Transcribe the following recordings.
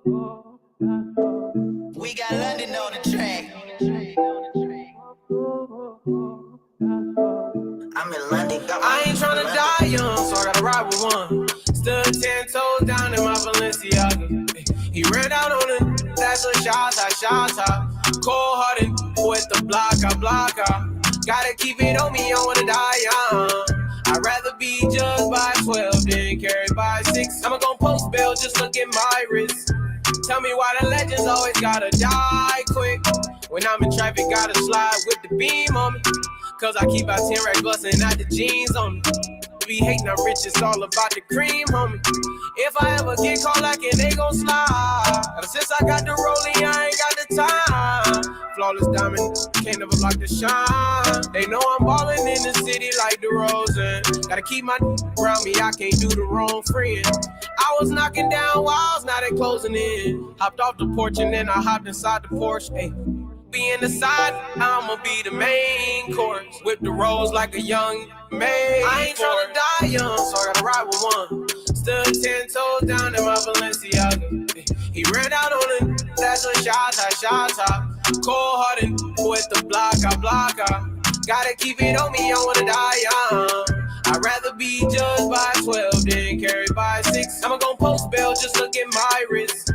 We got London on the track. I'm in London. I ain't tryna die young, so I gotta ride with one. Stood 10 toes down in my Balenciaga. He ran out on it, that's a shot. Cold-hearted with the blocker. Gotta keep it on me, I wanna die young. I'd rather be judged by 12 than carried by 6. I'ma gon' post bail, just look at my wrist. Tell me why the legends always gotta die quick. When I'm in traffic, gotta slide with the beam on me. Cause I keep out 10 racks bustin' out the jeans on me. Be hating I'm rich, it's all about the cream, homie. If I ever get caught like it, they gon' slide. Ever since I got the rolling, I ain't got the time. Flawless diamond, can't never block the shine. They know I'm ballin' in the city like the Rosen. Gotta keep my around me, I can't do the wrong friend. I was knocking down walls, now they closing in. Hopped off the porch and then I hopped inside the Porsche. Ay. Be in the side, I'ma be the main course. Whip the rolls like a young maid. I ain't tryna die young, so I gotta ride with one. Stood 10 toes down in my Balenciaga. He ran out on it, that's a shot. Cold-hearted with the blocker. Gotta keep it on me, I wanna die young. I'd rather be judged by 12 than carried by 6. I'ma gon' post bail, just look at my wrist.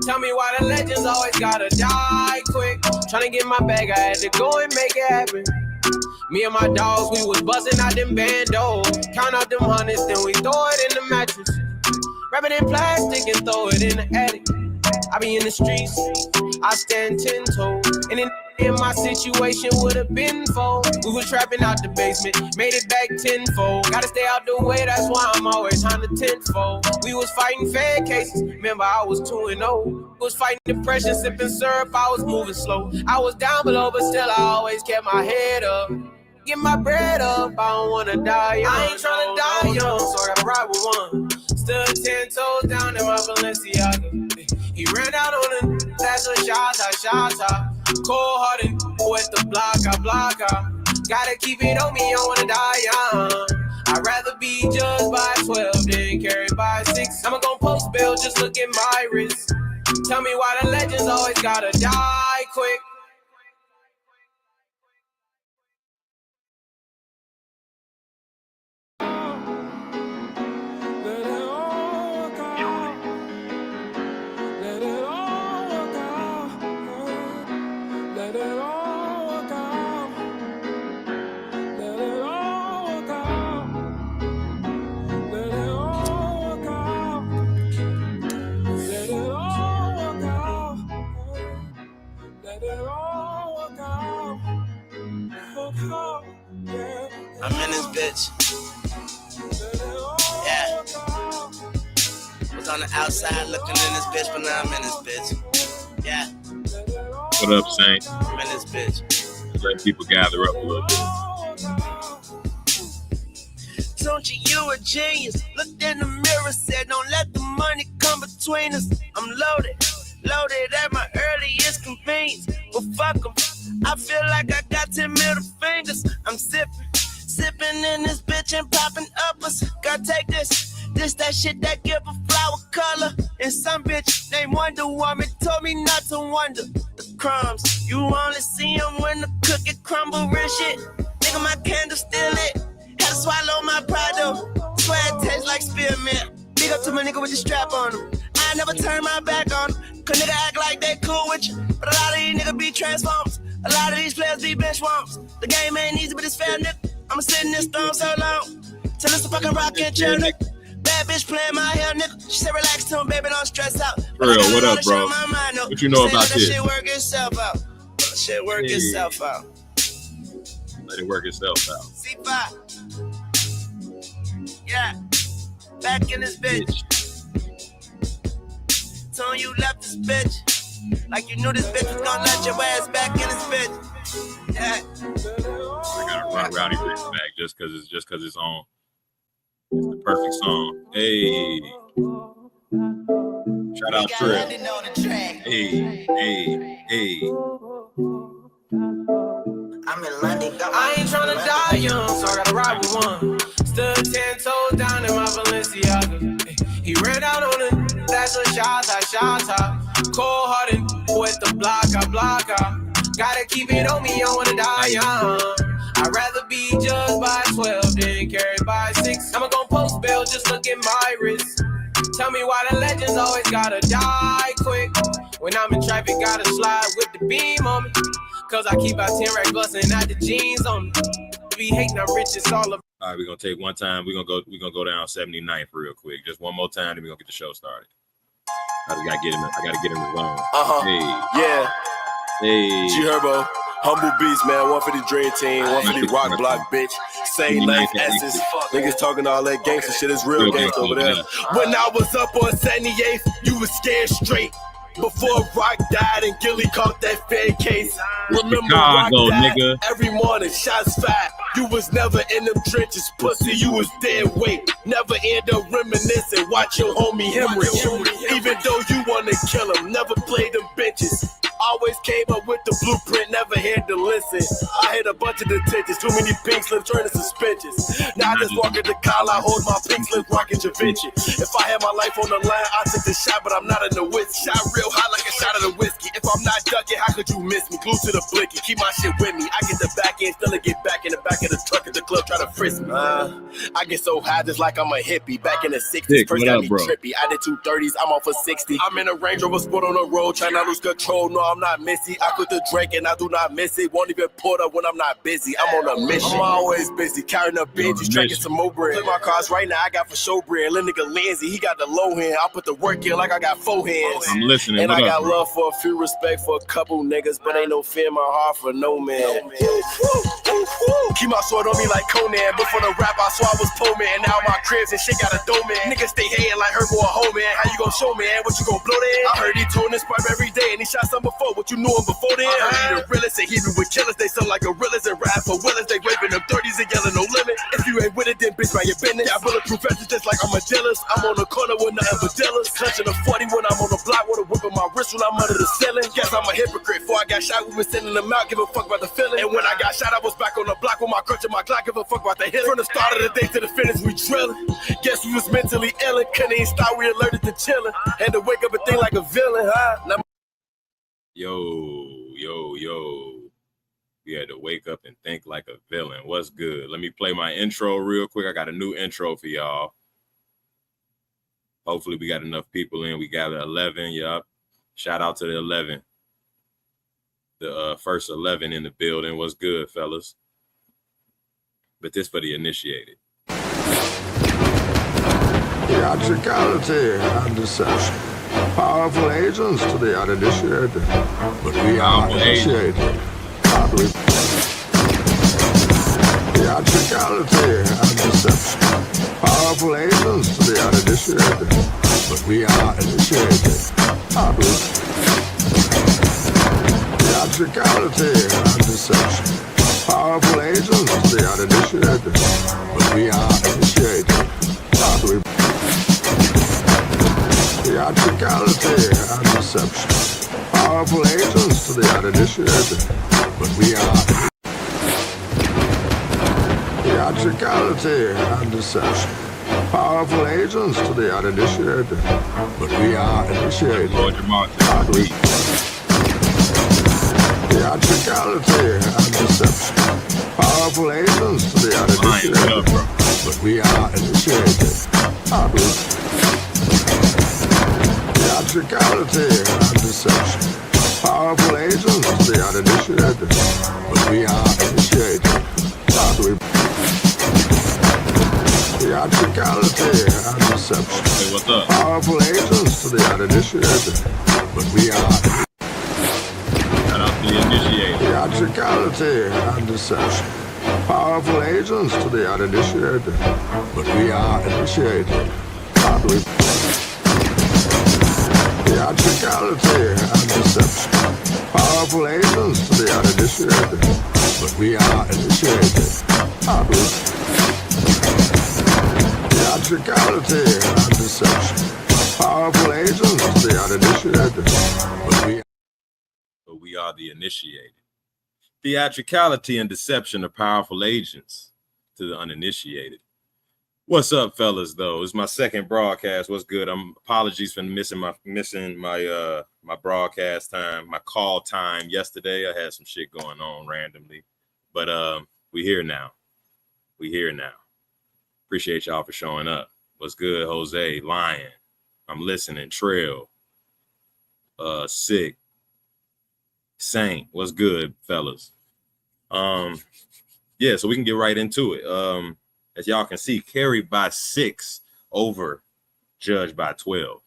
Tell me why the legends always gotta die quick. Tryna get my bag, I had to go and make it happen. Me and my dogs, we was buzzing out them bandos. Count out them hundreds, then we throw it in the mattress. Wrap it in plastic and throw it in the attic. I be in the streets, I stand 10 toes. And in my situation would've been fold. We was trapping out the basement, made it back tenfold. Gotta stay out the way, that's why I'm always on the tenfold. We was fighting fed cases, remember I was 2-0. Was fighting depression, sipping syrup, I was moving slow. I was down below, but still I always kept my head up. Get my bread up, I don't wanna die young. I ain't tryna die young, so I gotta ride with one. Stood 10 toes down in my Balenciaga. He ran out on it, that's a shot. Cold-hearted with the blocker. Gotta keep it on me, I wanna die young. I'd rather be judged by 12 than carried by 6. I'ma gon' post bail, just look at my wrist. Tell me why the legends always gotta die quick. I'm in this bitch. Yeah. Was on the outside looking in this bitch, but now I'm in this bitch. Yeah. What up, Saint? I'm in this bitch. Let people gather up a little bit. Don't you a genius? Looked in the mirror, said don't let the money come between us. I'm loaded at my earliest convenience. But fuck 'em, I feel like I got 10 middle fingers. I'm sipping in this bitch and popping uppers. Gotta take this that shit that give a flower color. And some bitch named Wonder Woman told me not to wonder. The crumbs, you only see them when the cookie crumble real shit. Nigga, my candle still lit. Had to swallow my pride though. Swear it tastes like spearmint. Big up to my nigga with the strap on him. I never turn my back on him. Cause nigga act like they cool with you. But a lot of these niggas be transformers. A lot of these players be bench warmers. The game ain't easy, but it's fair, nigga. I'ma sit in this throne so long till it's a fucking rockin' chair, nigga. Bad bitch playing my hair, nigga. She said relax to him, baby, don't stress out. Real, what up, bro? What you know about this? That shit work itself out. That shit work itself out. Let it work itself out. C5. Yeah. Back in this bitch. Told you left this bitch. Like you knew this bitch was gonna let your ass back in this bitch. Yeah. I gotta run Rowdy Bricks back just cause it's on. It's the perfect song. Hey. Shout out Trip. Hey. I'm in London. I ain't tryna die young, so I gotta ride with one. Stood 10 toes down in my Balenciaga. He ran out on it, That's a shot. Cold-hearted with the blocker. Gotta keep it on me, I wanna die young. I'd rather be judged by 12 than carried by 6. I'ma gon' post bail, just look at my wrist. Tell me why the legends always gotta die quick. When I'm in traffic, gotta slide with the beam on me. Cause I keep out 10 racks bustin' out the jeans on me. Be hating, I'm rich, it's all about. All right, we're gonna take one time. We're gonna go down 79th real quick. Just one more time, then we're gonna get the show started. I gotta get him in the zone. Hey. Yeah. Hey. G-Herbo. Humble beats, man. One for the Dream Team, one for the Rock Block, bitch. Same life essence. Niggas talking all that gangster shit. It's real gangster over there. When I was up on 78th, you was scared straight. Before Rock died and Gilly caught that fed case. Remember Rock died nigga. Every morning, shots fired. You was never in them trenches, pussy, you was dead weight. Never end up reminiscing, watch your homie hemorrhage. Even though you wanna kill him, never played them bitches. Always came up with the blueprint, never had to listen. I hit a bunch of detentions, too many pink slips turning suspensions. Now I just walk in the collar, I hold my pink slip, rockin' Da Vinci. If I had my life on the line, I'd take the shot, but I'm not in the whiskey. Shot real hot like a shot of the whiskey. If I'm not ducking, how could you miss me? Glued to the blicky, keep my shit with me. I get the back end, still get back in the back of the truck at the club, try to frisk me. I get so high just like I'm a hippie. Back in the 60s, first got me trippy. I did 230s, I'm off for 60. I'm in a Range Rover Sport on the road, trying not lose control. No, I'm not missy. I quit the drink and I do not miss it. Won't even put up when I'm not busy. I'm on a mission. I'm always busy, carrying up Benjis, trying to get some more bread. My cars right now, I got for show bread. Little nigga Lindsay, he got the low hand. I put the work in like I got 4 hands. I'm listening. And I got love for a few, respect for a couple niggas, but ain't no fear in my heart for no man. Keep my sword on me like Conan. Before the rap, I swore I was poor man. Now my cribs and shit got a dough man. Niggas stay hating like Herbo a hoe man. How you gon' show man? What you gon' blow then? I heard he told this pipe every day and he shot some before. What you knew him before then? I heard he the realest and he be with killers. They sound like gorillas and rap for willas. They waving them 30s and yelling no limit. If you ain't with it, then bitch, mind your business. Got bulletproof vests just like I'm a dealers. I'm on the corner with nothing but dealers. Clutching a 40 when I'm on the block with a whip in my wrist when I'm under the ceiling. Guess I'm a hypocrite. Before I got shot, we was sending them out. Give a fuck about the feeling. And when I got shot, I was back on the block with my crutch and my clock. Give a fuck about the hitting. From the start of the day to the finish, we drilling. Guess we was mentally ill. Couldn't even stop, we alerted to chilling. Had to wake up and think like a villain, huh? Now Yo. We had to wake up and think like a villain. What's good? Let me play my intro real quick. I got a new intro for y'all. Hopefully we got enough people in. We got 11. Yup. Shout out to the 11. The first 11 in the building. What's good, fellas? But this for the initiated. Theatricality and deception. Powerful agents to the uninitiated. But we are initiated. Theatricality and deception. Powerful agents to the uninitiated. But we are initiated. Theatricality and deception. Powerful agents to the uninitiated. But we are initiated. Theatricality and deception. Powerful agents to the uninitiated. But we are theatricality and deception. Powerful agents to the uninitiated. But we are initiated. Theatricality and deception. Powerful agents to the uninitiated. But we are initiated. Theatricality and deception. Powerful agents to the uninitiated. But we are initiated. Theatricality and deception. Hey, what's up? Powerful agents to the uninitiated. But we are. Shout out to the initiated. Theatricality and deception. Powerful agents to the uninitiated. But we are initiated. Theatricality and deception. Powerful agents to the uninitiated. But we are initiated. Theatricality and deception. Powerful agents to the uninitiated. But we are the initiated. Theatricality and deception are powerful agents to the uninitiated. What's up, fellas? Though it's my second broadcast. What's good? Apologies for missing my my broadcast time, my call time yesterday. I had some shit going on randomly, but we here now. We here now. Appreciate y'all for showing up. What's good, Jose? Lion, I'm listening. Trail, Sick, Saint. What's good, fellas? Yeah, so we can get right into it. As y'all can see, carried by 6 over judged by 12.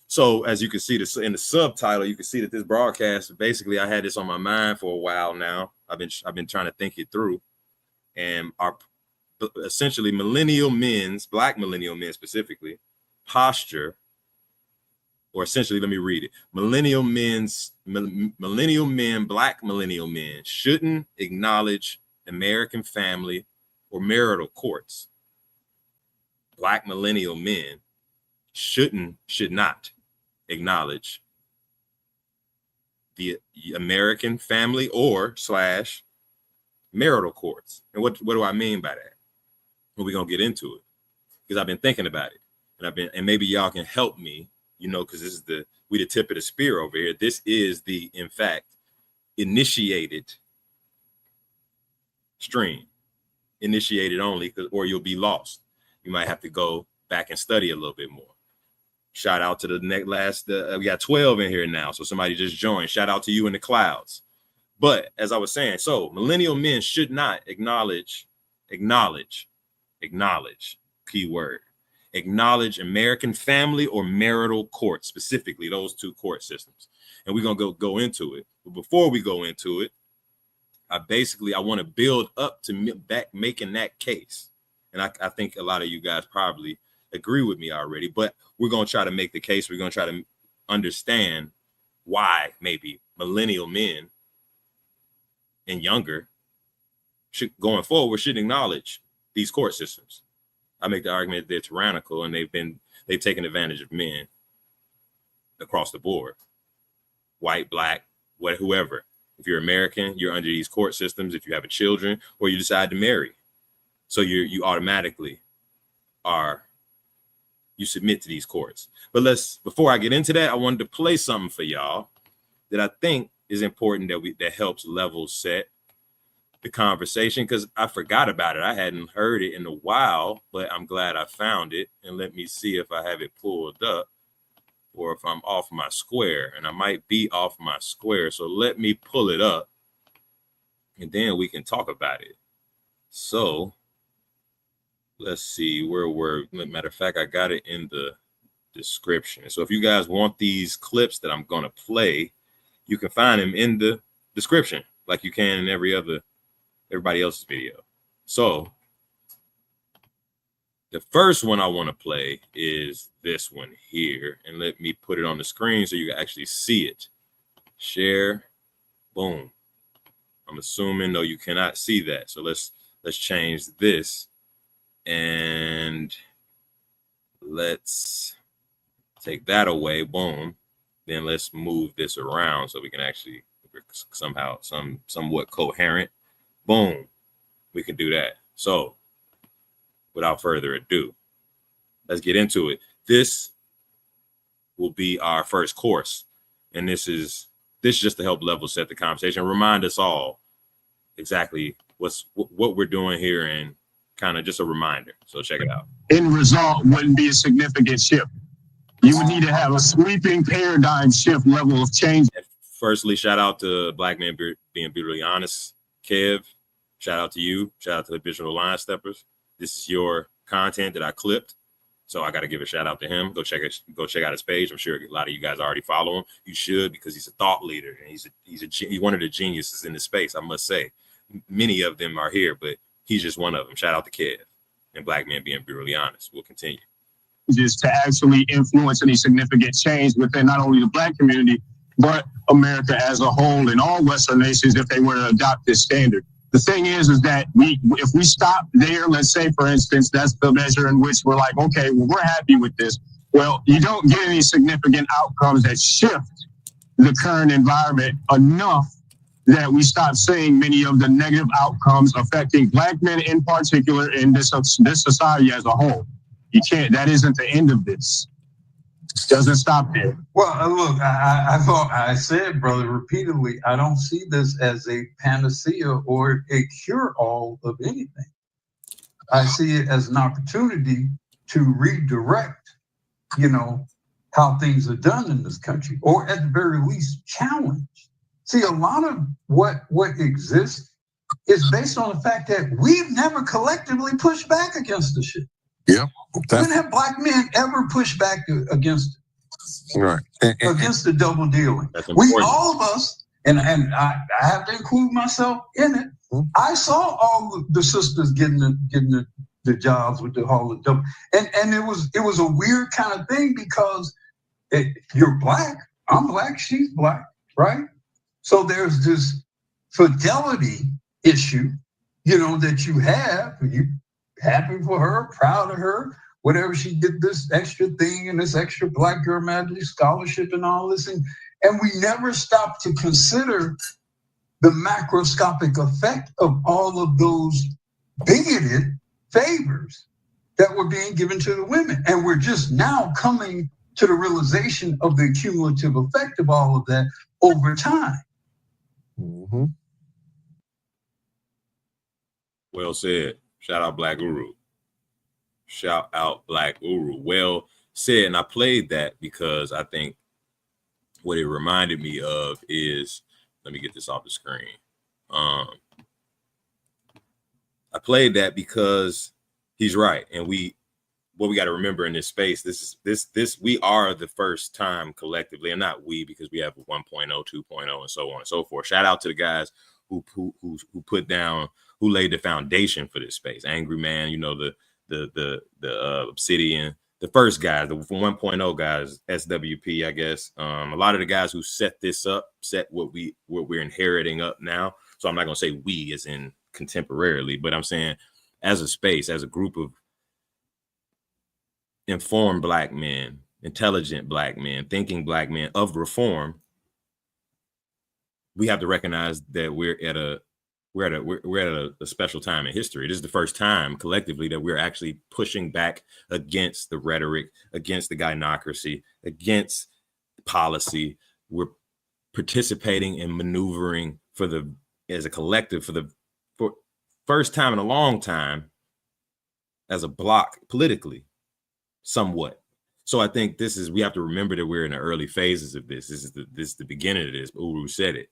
So as you can see this in the subtitle, you can see that this broadcast, basically I had this on my mind for a while now. I've been trying to think it through, and our essentially millennial men's, black millennial men specifically, posture, or essentially, let me read it. Millennial men, black millennial men shouldn't acknowledge American family or marital courts. Black millennial men should not acknowledge the American family or / marital courts. And what do I mean by that? Well, we're gonna get into it because I've been thinking about it, and maybe y'all can help me, because this is the tip of the spear over here. This is the, in fact, initiated stream. Initiated only, or you'll be lost. You might have to go back and study a little bit more. Shout out to the we got 12 in here now, so somebody just joined. Shout out to you in the clouds. But as I was saying, so millennial men should not acknowledge, keyword, acknowledge American family or marital court, specifically those two court systems. And we're gonna go into it. But before we go into it, I want to build up to back making that case. And I think a lot of you guys probably agree with me already, but we're going to try to make the case. We're going to try to understand why maybe millennial men and younger going forward should acknowledge these court systems. I make the argument that they're tyrannical and they've taken advantage of men across the board, white, black, whoever. If you're American, you're under these court systems. If you have children or you decide to marry, so you automatically you submit to these courts. But before I get into that, I wanted to play something for y'all that I think is important that helps level set the conversation, because I forgot about it. I hadn't heard it in a while, but I'm glad I found it. And let me see if I have it pulled up, or if I'm off my square, and I might be off my square. So let me pull it up and then we can talk about it. So let's see matter of fact, I got it in the description. So if you guys want these clips that I'm going to play, you can find them in the description like you can in everybody else's video. So the first one I want to play is this one here, and let me put it on the screen so you can actually see it. Share, boom. I'm assuming, no, you cannot see that. So let's change this, and let's take that away, boom. Then let's move this around so we can actually somehow somewhat coherent. Boom, we can do that. So without further ado, let's get into it. This will be our first course, and this is just to help level set the conversation, remind us all exactly what we're doing here, and kind of just a reminder. So check it out. End result wouldn't be a significant shift. You would need to have a sweeping paradigm shift level of change. And firstly, shout out to Black Men Being Brutally Honest, Kev. Shout out to you. Shout out to the Digital Line Steppers. This is your content that I clipped, so I got to give a shout out to him. Go check out his page. I'm sure a lot of you guys already follow him. You should, because he's a thought leader, and he's one of the geniuses in the space. I must say, many of them are here, but he's just one of them. Shout out to Kev and Black Men Being Brutally Honest. We'll continue. Just to actually influence any significant change within not only the Black community, but America as a whole, and all Western nations, if they were to adopt this standard. The thing is that if we stop there, let's say, for instance, that's the measure in which we're like, okay, well, we're happy with this. Well, you don't get any significant outcomes that shift the current environment enough that we stop seeing many of the negative outcomes affecting Black men in particular in this society as a whole. You can't, that isn't the end of this. It doesn't stop there. Well, look, I said, brother, repeatedly, I don't see this as a panacea or a cure-all of anything. I see it as an opportunity to redirect, how things are done in this country, or at the very least, challenge. See, a lot of what exists is based on the fact that we've never collectively pushed back against the shit. Yep. When have Black men ever pushed back against it? Right. Against the double dealing? All of us, and I have to include myself in it. I saw all the sisters getting the jobs with all the double, and it was a weird kind of thing because you're Black, I'm Black, she's Black, right? So there's this fidelity issue, that you have. You happy for her, proud of her, whatever she did, this extra thing and this extra Black Girl Magic scholarship and all this, and we never stop to consider the macroscopic effect of all of those bigoted favors that were being given to the women. And we're just now coming to the realization of the cumulative effect of all of that over time. Mm-hmm. Well said. Shout out Black Guru. Shout out Black Guru. Well said. And I played that because I think what it reminded me of is, let me get this off the screen. I played that because he's right. And what we got to remember in this space, this we are the first time collectively, and not we, because we have 1.0, 2.0, and so on and so forth. Shout out to the guys who put down, who laid the foundation for this space. Angry Man, the Obsidian, the first guys, the 1.0 guys, SWP, I guess. A lot of the guys who set this up, set what we're inheriting up now. So I'm not gonna say we as in contemporarily, but I'm saying as a space, as a group of informed Black men, intelligent Black men, thinking Black men of reform, we have to recognize that we're at a special time in history. This is the first time collectively that we're actually pushing back against the rhetoric, against the gynocracy, against policy. We're participating and maneuvering as a collective for first time in a long time as a block politically, somewhat. So I think we have to remember that we're in the early phases of this. This is the beginning of this. Uru said it.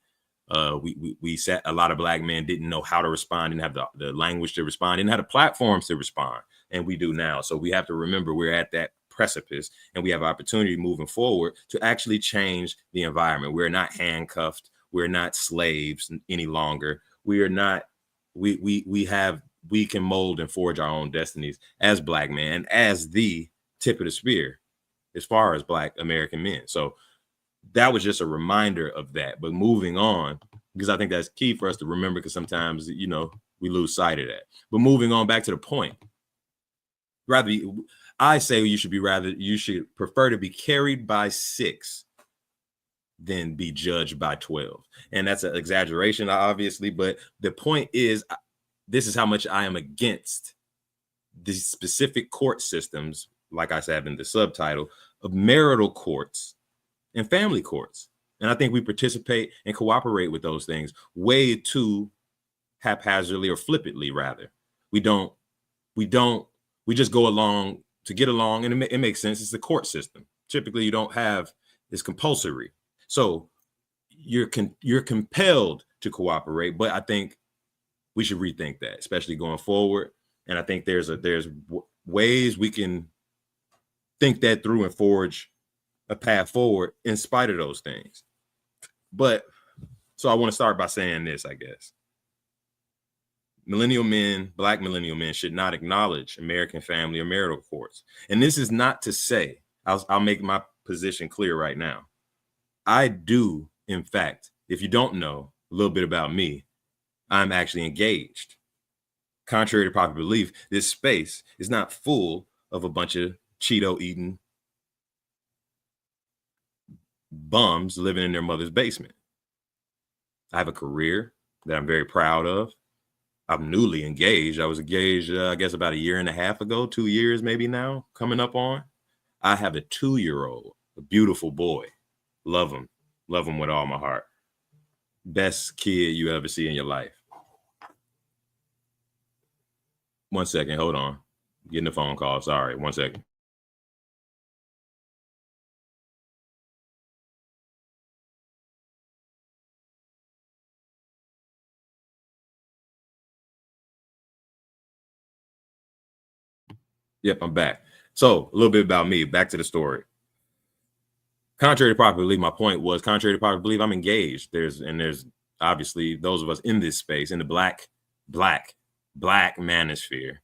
We said a lot of Black men didn't know how to respond, didn't have the language to respond, didn't have the platforms to respond, and we do now. So we have to remember we're at that precipice, and we have opportunity moving forward to actually change the environment. We're not handcuffed. We're not slaves any longer. We are not. We can mold and forge our own destinies as Black men, as the tip of the spear, as far as Black American men. So that was just a reminder of that. But moving on, because I think that's key for us to remember, because sometimes, we lose sight of that. But moving on back to the point, I say you should prefer to be carried by 6 than be judged by 12. And that's an exaggeration, obviously. But the point is, this is how much I am against the specific court systems, like I said in the subtitle, of marital courts and family courts. And I think we participate and cooperate with those things way too haphazardly, or flippantly rather. We just go along to get along, and it makes sense. It's the court system. Typically you don't have, it's compulsory. So you're compelled to cooperate, but I think we should rethink that, especially going forward. And I think there's ways we can think that through and forge a path forward in spite of those things. But so I want to start by saying this, I guess. Millennial men, Black millennial men, should not acknowledge American family or marital courts. And this is not to say, I'll make my position clear right now. I do, in fact, if you don't know a little bit about me, I'm actually engaged. Contrary to popular belief, this space is not full of a bunch of Cheeto-eating bums living in their mother's basement. I have a career that I'm very proud of. I'm newly engaged. I was engaged, I guess, about 1.5 years ago, 2 years maybe now, coming up on. I have a 2-year-old, a beautiful boy. Love him with all my heart. Best kid you ever see in your life. 1 second, hold on. Getting a phone call. Sorry, 1 second. Yep, I'm back. So a little bit about me. Back to the story. Contrary to popular belief, my point was, contrary to popular belief, I'm engaged. There's obviously those of us in this space, in the black manosphere,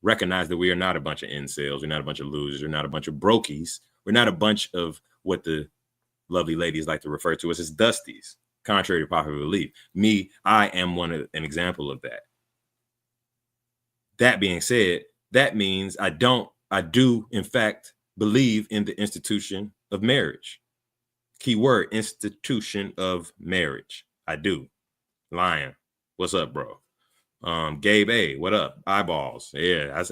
recognize that we are not a bunch of incels. We're not a bunch of losers. We're not a bunch of brokies. We're not a bunch of what the lovely ladies like to refer to us as dusties, contrary to popular belief. Me, I am an example of that. That being said, that means I do, in fact, believe in the institution of marriage. Keyword, institution of marriage. I do. Lion, what's up, bro? Gabe A, what up? Eyeballs. Yeah,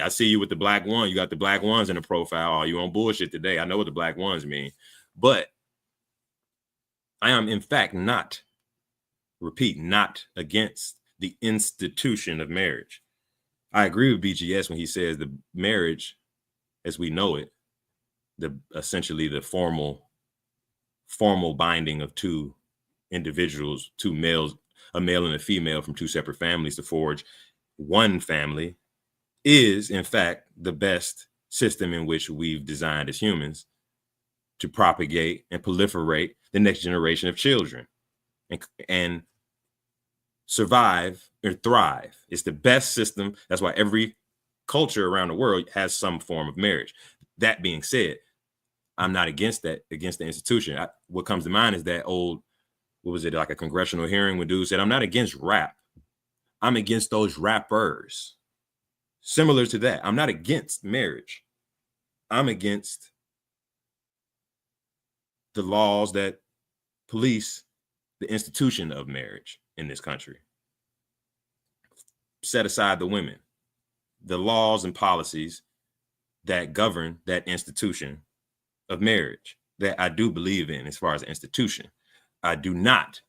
I see you with the black one. You got the black ones in the profile. Oh, you on bullshit today. I know what the black ones mean. But I am, in fact, not against the institution of marriage. I agree with BGS when he says the marriage, as we know it, essentially the formal binding of two individuals, two males, a male and a female from two separate families to forge one family, is in fact the best system in which we've designed as humans to propagate and proliferate the next generation of children and survive or thrive. It's the best system. That's why every culture around the world has some form of marriage. That being said, I'm not against the institution. What comes to mind is that old, what was it, like a congressional hearing when dude said, I'm not against rap. I'm against those rappers. Similar to that, I'm not against marriage. I'm against the laws that police the institution of marriage in this country. Set aside the women, the laws and policies that govern that institution of marriage that I do believe in as far as an institution. I do not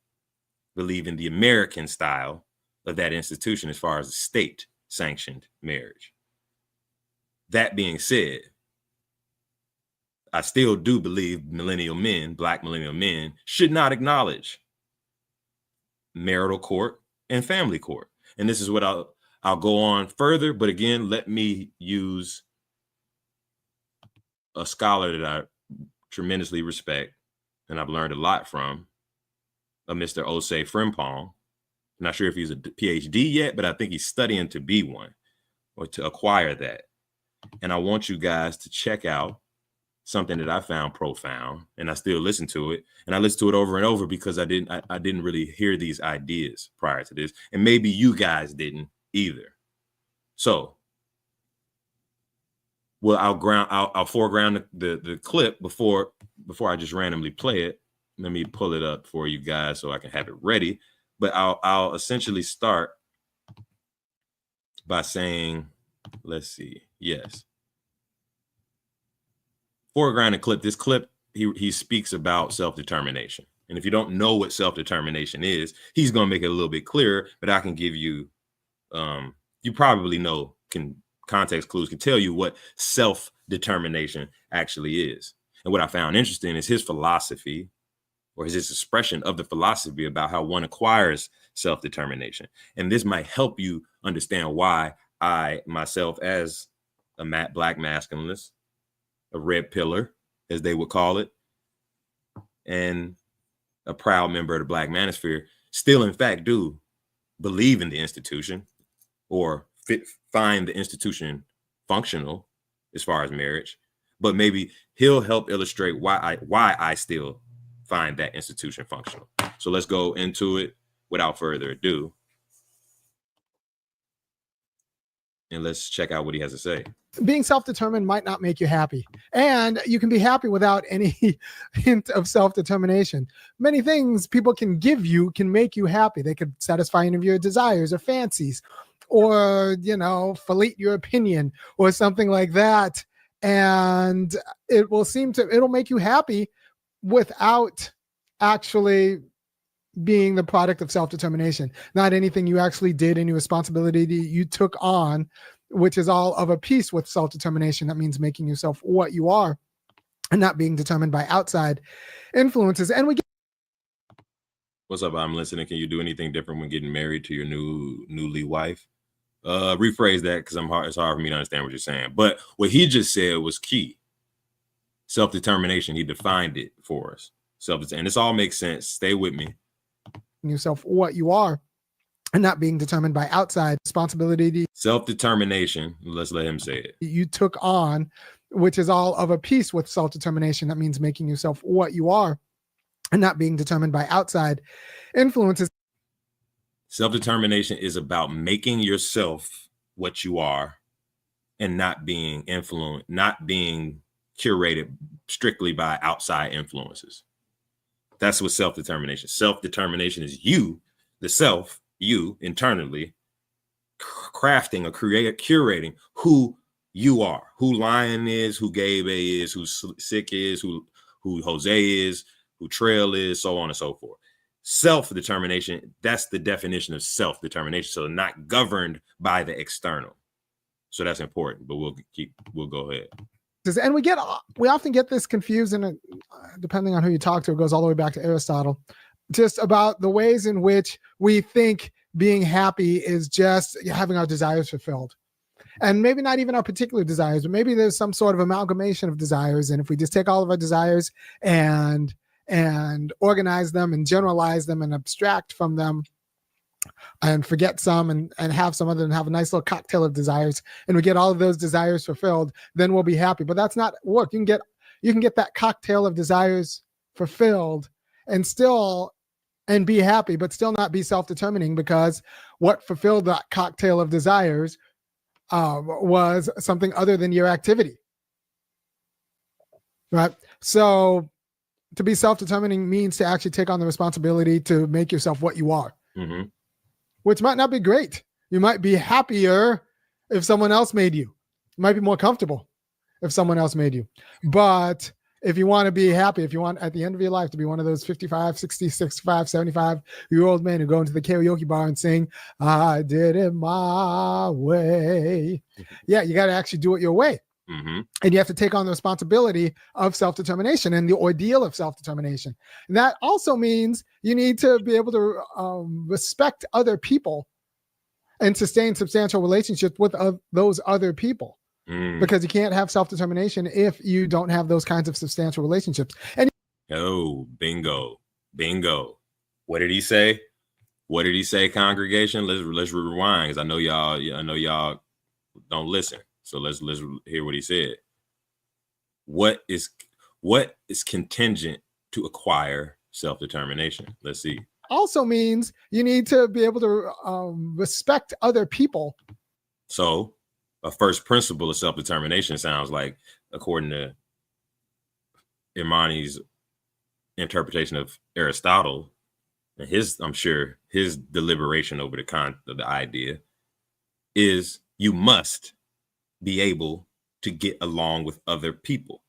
believe in the American style of that institution as far as state sanctioned marriage. That being said, I still do believe black millennial men should not acknowledge marital court and family court. And this is what I'll go on further. But again, let me use a scholar that I tremendously respect and I've learned a lot from, a Mr. Osei Frimpong. I'm not sure if he's a PhD yet, but I think he's studying to be one or to acquire that. And I want you guys to check out something that I found profound, and I still listen to it. And I listen to it over and over because I didn't really hear these ideas prior to this. And maybe you guys didn't either. So, well, I'll foreground the clip before I just randomly play it. Let me pull it up for you guys so I can have it ready. But I'll essentially start by saying, let's see, yes. Foreground clip. This clip, he speaks about self-determination. And if you don't know what self-determination is, he's going to make it a little bit clearer, but I can give you, you probably know, context clues can tell you what self-determination actually is. And what I found interesting is his philosophy, or his expression of the philosophy about how one acquires self-determination. And this might help you understand why I, myself, as a black masculinist, a red pillar, as they would call it, and a proud member of the black manosphere, still, in fact, do believe in the institution or find the institution functional as far as marriage. But maybe he'll help illustrate why I still find that institution functional. So let's go into it without further ado. and let's check out what he has to say. Being self-determined might not make you happy, and you can be happy without any hint of self-determination. Many things people can give you can make you happy. They could satisfy any of your desires or fancies, or, you know, fillet your opinion or something like that. And it'll make you happy without actually being the product of self-determination. Not anything you actually did, any responsibility you took on, which is all of a piece with self-determination. That means making yourself what you are and not being determined by outside influences. And What's up? I'm listening. Can you do anything different when getting married to your newly wife? Rephrase that, because it's hard for me to understand what you're saying. But what he just said was key. Self-determination. He defined it for us. And this all makes sense. Stay with me. Yourself what you are and not being determined by outside responsibility. Self-determination. Let's let him say it. You took on, which is all of a piece with self-determination. That means making yourself what you are and not being determined by outside influences. Self-determination is about making yourself what you are and not being influenced, not being curated strictly by outside influences. That's what self-determination. Self-determination is you, the self, you internally crafting or curating who you are, who Lion is, who Gabe is, who Sick is, who Jose is, who Trail is, so on and so forth. Self-determination, that's the definition of self-determination. So not governed by the external. So that's important, but we'll go ahead. And we often get this confused, and depending on who you talk to, it goes all the way back to Aristotle, just about the ways in which we think being happy is just having our desires fulfilled. And maybe not even our particular desires, but maybe there's some sort of amalgamation of desires. And if we just take all of our desires and organize them and generalize them and abstract from them and forget some and have some other and have a nice little cocktail of desires, and we get all of those desires fulfilled, then we'll be happy. But that's not work. You can get that cocktail of desires fulfilled and be happy, but still not be self-determining, because what fulfilled that cocktail of desires was something other than your activity. Right? So to be self-determining means to actually take on the responsibility to make yourself what you are, which might not be great. You might be happier if someone else made you. You might be more comfortable if someone else made you. But if you want to be happy, if you want at the end of your life to be one of those 55, 60, 65, 75-year-old men who go into the karaoke bar and sing, I did it my way. Yeah, you got to actually do it your way. And you have to take on the responsibility of self-determination and the ordeal of self-determination. And that also means you need to be able to respect other people and sustain substantial relationships with those other people. Because you can't have self-determination if you don't have those kinds of substantial relationships. And bingo. What did he say? Congregation? Let's rewind, because I know y'all don't listen. So let's hear what he said. What is contingent to acquire self-determination? Let's see. Also means you need to be able to respect other people. So a first principle of self-determination sounds like, according to Imani's interpretation of Aristotle and I'm sure his deliberation over the idea, is you must be able to get along with other people.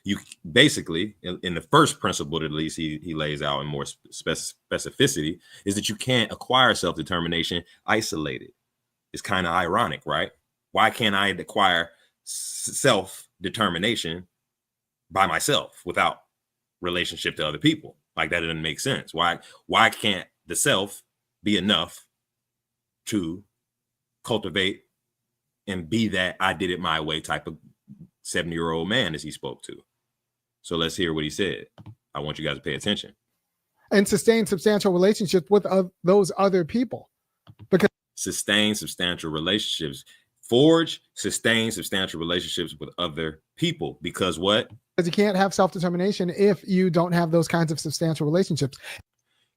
You basically, in the first principle, at least he lays out in more specificity, is that you can't acquire self-determination isolated. It's kind of ironic, right? Why can't I acquire self-determination by myself without relationship to other people? Like, that doesn't make sense. Why can't the self be enough to cultivate and be that I did it my way type of 70-year-old man as he spoke to? So let's hear what he said. I want you guys to pay attention. And sustain substantial relationships with those other people. Because sustain substantial relationships. Forge, sustain substantial relationships with other people. Because what? Because you can't have self-determination if you don't have those kinds of substantial relationships.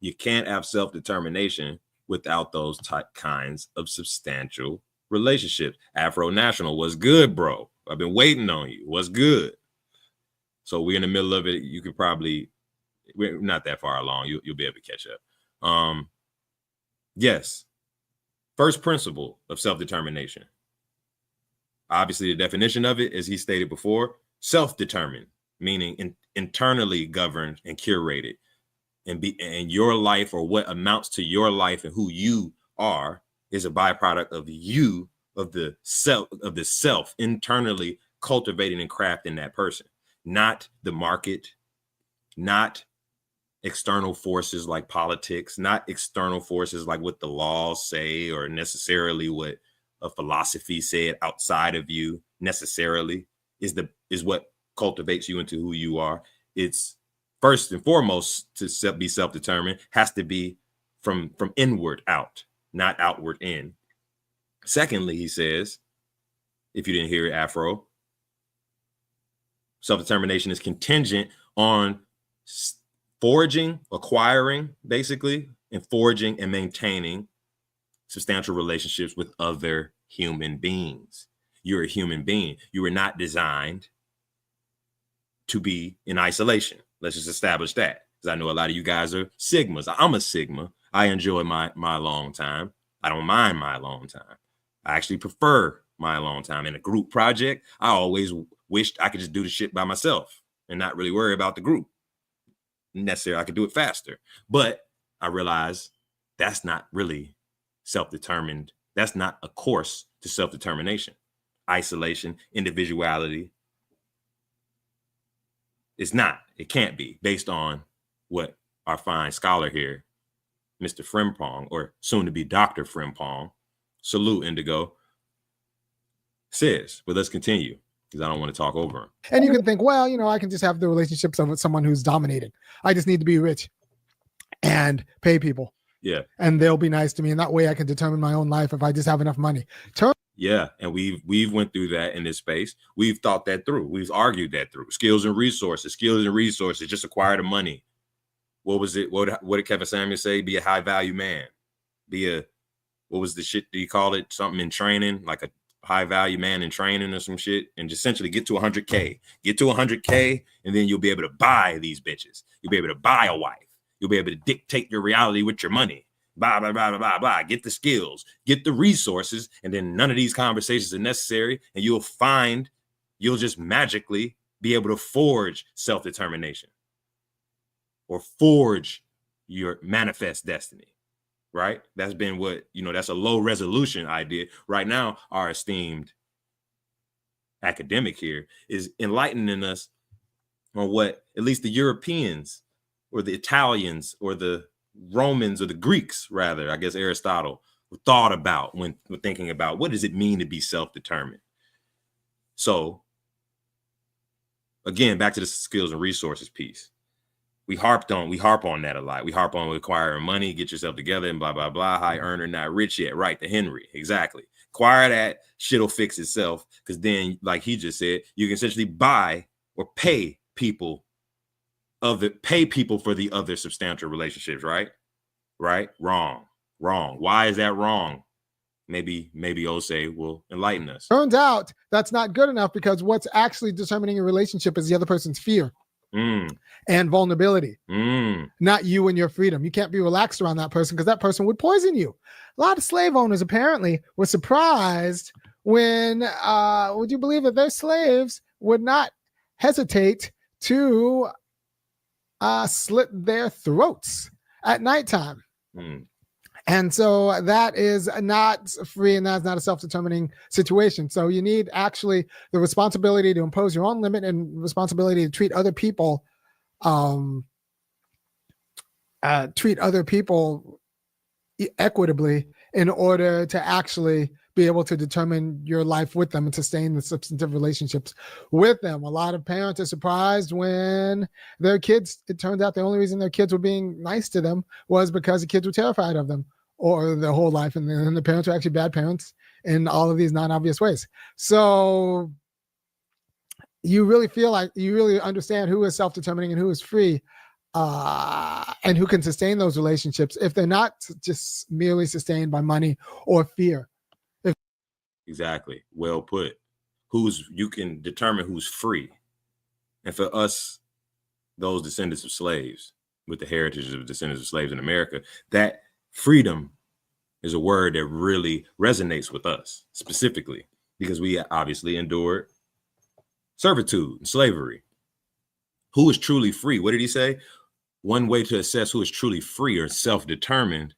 You can't have self-determination without those kinds of substantial relationships. Afro National, what's good, bro? I've been waiting on you. What's good? So we're in the middle of it. You could probably, we're not that far along. You'll be able to catch up. Yes. First principle of self-determination. Obviously, the definition of it, as he stated before, self-determined, meaning internally governed and curated, and your life, or what amounts to your life and who you are, is a byproduct of you, of the self internally cultivating and crafting that person, not the market, not external forces like politics, not external forces like what the laws say, or necessarily what a philosophy said outside of you necessarily is what cultivates you into who you are. It's first and foremost, to be self-determined, has to be from inward out, not outward in. Secondly, he says, if you didn't hear it, Afro, self-determination is contingent on forging, acquiring, basically, and forging and maintaining substantial relationships with other human beings. You're a human being. You were not designed to be in isolation. Let's just establish that, because I know a lot of you guys are Sigmas. I'm a Sigma. I enjoy my alone time. I don't mind my alone time. I actually prefer my alone time. In a group project, I always wished I could just do the shit by myself and not really worry about the group. Necessarily, I could do it faster. But I realized that's not really self-determined. That's not a course to self-determination. Isolation, individuality. It's not. It can't be, based on what our fine scholar here, Mr. Frimpong, or soon to be Dr. Frimpong, salute Indigo, says. But let's continue, because I don't want to talk over him. And you can think, well, I can just have the relationships with someone who's dominating. I just need to be rich and pay people. Yeah. And they'll be nice to me. And that way I can determine my own life if I just have enough money. Yeah. And we've went through that in this space. We've thought that through. We've argued that through. Skills and resources, just acquire the money. What was it? What did Kevin Samuel say? Be a high value man. What was the shit that he called it? Something in training, like a high value man in training or some shit, and just essentially get to 100K. Get to 100K, and then you'll be able to buy these bitches. You'll be able to buy a wife. You'll be able to dictate your reality with your money. Blah, blah, blah, blah, blah, blah. Get the skills, get the resources, and then none of these conversations are necessary, and you'll just magically be able to forge self-determination or forge your manifest destiny, right? That's been what, that's a low resolution idea. Right now, our esteemed academic here is enlightening us on what at least the Europeans or the Italians or the Romans or the Greeks, rather, I guess Aristotle, thought about when thinking about what does it mean to be self-determined. So again, back to the skills and resources piece. We harp on that a lot. We harp on acquiring money, get yourself together and blah, blah, blah. High earner, not rich yet. Right. The Henry. Exactly. Acquire that. Shit'll fix itself. Because then, like he just said, you can essentially buy or pay people for the other substantial relationships. Right. Wrong. Why is that wrong? Maybe Osei will enlighten us. Turns out that's not good enough, because what's actually determining a relationship is the other person's fear. And vulnerability, not you and your freedom. You can't be relaxed around that person, because that person would poison you. A lot of slave owners apparently were surprised when, would you believe that their slaves would not hesitate to slit their throats at nighttime. And so that is not free, and that's not a self-determining situation. So you need actually the responsibility to impose your own limit and responsibility to treat other people equitably in order to actually be able to determine your life with them and sustain the substantive relationships with them. A lot of parents are surprised when their kids, it turns out the only reason their kids were being nice to them was because the kids were terrified of them or their whole life. And then the parents are actually bad parents in all of these non-obvious ways. So you really feel like you really understand who is self-determining and who is free, and who can sustain those relationships if they're not just merely sustained by money or fear. Exactly. Well put. You can determine who's free. And for us, those descendants of slaves, with the heritage of descendants of slaves in America, that freedom is a word that really resonates with us specifically, because we obviously endured servitude and slavery. Who is truly free? What did he say? One way to assess who is truly free or self-determined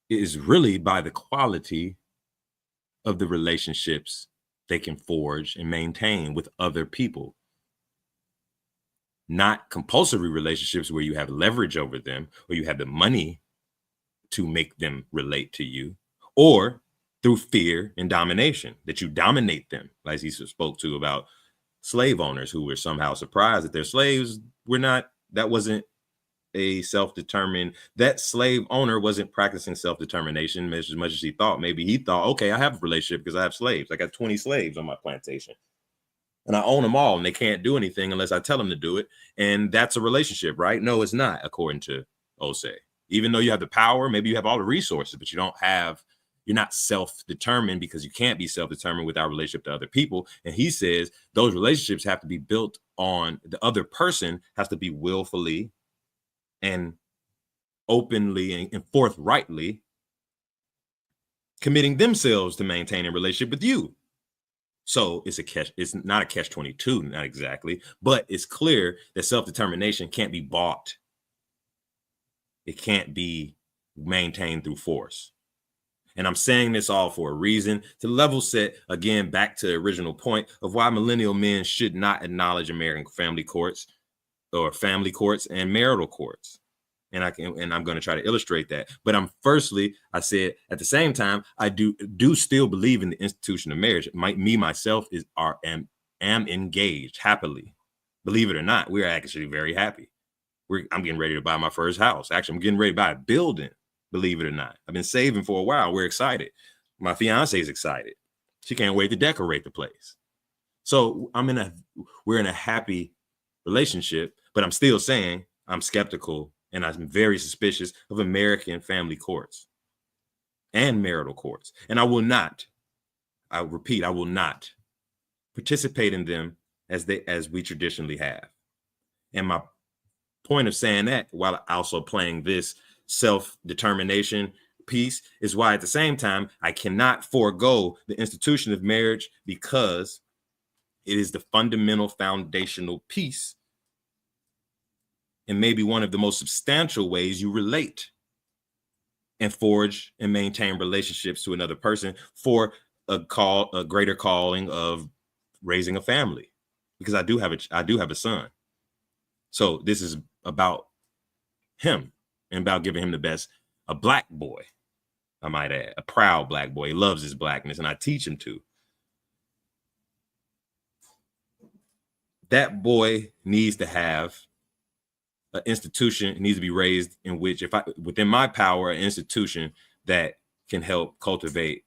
is really by the quality of the relationships they can forge and maintain with other people. Not compulsory relationships where you have leverage over them, or you have the money to make them relate to you, or through fear and domination, that you dominate them, like he spoke to about slave owners who were somehow surprised that their slaves were not, that wasn't a self-determined, that slave owner wasn't practicing self-determination as much as he thought. Maybe he thought, okay, I have a relationship because I have slaves. I got 20 slaves on my plantation and I own them all, and they can't do anything unless I tell them to do it. And that's a relationship, right? No, it's not, according to Osei. Even though you have the power, maybe you have all the resources, but you're not self-determined, because you can't be self-determined without relationship to other people. And he says those relationships have to be built on the other person has to be willfully and openly and forthrightly committing themselves to maintain a relationship with you. So it's not a catch-22, not exactly, but it's clear that self-determination can't be bought. It can't be maintained through force. And I'm saying this all for a reason, to level set, again, back to the original point of why millennial men should not acknowledge American family courts or family courts and marital courts. And I'm going to try to illustrate that. But I said at the same time, I do still believe in the institution of marriage. Myself am engaged happily. Believe it or not, we're actually very happy. I'm getting ready to buy my first house. Actually, I'm getting ready to buy a building. Believe it or not, I've been saving for a while. We're excited. My fiance is excited. She can't wait to decorate the place. So we're in a happy relationship, but I'm still saying I'm skeptical and I'm very suspicious of American family courts and marital courts. And I will not participate in them as we traditionally have. And my point of saying that, while also playing this self-determination piece, is why at the same time I cannot forego the institution of marriage, because it is the fundamental foundational piece and maybe one of the most substantial ways you relate and forge and maintain relationships to another person for a greater calling of raising a family, because I do have a son. So this is about him and about giving him the best, a black boy, I might add, a proud black boy. He loves his blackness, and I teach him to. That boy needs to have an institution, needs to be raised in which, within my power, an institution that can help cultivate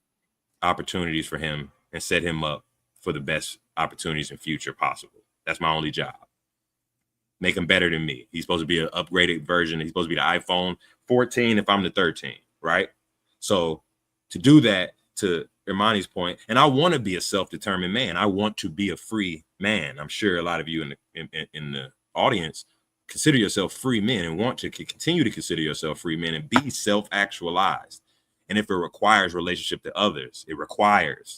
opportunities for him and set him up for the best opportunities in future possible. That's my only job. Make him better than me. He's supposed to be an upgraded version. He's supposed to be the iPhone 14 if I'm the 13, right? So to do that, to Imani's point, and I want to be a self-determined man. I want to be a free man. I'm sure a lot of you in the audience consider yourself free men and want to continue to consider yourself free men and be self-actualized. And if it requires relationship to others,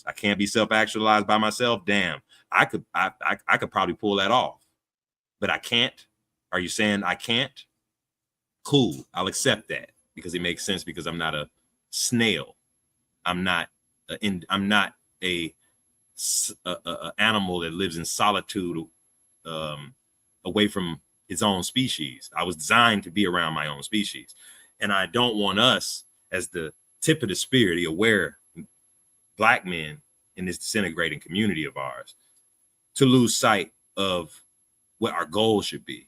I can't be self-actualized by myself. Damn, I could probably pull that off, but I can't. Are you saying I can't? Cool, I'll accept that, because it makes sense, because I'm not a snail. I'm not a animal that lives in solitude away from its own species. I was designed to be around my own species. And I don't want us, as the tip of the spear, the aware Black men in this disintegrating community of ours, to lose sight of what our goal should be.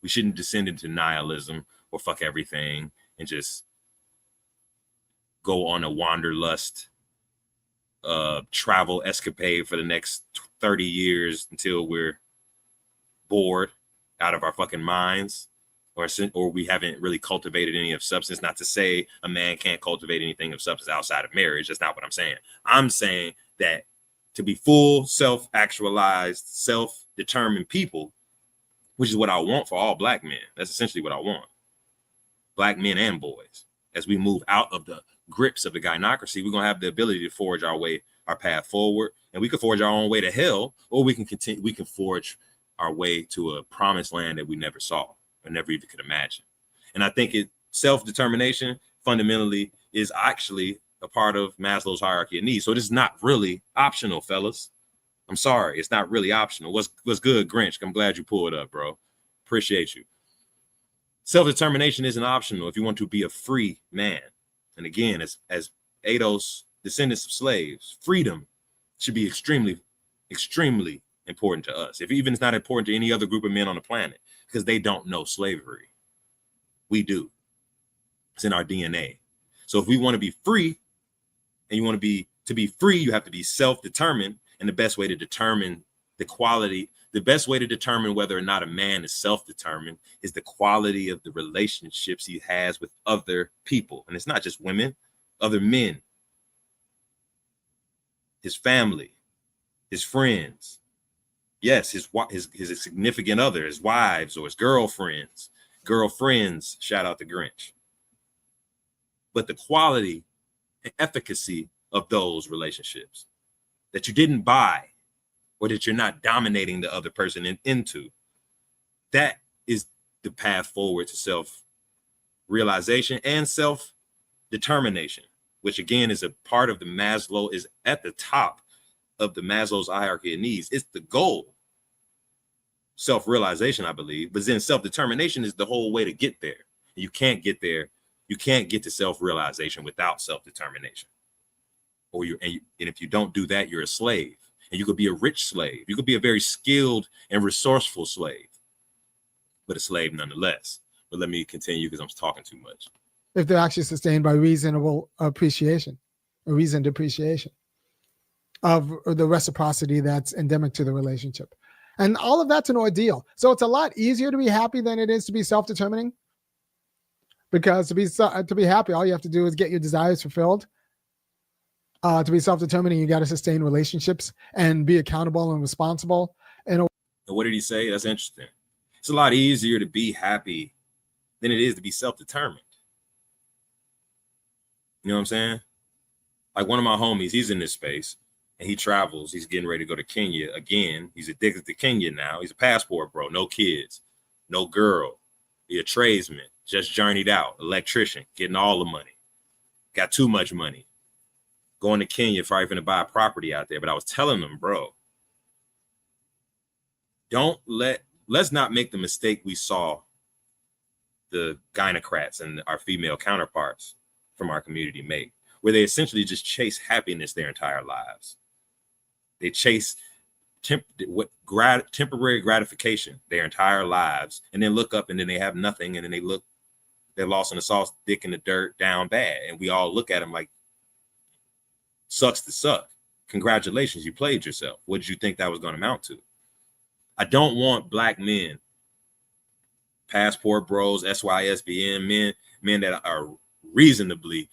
We shouldn't descend into nihilism or fuck everything and just go on a wanderlust travel escapade for the next 30 years until we're bored out of our fucking minds, or we haven't really cultivated any of substance. Not to say a man can't cultivate anything of substance outside of marriage. That's not what I'm saying. I'm saying that to be full, self-actualized, self-determined people, which is what I want for all black men. That's essentially what I want. Black men and boys. As we move out of the grips of the gynocracy, we're going to have the ability to forge our way, our path forward, and we can forge our own way to hell, or we can continue, we can forge our way to a promised land that we never saw or never even could imagine. And I think self-determination fundamentally is actually a part of Maslow's hierarchy of needs. So this is not really optional, fellas. I'm sorry, it's not really optional. What's good, Grinch? I'm glad you pulled up, bro. Appreciate you. Self-determination isn't optional if you want to be a free man. And again, as Ados, descendants of slaves, freedom should be extremely, extremely important to us. If even it's not important to any other group of men on the planet, because they don't know slavery. We do. It's in our DNA. So if we want to be free, and you want to be free, you have to be self-determined. And the best way to determine the quality, the best way to determine whether or not a man is self-determined is the quality of the relationships he has with other people. And it's not just women, other men, his family, his friends. Yes, his significant other, his wives or his girlfriends, shout out to Grinch. But the quality and efficacy of those relationships that you didn't buy or that you're not dominating the other person into, that is the path forward to self-realization and self-determination, which again is a part of the Maslow, is at the top of the Maslow's hierarchy of needs. It's the goal. Self-realization, I believe, but then self-determination is the whole way to get there. You can't get there. You can't get to self-realization without self-determination. And if you don't do that, you're a slave. And you could be a rich slave. You could be a very skilled and resourceful slave, but a slave nonetheless. But let me continue because I'm talking too much. If they're actually sustained by reasonable appreciation, a reasoned appreciation of the reciprocity that's endemic to the relationship. And all of that's an ordeal. So it's a lot easier to be happy than it is to be self-determining. Because to be happy, all you have to do is get your desires fulfilled. To be self-determining, you got to sustain relationships and be accountable and responsible. And what did he say? That's interesting. It's a lot easier to be happy than it is to be self-determined. You know what I'm saying? Like one of my homies, he's in this space and he travels. He's getting ready to go to Kenya again. He's addicted to Kenya now. He's a passport bro, no kids, no girl. He's a tradesman, just journeyed out, electrician, getting all the money. Got too much money. Going to Kenya, probably going to buy a property out there. But I was telling them, bro, let's not make the mistake we saw the gynocrats and our female counterparts from our community make, where they essentially just chase happiness their entire lives. They chase temporary gratification their entire lives, and then look up and then they have nothing, and then they're lost in the sauce, dick in the dirt, down bad. And we all look at them like, sucks to suck. Congratulations, you played yourself. What did you think that was going to amount to? I don't want black men, passport bros, SYSBN men that are reasonably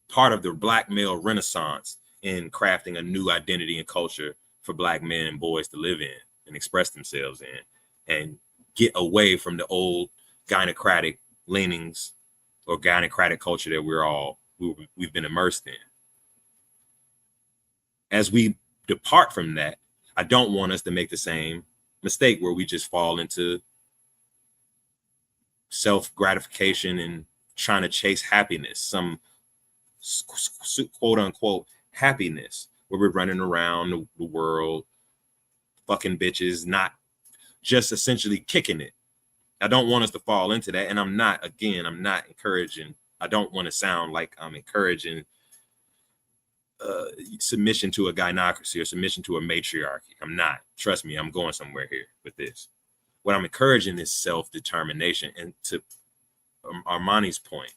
part of the black male renaissance in crafting a new identity and culture for black men and boys to live in and express themselves in, and get away from the old gynocratic leanings or gynocratic culture that we've been immersed in. As we depart from that, I don't want us to make the same mistake where we just fall into self-gratification and trying to chase happiness, some quote unquote happiness, where we're running around the world, fucking bitches, not just essentially kicking it. I don't want us to fall into that. And I'm not encouraging. I don't want to sound like I'm encouraging submission to a gynocracy or submission to a matriarchy. I'm not. Trust me, I'm going somewhere here with this. What I'm encouraging is self-determination. And to Armani's point,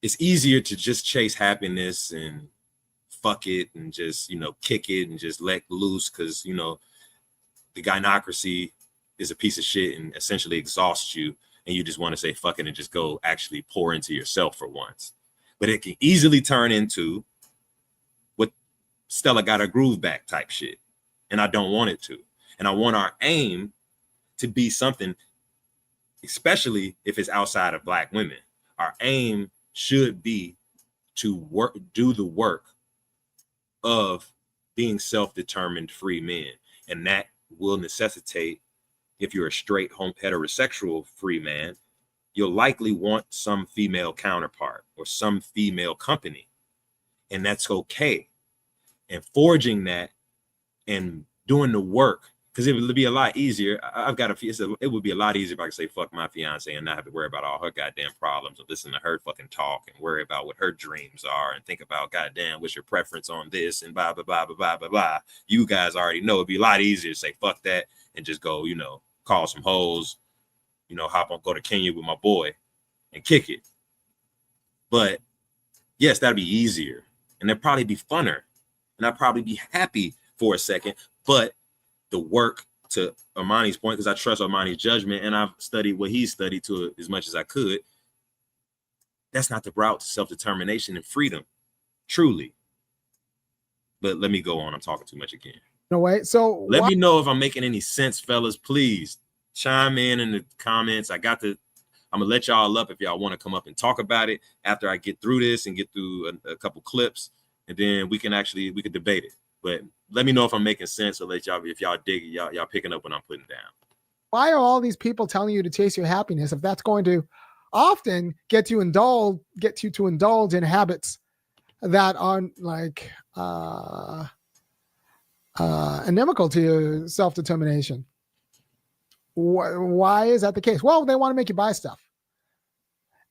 it's easier to just chase happiness and fuck it and just, kick it and just let loose because, the gynocracy is a piece of shit and essentially exhausts you. And you just want to say fuck it and just go actually pour into yourself for once. But it can easily turn into what Stella got her groove back type shit. And I don't want it to. And I want our aim to be something, especially if it's outside of Black women. Our aim should be to do the work of being self-determined free men. And that will necessitate, if you're a straight home heterosexual free man, you'll likely want some female counterpart or some female company. And that's okay. And forging that and doing the work, because it would be a lot easier. It would be a lot easier if I could say fuck my fiance and not have to worry about all her goddamn problems and listen to her fucking talk and worry about what her dreams are and think about goddamn what's your preference on this and blah blah blah blah blah blah blah. You guys already know it'd be a lot easier to say fuck that and just go, call some hoes, go to Kenya with my boy and kick it. But yes, that'd be easier and that'd probably be funner and I'd probably be happy for a second. But the work, to Armani's point, because I trust Armani's judgment and I've studied what he studied to as much as I could, that's not the route to self-determination and freedom, truly. But let me go on. I'm talking too much again. No way. So let me know if I'm making any sense, fellas. Please chime in the comments. I'm gonna let y'all up if y'all want to come up and talk about it after I get through this and get through a couple clips, and then we can debate it. But let me know if I'm making sense, or if y'all dig it, y'all picking up what I'm putting down. Why are all these people telling you to chase your happiness if that's going to often get you to indulge in habits that are like inimical to your self-determination? Why is that the case? Well, they want to make you buy stuff.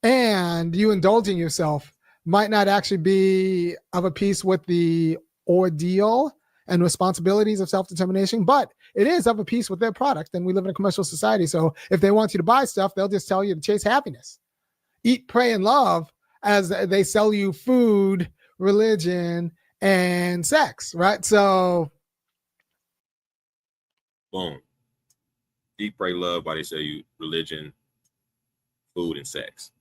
And you indulging yourself might not actually be of a piece with the ordeal and responsibilities of self-determination, but it is of a piece with their product. And we live in a commercial society. So if they want you to buy stuff, they'll just tell you to chase happiness. Eat, pray, and love as they sell you food, religion, and sex, right? So boom. Eat, pray, love while they sell you religion, food, and sex,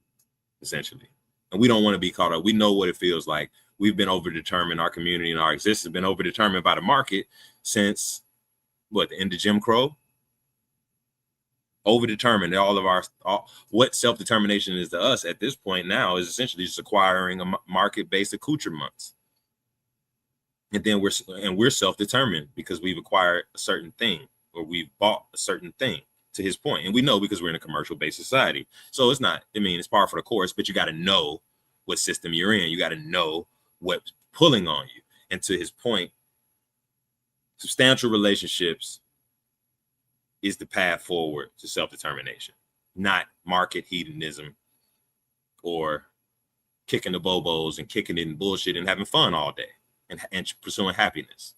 essentially. And we don't want to be caught up. We know what it feels like. We've been overdetermined. Our community and our existence have been overdetermined by the market since the end of Jim Crow. Overdetermined. What self-determination is to us at this point now is essentially just acquiring a market-based accoutrements. And then we're self-determined because we've acquired a certain thing or we've bought a certain thing, to his point. And we know because we're in a commercial-based society. So it's par for the course, but you got to know what system you're in. You got to know what's pulling on you. And to his point, substantial relationships is the path forward to self-determination, not market hedonism or kicking the bobos and kicking it in bullshit and having fun all day and pursuing happiness.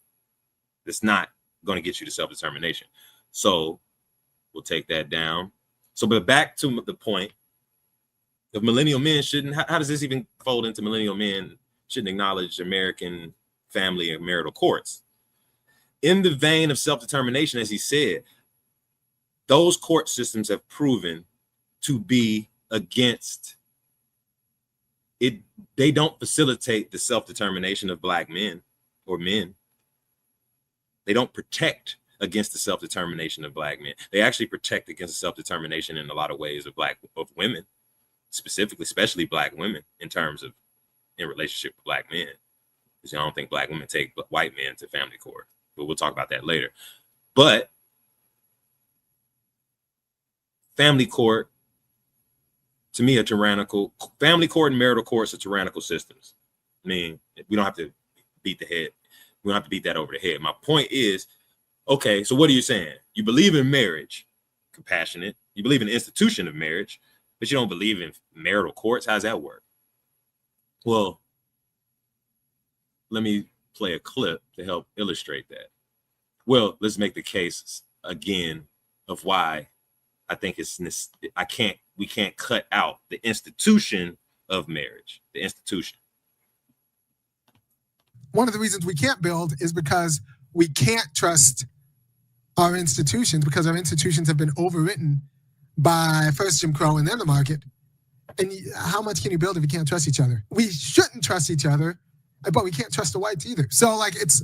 That's not going to get you to self-determination. So we'll take that down. So, but back to the point of millennial men how does this even fold into millennial men shouldn't acknowledge American family and marital courts? In the vein of self-determination, as he said, those court systems have proven to be against it. They don't facilitate the self-determination of Black men or men. They don't protect against the self-determination of Black men. They actually protect against the self-determination in a lot of ways of women, specifically, especially Black women in relationship with Black men. Because I don't think Black women take white men to family court, but we'll talk about that later. But family court, to me, family court and marital courts are tyrannical systems. I mean, we don't have to beat the head. We don't have to beat that over the head. My point is, okay, so what are you saying? You believe in marriage, compassionate. You believe in the institution of marriage, but you don't believe in marital courts. How does that work? Well, let me play a clip to help illustrate that. Well, let's make the case again of why I think we can't cut out the institution of marriage, the institution. One of the reasons we can't build is because we can't trust our institutions, because our institutions have been overwritten by first Jim Crow and then the market. And how much can you build if you can't trust each other? We shouldn't trust each other, but we can't trust the whites either. So like it's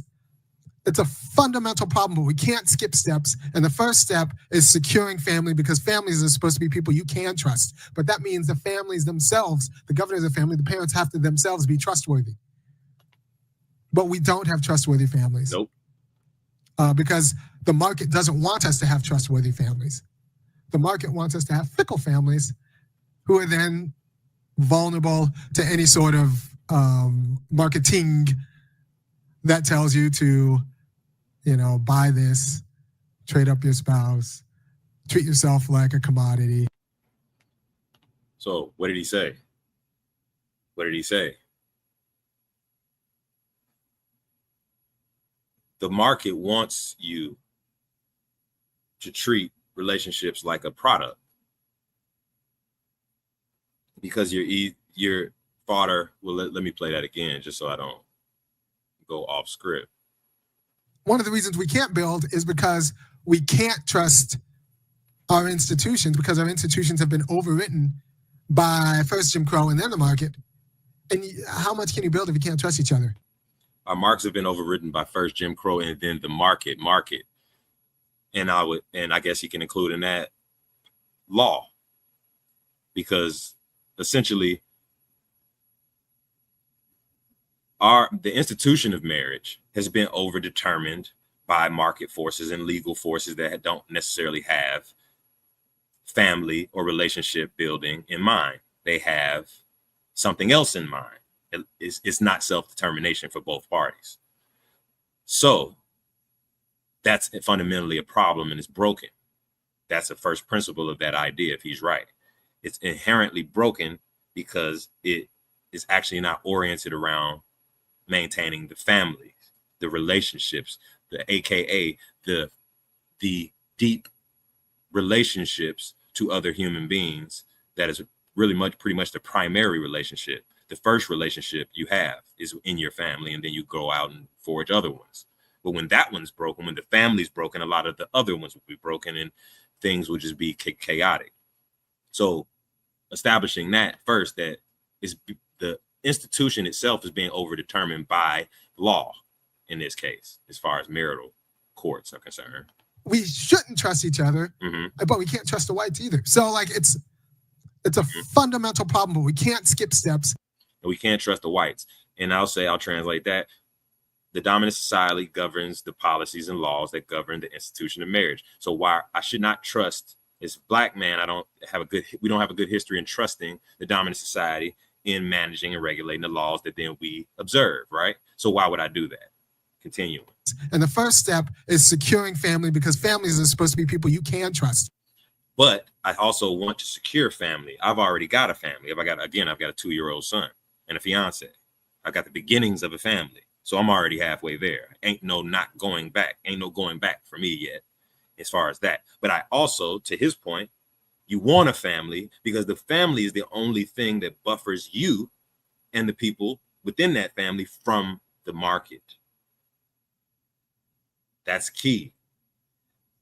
a fundamental problem, but we can't skip steps. And the first step is securing family, because families are supposed to be people you can trust. But that means the families themselves, the governors of family, the parents have to themselves be trustworthy. But we don't have trustworthy families. Nope. Because the market doesn't want us to have trustworthy families. The market wants us to have fickle families who are then vulnerable to any sort of marketing that tells you to, buy this, trade up your spouse, treat yourself like a commodity. So what did he say? What did he say? The market wants you to treat relationships like a product, because your fodder. Well, let me play that again just so I don't go off script. One of the reasons we can't build is because we can't trust our institutions, because our institutions have been overwritten by first Jim Crow and then the market. And how much can you build if you can't trust each other? Our marks have been overridden by first Jim Crow and then the market. And I guess you can include in that law, because essentially the institution of marriage has been overdetermined by market forces and legal forces that don't necessarily have family or relationship building in mind. They have something else in mind. It's not self-determination for both parties. So that's fundamentally a problem, and it's broken. That's the first principle of that idea, if he's right. It's inherently broken because it is actually not oriented around maintaining the families, the relationships, the AKA the deep relationships to other human beings. That is really pretty much the primary relationship. The first relationship you have is in your family, and then you go out and forge other ones. But when that one's broken, when the family's broken, a lot of the other ones will be broken and things will just be chaotic. So establishing that first, that is the institution itself is being overdetermined by law in this case, as far as marital courts are concerned. We shouldn't trust each other, but we can't trust the whites either. So like it's a fundamental problem, but we can't skip steps. And we can't trust the whites. And I'll translate that. The dominant society governs the policies and laws that govern the institution of marriage. So why I should not trust, as a black man, we don't have a good history in trusting the dominant society in managing and regulating the laws that then we observe, right? So why would I do that? Continuing. And the first step is securing family, because families are supposed to be people you can trust. But I also want to secure family. I've already got a family. I've got a 2-year-old son and a fiance. I've got the beginnings of a family. So I'm already halfway there. Ain't no going back for me yet as far as that. But I also, to his point, you want a family because the family is the only thing that buffers you and the people within that family from the market. That's key.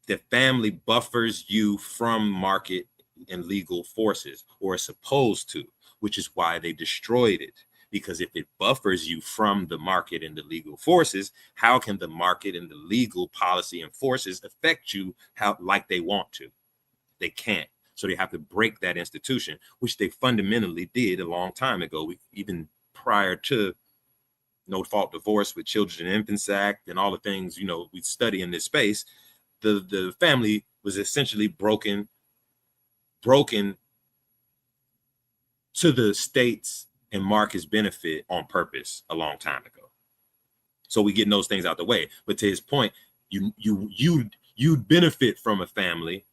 The family buffers you from market and legal forces, or is supposed to, which is why they destroyed it. Because if it buffers you from the market and the legal forces, how can the market and the legal policy and forces affect you like they want to? They can't. So they have to break that institution, which they fundamentally did a long time ago. Even prior to No Fault Divorce with Children and Infants Act and all the things, we study in this space, the family was essentially broken to the state's and Marcus' benefit on purpose a long time ago. So we getting those things out the way. But to his point, you'd benefit from a family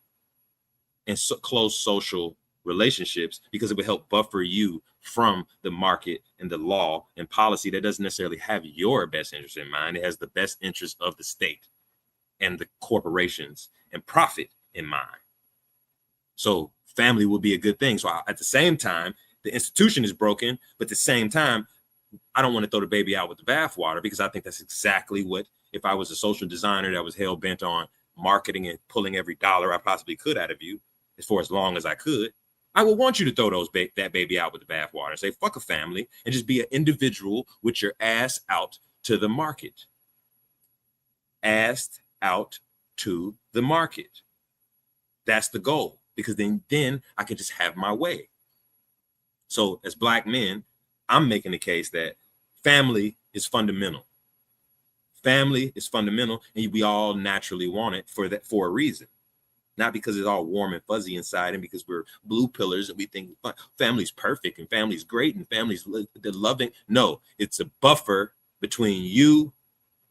and close social relationships because it would help buffer you from the market and the law and policy that doesn't necessarily have your best interest in mind. It has the best interest of the state and the corporations and profit in mind. So family will be a good thing. So at the same time, the institution is broken, but at the same time, I don't want to throw the baby out with the bathwater, because I think that's exactly what, if I was a social designer that was hell bent on marketing and pulling every dollar I possibly could out of you for as long as I could, I would want you to throw that baby out with the bathwater and say, fuck a family, and just be an individual with your ass out to the market. Ass out to the market. That's the goal, because then I can just have my way. So as Black men, I'm making the case that family is fundamental. Family is fundamental, and we all naturally want it for a reason. Not because it's all warm and fuzzy inside and because we're blue pillars and we think family's perfect and family's great and family's the loving. No, it's a buffer between you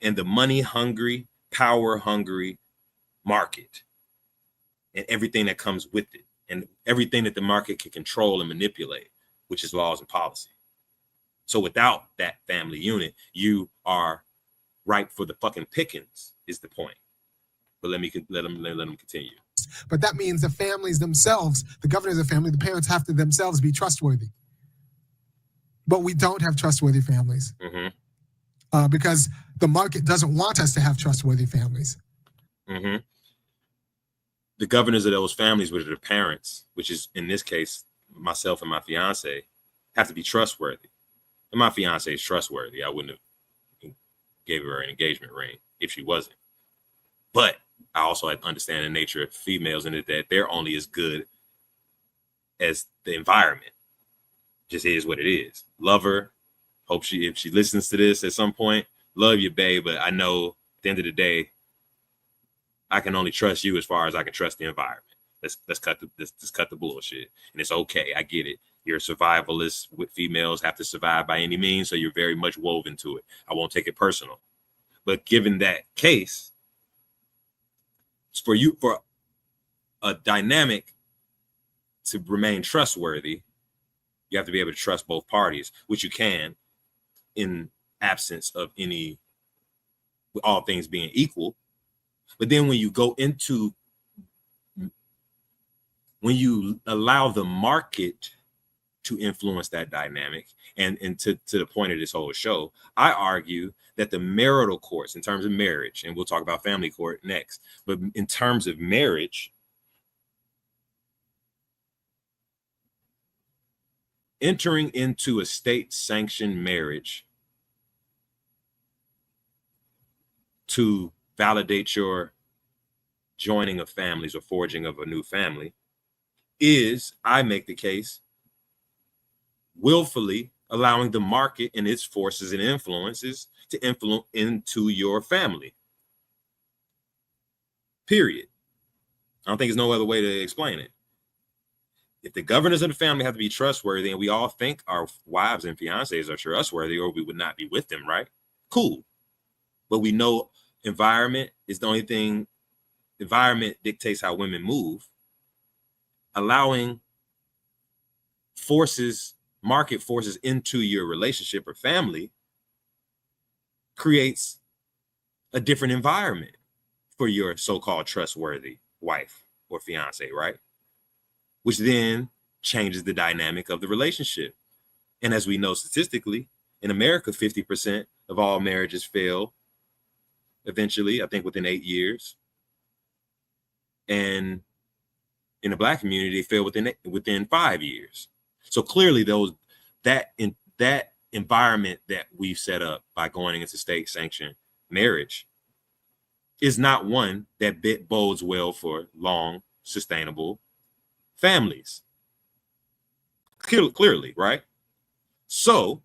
and the money hungry, power hungry market and everything that comes with it and everything that the market can control and manipulate, which is laws and policy. So without that family unit, you are ripe for the fucking pickings, is the point. But let them continue. But that means the families themselves, the governors of the family, the parents have to themselves be trustworthy. But we don't have trustworthy families because the market doesn't want us to have trustworthy families. The governors of those families, which are the parents, which is in this case myself and my fiance, have to be trustworthy. And my fiance is trustworthy. I wouldn't have gave her an engagement ring if she wasn't. But I also understand the nature of females and that they're only as good as the environment. Just is what it is. Love her. Hope if she listens to this at some point, love you, babe. But I know at the end of the day, I can only trust you as far as I can trust the environment. Let's cut the bullshit. And it's okay. I get it. You're a survivalist. With females have to survive by any means, so you're very much woven to it. I won't take it personal. But given that case, for a dynamic to remain trustworthy, you have to be able to trust both parties, which you can in absence of all things being equal. But then when you allow the market to influence that dynamic, and to the point of this whole show, I argue that the marital courts, in terms of marriage, and we'll talk about family court next, but in terms of marriage, entering into a state-sanctioned marriage to validate your joining of families or forging of a new family is, I make the case, willfully allowing the market and its forces and influences to influence into your family. Period. I don't think there's no other way to explain it. If the governors of the family have to be trustworthy, and we all think our wives and fiancés are trustworthy, or we would not be with them, right? Cool. But we know environment is the only thing. Environment dictates how women move. Allowing market forces into your relationship or family creates a different environment for your so-called trustworthy wife or fiance, right? Which then changes the dynamic of the relationship. And as we know statistically, in America, 50% of all marriages fail eventually, I think within 8 years. And in the Black community, they fail within 5 years. So clearly that environment that we've set up by going into state-sanctioned marriage is not one that bodes well for long, sustainable families. Clearly, right? So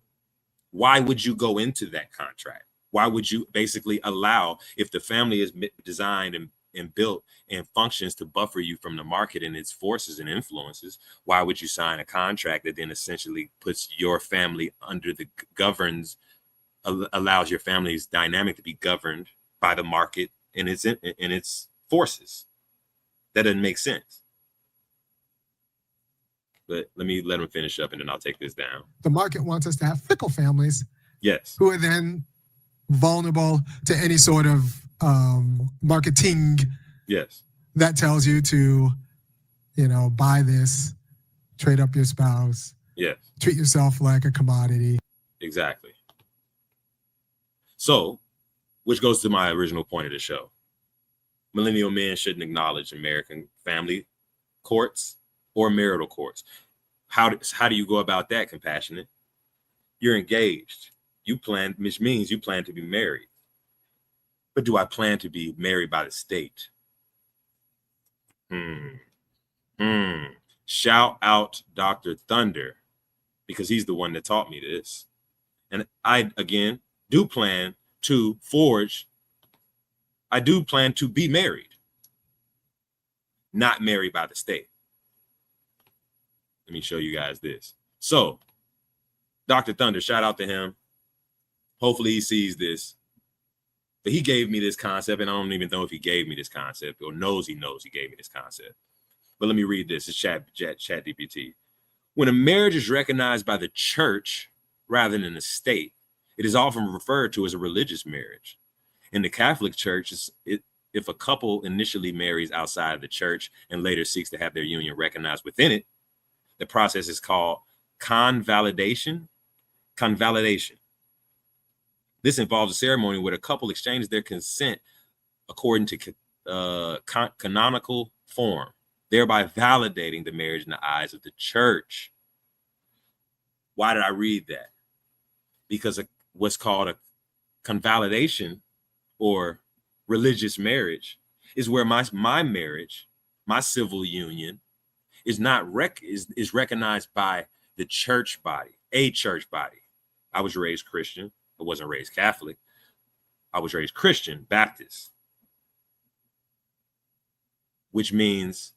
why would you go into that contract? Why would you basically allow, if the family is designed and built and functions to buffer you from the market and its forces and influences, why would you sign a contract that then essentially puts your family under allows your family's dynamic to be governed by the market and its forces? That doesn't make sense. But let them finish up and then I'll take this down. The market wants us to have fickle families. Yes. Who are then vulnerable to any sort of marketing. Yes. That tells you to, buy this, trade up your spouse. Yes. Treat yourself like a commodity. Exactly. So, which goes to my original point of the show. Millennial men shouldn't acknowledge American family courts or marital courts. How do you go about that, Compassionate? You're engaged. You plan, which means you plan to be married. But do I plan to be married by the state? Shout out Dr. Thunder, because he's the one that taught me this. And I, again, do plan to be married, not married by the state. Let me show you guys this. So, Dr. Thunder, shout out to him. Hopefully he sees this. But he gave me this concept, and I don't even know if he gave me this concept or knows he gave me this concept. But let me read this. It's ChatGPT. When a marriage is recognized by the church rather than the state, it is often referred to as a religious marriage. In the Catholic Church, if a couple initially marries outside of the church and later seeks to have their union recognized within it, the process is called convalidation. This involves a ceremony where the couple exchanges their consent according to canonical form, thereby validating the marriage in the eyes of the church. Why did I read that? Because what's called a convalidation or religious marriage is where my marriage, my civil union, is recognized by the church body, a church body. I was raised Christian. I wasn't raised Catholic. I was raised Christian, Baptist, which means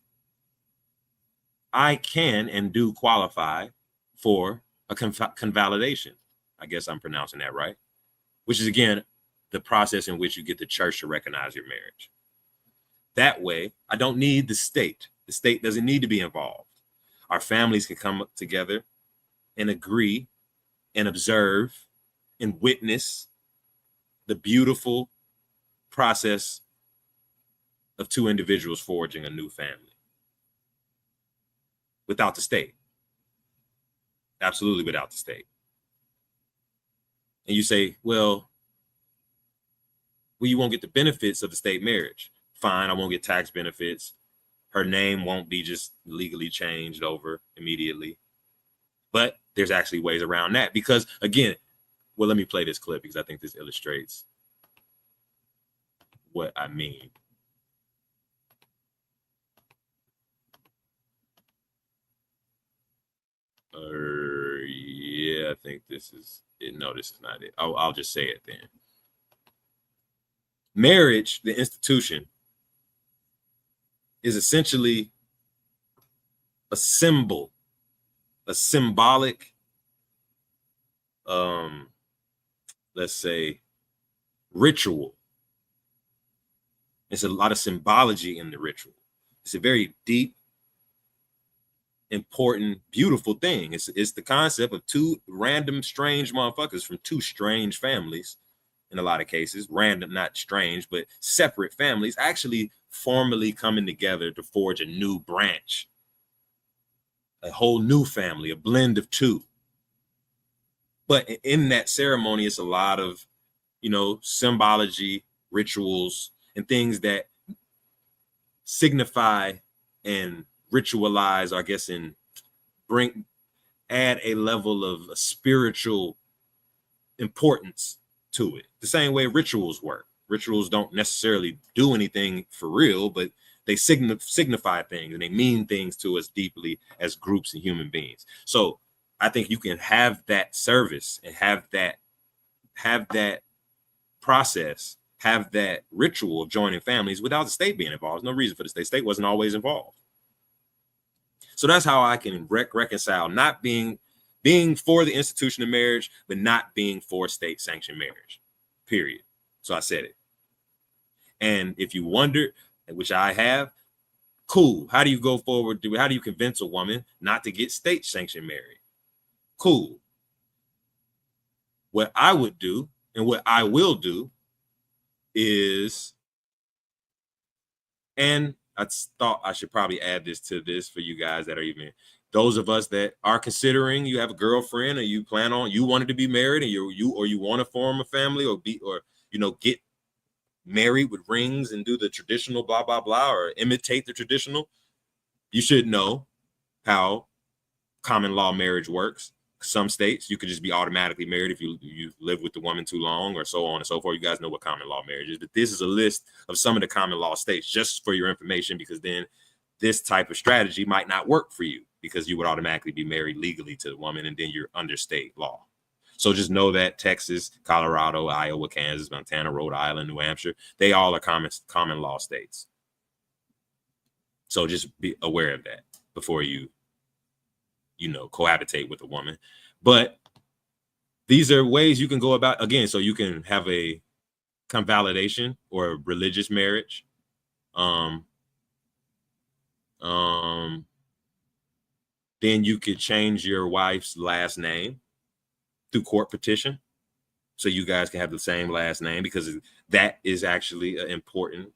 I can and do qualify for a convalidation. I guess I'm pronouncing that right, which is, again, the process in which you get the church to recognize your marriage. That way, I don't need the state. The state doesn't need to be involved. Our families can come together and agree and observe and witness the beautiful process of two individuals forging a new family without the state. Absolutely without the state. And you say, well, you won't get the benefits of the state marriage. Fine, I won't get tax benefits. Her name won't be just legally changed over immediately. But there's actually ways around that because, again, well, let me play this clip because I think this illustrates what I mean. Yeah, I think this is it. No, this is not it. I'll just say it then. Marriage, the institution, is essentially a symbol, a symbolic, let's say, ritual. There's a lot of symbology in the ritual. It's a very deep, important, beautiful thing. It's the concept of two random, strange motherfuckers from two strange families. In a lot of cases, random, not strange, but separate families actually formally coming together to forge a new branch, a whole new family, a blend of two. But in that ceremony, it's a lot of, symbology, rituals, and things that signify and ritualize, I guess, and add a level of spiritual importance to it. The same way rituals work. Rituals don't necessarily do anything for real, but they signify things and they mean things to us deeply as groups and human beings. So I think you can have that service and have that process, have that ritual of joining families without the state being involved. There's no reason for the state. State wasn't always involved. So that's how I can reconcile not being for the institution of marriage, but not being for state-sanctioned marriage, period. So I said it. And if you wonder, which I have, cool. How do you go forward? How do you convince a woman not to get state-sanctioned married? Cool. What I would do and what I will do is, and I thought I should probably add this to this for you guys that are even, those of us that are considering, you have a girlfriend or you wanted to be married and you want to form a family or get married with rings and do the traditional blah, blah, blah, or imitate the traditional, you should know how common law marriage works. Some states you could just be automatically married if you live with the woman too long, or so on and so forth. You guys know what common law marriage is, but this is a list of some of the common law states, just for your information, because then this type of strategy might not work for you, because you would automatically be married legally to the woman and then you're under state law. So just know that Texas, Colorado, Iowa, Kansas, Montana, Rhode Island, New Hampshire, they all are common law states. So just be aware of that before you cohabitate with a woman. But these are ways you can go about, again, so you can have a convalidation or a religious marriage. Then you could change your wife's last name through court petition, so you guys can have the same last name, because that is actually an important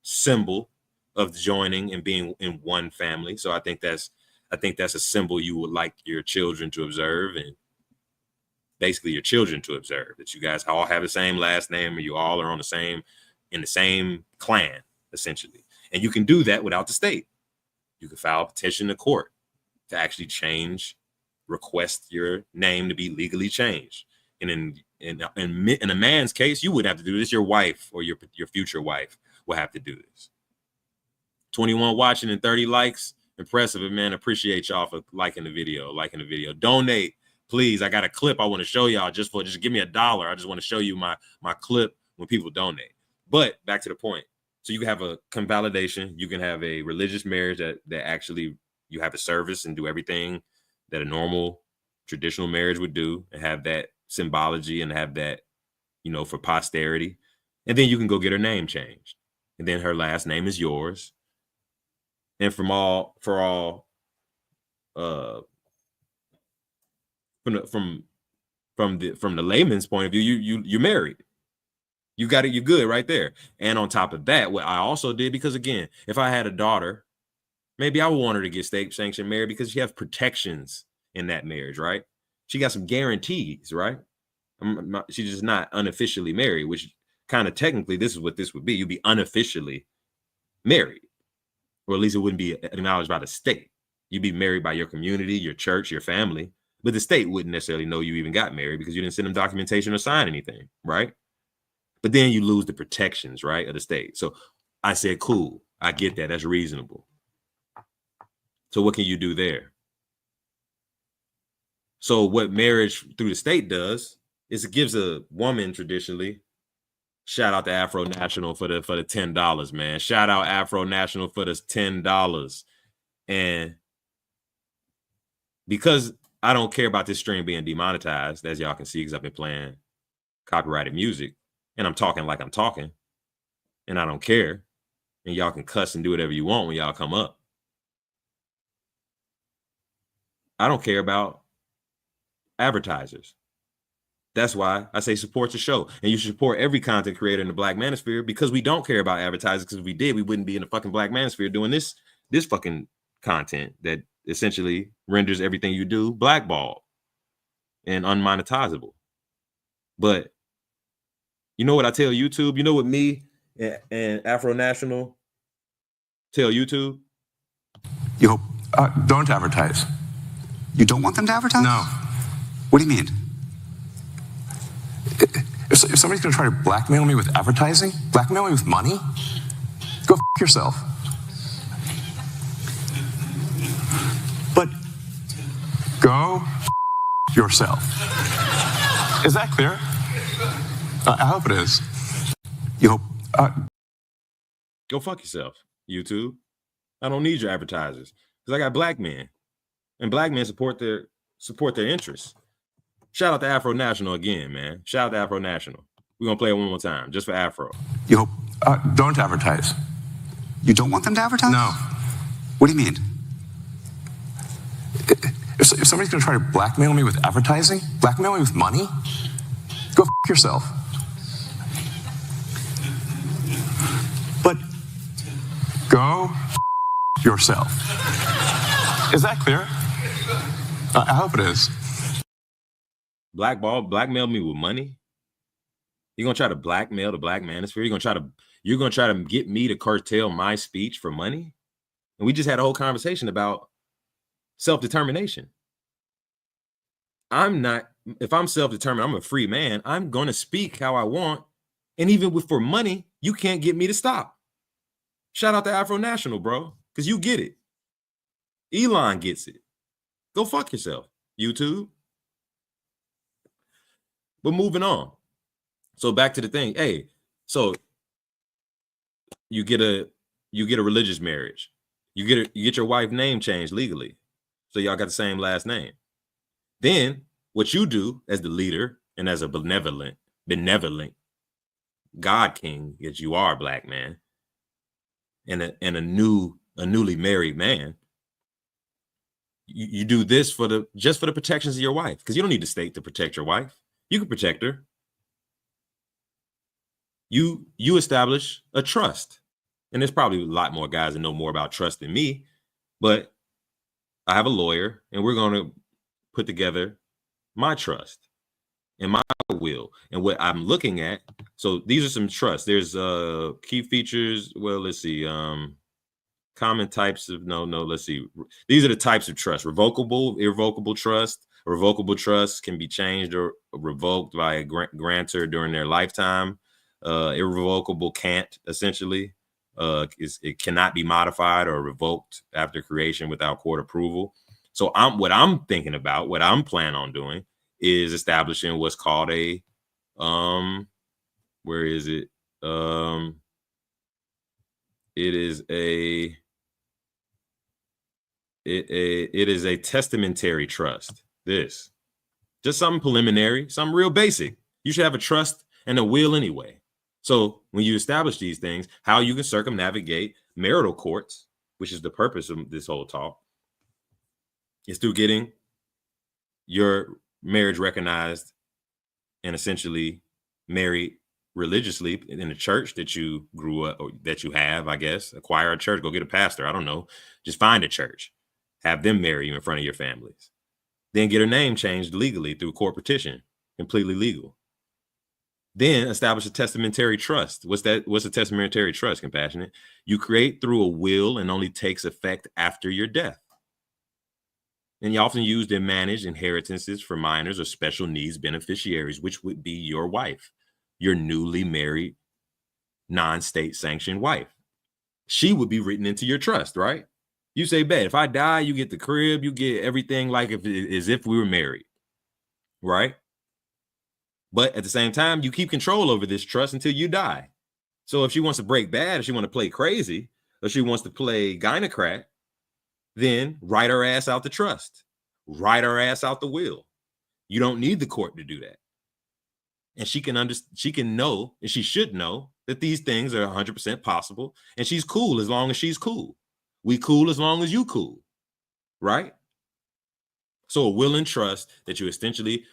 symbol of joining and being in one family. So I think that's a symbol you would like your children to observe, and basically your children to observe, that you guys all have the same last name, or you all are in the same clan, essentially. And you can do that without the state. You can file a petition to court to actually request your name to be legally changed. And in a man's case, you wouldn't have to do this. Your wife or your future wife will have to do this. 21 watching and 30 likes. Impressive, man. Appreciate y'all for liking the video. Donate, please. I got a clip I want to show y'all. Just give me $1. I just want to show you my clip when people donate. But back to the point. So you can have a convalidation. You can have a religious marriage that actually you have a service and do everything that a normal traditional marriage would do, and have that symbology and have that, for posterity. And then you can go get her name changed, and then her last name is yours. And from the layman's point of view, you're married. You got it. You're good right there. And on top of that, what I also did, because again, if I had a daughter, maybe I would want her to get state sanctioned married, because she has protections in that marriage, right? She got some guarantees, right? She's just not unofficially married, which kind of technically this is what this would be. You'd be unofficially married, or at least it wouldn't be acknowledged by the state. You'd be married by your community, your church, your family, but the state wouldn't necessarily know you even got married, because you didn't send them documentation or sign anything, right? But then you lose the protections, right, of the state. So I said, cool, I get that. That's reasonable. So what can you do there? So what marriage through the state does is it gives a woman traditionally, shout out to Afro National for the $10, man. Shout out Afro National for the $10. And because I don't care about this stream being demonetized, as y'all can see, because I've been playing copyrighted music, and I'm talking like I'm talking, and I don't care, and y'all can cuss and do whatever you want when y'all come up. I don't care about advertisers. That's why I say support the show. And you should support every content creator in the Black Manosphere, because we don't care about advertisers, because if we did, we wouldn't be in the fucking Black Manosphere doing this fucking content that essentially renders everything you do blackballed and unmonetizable. But you know what I tell YouTube? You know what me and Afro National tell YouTube? Don't advertise. You don't want them to advertise? No. What do you mean? If somebody's going to try to blackmail me with advertising, blackmail me with money, go f*** yourself. But go f*** yourself. Is that clear? I hope it is. You hope? Go fuck yourself, YouTube. I don't need your advertisers, because I got black men, and black men support their interests. Shout out to Afro National again, man. Shout out to Afro National. We're going to play it one more time, just for Afro. You hope? Don't advertise. You don't want them to advertise? No. What do you mean? If somebody's going to try to blackmail me with advertising, blackmail me with money, go f*** yourself. But go f*** yourself. Is that clear? I hope it is. Blackmail me with money? You're gonna try to blackmail the Black Manosphere? You're gonna try to get me to curtail my speech for money? And we just had a whole conversation about self-determination. If I'm self-determined, I'm a free man. I'm going to speak how I want. And even for money, you can't get me to stop. Shout out to Afro National, bro, because you get it. Elon gets it. Go fuck yourself, YouTube. But moving on. So back to the thing. Hey, so you get a religious marriage. You get your wife's name changed legally. So y'all got the same last name. Then what you do as the leader and as a benevolent God king as you are, black man, and a newly married man, you do this just for the protections of your wife, because you don't need the state to protect your wife. You can protect her. You establish a trust, and there's probably a lot more guys that know more about trust than me, but I have a lawyer, and we're going to put together my trust and my will and what I'm looking at. So these are some trusts. There's key features. Well, let's see. Common types of let's see. These are the types of trust: revocable, irrevocable trust. A revocable trust can be changed or revoked by a grantor during their lifetime. Irrevocable can't, essentially. It cannot be modified or revoked after creation without court approval. So what I'm thinking about, what I'm planning on doing, is establishing what's called a where is it? It is a testamentary trust. This just something preliminary, something real basic. You should have a trust and a will anyway. So when you establish these things, how you can circumnavigate marital courts, which is the purpose of this whole talk, is through getting your marriage recognized and essentially married religiously in the church that you grew up or that you have, I guess. Acquire a church, go get a pastor. I don't know. Just find a church. Have them marry you in front of your families. Then get her name changed legally through court petition, completely legal. Then establish a testamentary trust. What's that? What's a testamentary trust, Compassionate? You create through a will and only takes effect after your death. And you often use and manage inheritances for minors or special needs beneficiaries, which would be your wife, your newly married, non-state sanctioned wife. She would be written into your trust, right? You say, bet, if I die, you get the crib, you get everything like as if we were married, right? But at the same time, you keep control over this trust until you die. So if she wants to break bad, if she wants to play crazy, or she wants to play gynocrat, then write her ass out the trust. Write her ass out the will. You don't need the court to do that. And she can know, and she should know, that these things are 100% possible. And she's cool as long as she's cool. We cool as long as you cool, right? So a will and trust that you essentially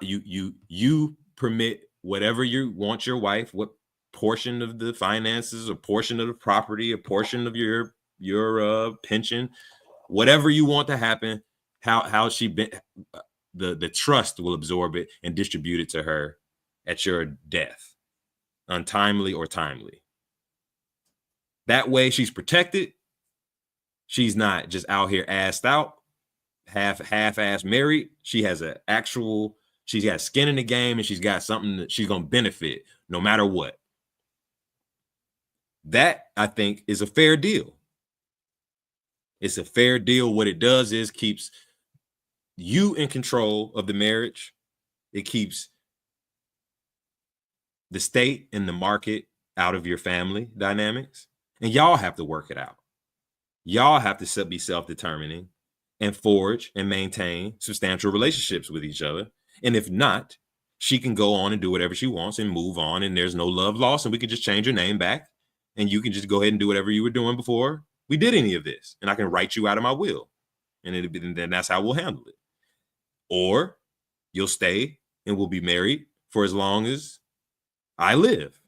you permit whatever you want your wife, what portion of the finances, a portion of the property, a portion of your pension, whatever you want to happen, how she been, the trust will absorb it and distribute it to her at your death, untimely or timely. That way she's protected. She's not just out here assed out, half-ass married. She has she's got skin in the game, and she's got something that she's going to benefit no matter what. That, I think, is a fair deal. It's a fair deal. What it does is keeps you in control of the marriage. It keeps the state and the market out of your family dynamics. And y'all have to work it out. Y'all have to be self-determining and forge and maintain substantial relationships with each other. And if not, she can go on and do whatever she wants and move on, and there's no love lost, and we can just change her name back, and you can just go ahead and do whatever you were doing before we did any of this, and I can write you out of my will, and then that's how we'll handle it. Or you'll stay and we'll be married for as long as I live,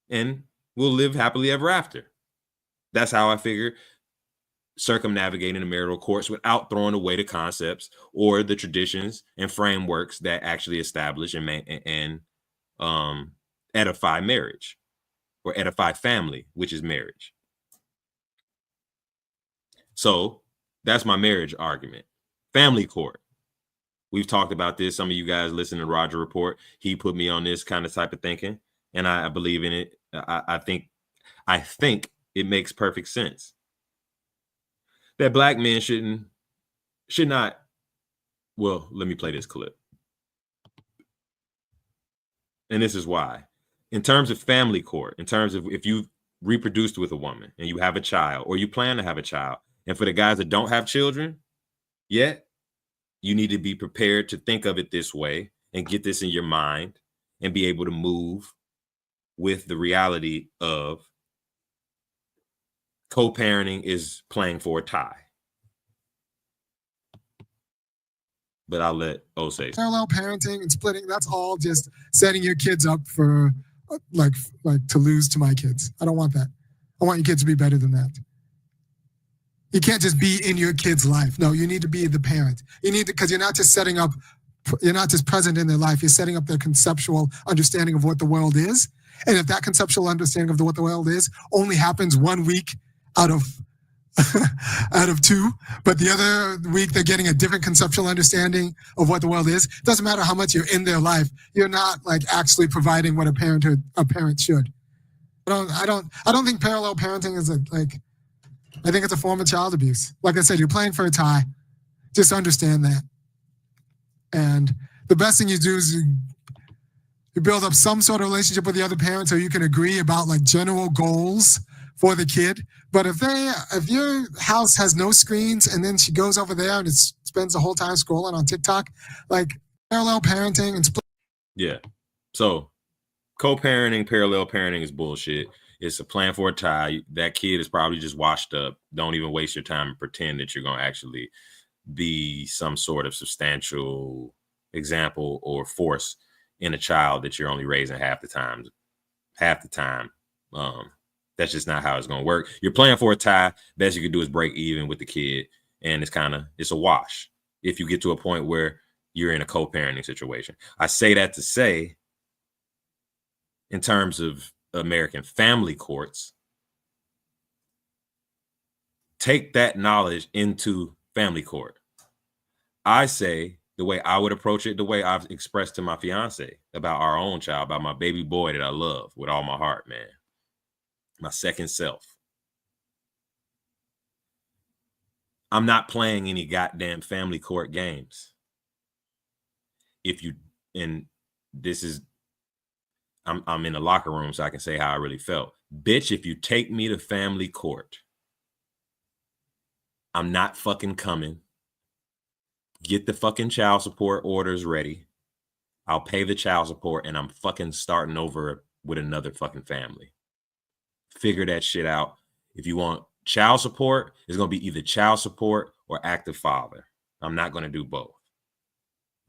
and we'll live happily ever after. That's how I figure circumnavigating the marital courts without throwing away the concepts or the traditions and frameworks that actually establish and edify marriage, or edify family, which is marriage. So That's my marriage argument. Family court. We've talked about this. Some of you guys listen to Roger Report. He put me on this kind of type of thinking, and I believe in it. I think it makes perfect sense that black men should not. Well, let me play this clip. And this is why. In terms of family court, in terms of if you reproduced with a woman and you have a child or you plan to have a child, and for the guys that don't have children yet, you need to be prepared to think of it this way and get this in your mind and be able to move with the reality of co-parenting is playing for a tie. But I'll let O say. Parallel parenting and splitting, that's all just setting your kids up for like to lose to my kids. I don't want that. I want your kids to be better than that. You can't just be in your kid's life. No, you need to be the parent. You need to, because you're not just present in their life, you're setting up their conceptual understanding of what the world is. And if that conceptual understanding of what the world is only happens 1 week out of 2, but the other week they're getting a different conceptual understanding of what the world is, doesn't matter how much you're in their life, you're not like actually providing what a parent should. I don't think parallel parenting is I think it's a form of child abuse. Like I said, you're playing for a tie. Just understand that. And the best thing you do is you build up some sort of relationship with the other parent so you can agree about like general goals for the kid. But if your house has no screens and then she goes over there and spends the whole time scrolling on TikTok, like parallel parenting and split. Yeah. So co-parenting, parallel parenting is bullshit. It's a plan for a tie. That kid is probably just washed up. Don't even waste your time and pretend that you're going to actually be some sort of substantial example or force in a child that you're only raising half the time. That's just not how it's going to work. You're playing for a tie. Best you can do is break even with the kid. And it's a wash if you get to a point where you're in a co-parenting situation. I say that to say, in terms of American family courts, take that knowledge into family court. I say the way I would approach it, the way I've expressed to my fiance about our own child, about my baby boy that I love with all my heart, man. My second self. I'm not playing any goddamn family court games. I'm in the locker room so I can say how I really felt. Bitch, if you take me to family court, I'm not fucking coming. Get the fucking child support orders ready. I'll pay the child support and I'm fucking starting over with another fucking family. Figure that shit out. If you want child support, it's going to be either child support or active father. I'm not going to do both.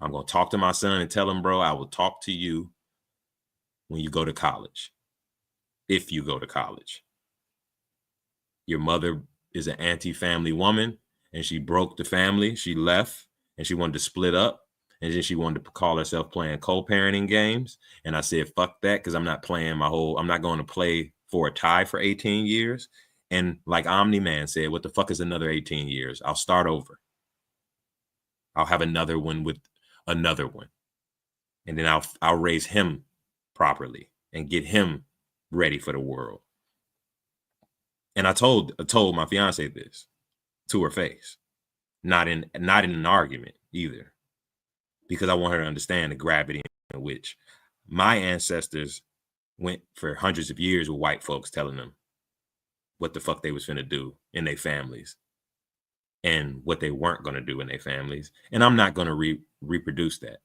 I'm going to talk to my son and tell him, bro, I will talk to you when you go to college. If you go to college. Your mother is an anti-family woman and she broke the family. She left and she wanted to split up. And then she wanted to call herself playing co-parenting games. And I said, fuck that, because I'm not going to play for a tie for 18 years. And like Omni-Man said, what the fuck is another 18 years? I'll start over. I'll have another one with another one. And then I'll raise him properly and get him ready for the world. And I told my fiance this to her face, not in an argument either, because I want her to understand the gravity in which my ancestors went for hundreds of years with white folks telling them what the fuck they was finna do in their families and what they weren't going to do in their families. And I'm not going to reproduce that.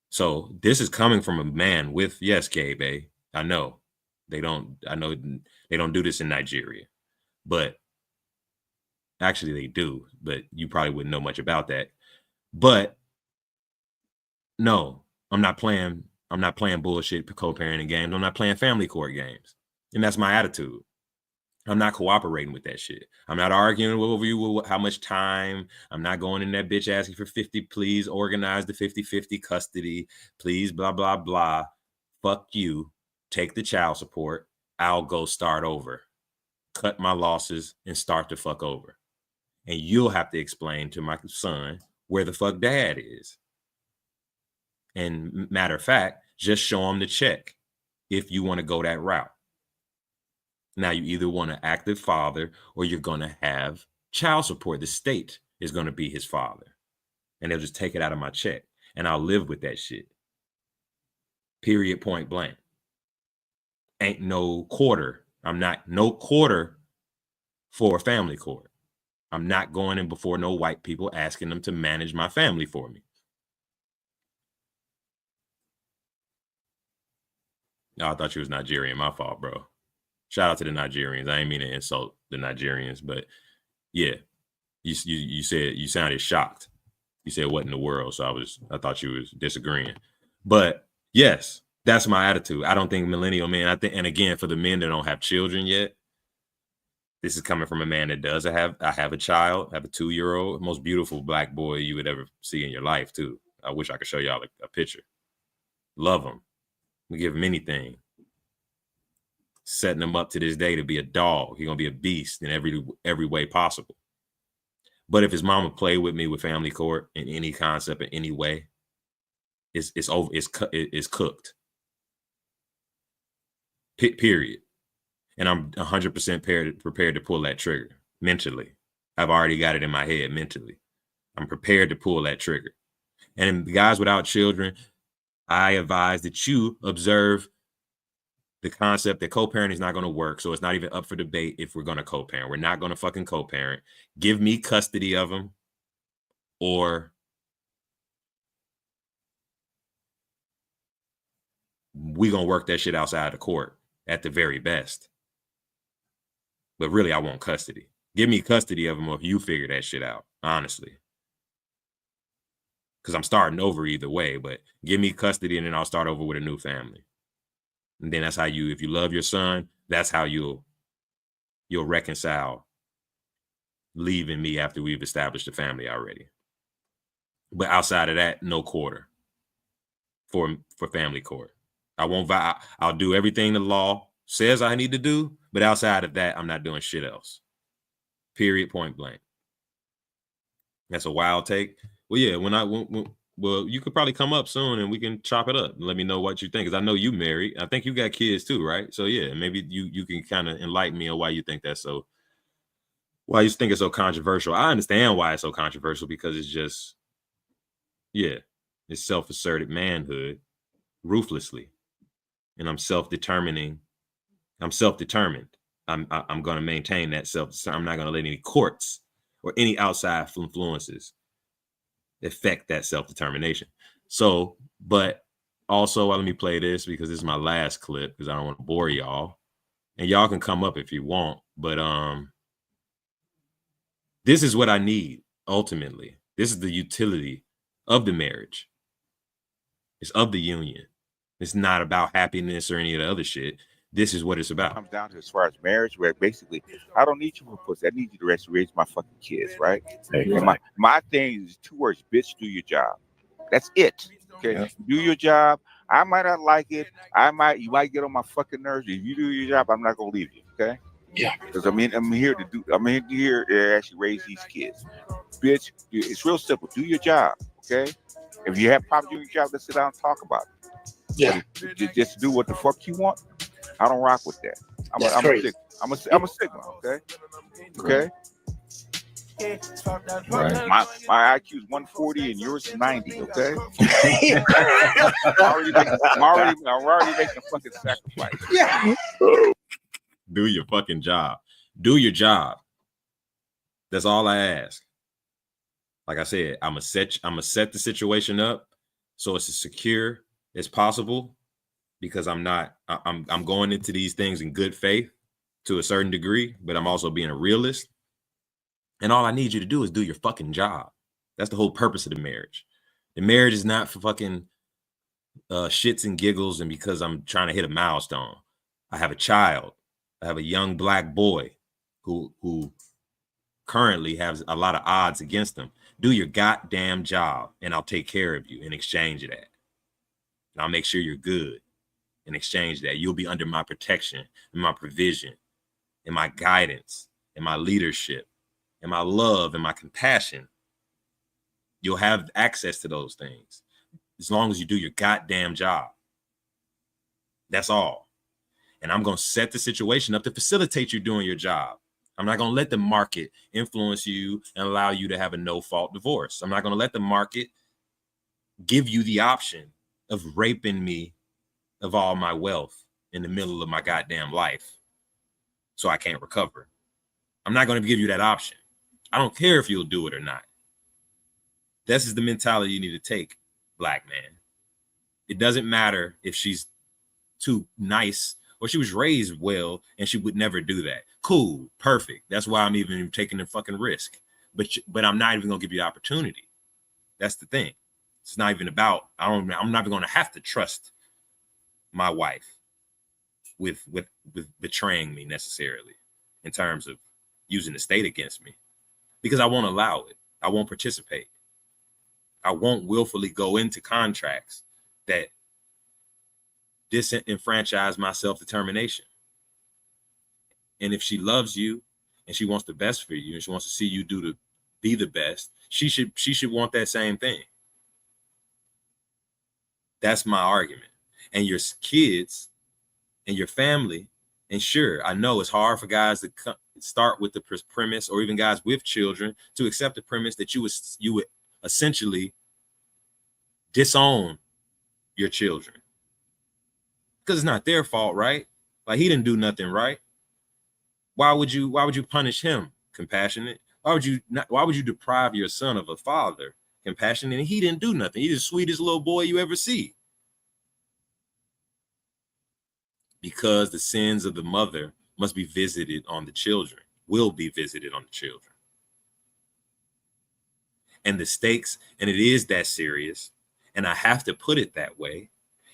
So this is coming from a man with, yes, Gabe, I know they don't do this in Nigeria, but actually they do, but you probably wouldn't know much about that. But no, I'm not playing bullshit co-parenting games. I'm not playing family court games. And that's my attitude. I'm not cooperating with that shit. I'm not arguing over you how much time. I'm not going in that bitch asking for 50, please organize the 50-50 custody. Please, blah, blah, blah. Fuck you. Take the child support. I'll go start over. Cut my losses and start the fuck over. And you'll have to explain to my son where the fuck dad is. And matter of fact, just show him the check if you want to go that route. Now, you either want an active father or you're going to have child support. The state is going to be his father. And they'll just take it out of my check. And I'll live with that shit. Period, point blank. Ain't no quarter. No quarter for a family court. I'm not going in before no white people asking them to manage my family for me. No, I thought you was Nigerian. My fault, bro. Shout out to the Nigerians. I ain't mean to insult the Nigerians, but yeah, you said you sounded shocked. You said what in the world? So I thought you was disagreeing. But yes, that's my attitude. I don't think millennial men, and again, for the men that don't have children yet, this is coming from a man that does. I have a child, I have a 2-year-old, most beautiful black boy you would ever see in your life too. I wish I could show y'all a picture. Love him. We give him anything. Setting him up to this day to be a dog. He's gonna be a beast in every way possible. But if his mama played with me with family court in any concept in any way, it's over. It's cooked. Period. And I'm 100% prepared to pull that trigger mentally. I've already got it in my head mentally. I'm prepared to pull that trigger. And the guys without children, I advise that you observe the concept that co-parenting is not going to work. So it's not even up for debate if we're going to co-parent. We're not going to fucking co-parent. Give me custody of them, or we going to work that shit outside the court at the very best. But really, I want custody. Give me custody of them, or if you figure that shit out, honestly. Because I'm starting over either way, but give me custody and then I'll start over with a new family. And then that's how if you love your son, that's how you'll reconcile leaving me after we've established a family already. But outside of that, no quarter for family court. I'll do everything the law says I need to do, but outside of that, I'm not doing shit else. Period, point blank. That's a wild take. Well, yeah, well, you could probably come up soon and we can chop it up and let me know what you think. Because I know you married. I think you got kids too, right? So yeah, maybe you can kind of enlighten me on why you think it's so controversial. I understand why it's so controversial, because it's just, yeah, it's self-asserted manhood ruthlessly. And I'm self-determined. I'm going to maintain that I'm not going to let any courts or any outside influences affect that self-determination. So, but also, let me play this because this is my last clip because I don't want to bore y'all. And y'all can come up if you want, but this is what I need ultimately. This is the utility of the marriage. It's of the union. It's not about happiness or any of the other shit. This is what it's about. It comes down to as far as marriage, where basically, I don't need you for pussy. I need you to raise my fucking kids, right? And my thing is 2 words, bitch, do your job. That's it. Okay, yeah. Do your job. I might not like it. You might get on my fucking nerves. If you do your job, I'm not gonna leave you. Okay? Yeah. Because I'm here to actually raise these kids. Bitch, it's real simple. Do your job. Okay? If you have problems doing your job, let's sit down and talk about it. Yeah. Just do what the fuck you want. I don't rock with that. I'm a Sigma, okay? Okay? Right. My IQ is 140 and yours is 90, okay? I'm already making a fucking sacrifice. Yeah. Do your fucking job. Do your job. That's all I ask. Like I said, I'm gonna set the situation up so it's as secure as possible, because I'm going into these things in good faith to a certain degree, but I'm also being a realist. And all I need you to do is do your fucking job. That's the whole purpose of the marriage. The marriage is not for fucking shits and giggles and because I'm trying to hit a milestone. I have a child. I have a young black boy who currently has a lot of odds against him. Do your goddamn job, and I'll take care of you in exchange of that. And I'll make sure you're good in exchange of that. You'll be under my protection and my provision and my guidance and my leadership. and my love and my compassion, you'll have access to those things as long as you do your goddamn job. That's all. And I'm going to set the situation up to facilitate you doing your job. I'm not going to let the market influence you and allow you to have a no-fault divorce. I'm not going to let the market give you the option of raping me of all my wealth in the middle of my goddamn life so I can't recover. I'm not going to give you that option. I don't care if you'll do it or not. This is the mentality you need to take, black man. It doesn't matter if she's too nice or she was raised well and she would never do that. Cool, perfect. That's why I'm even taking the fucking risk. But I'm not even gonna give you the opportunity. That's the thing. It's not even about, I'm not even gonna have to trust my wife with betraying me necessarily in terms of using the state against me, because I won't allow it. I won't participate. I won't willfully go into contracts that disenfranchise my self-determination. And if she loves you and she wants the best for you and she wants to see you be the best, she should want that same thing. That's my argument. And your kids and your family, and sure, I know it's hard for guys to start with the premise, or even guys with children, to accept the premise that you would essentially disown your children. Because it's not their fault, right? Like, he didn't do nothing right. Why would you punish him? Compassionate. Why would you deprive your son of a father? Compassionate. And he didn't do nothing. He's the sweetest little boy you ever see. Because the sins of the mother must be visited on the children, will be visited on the children. And the stakes, and it is that serious, and I have to put it that way,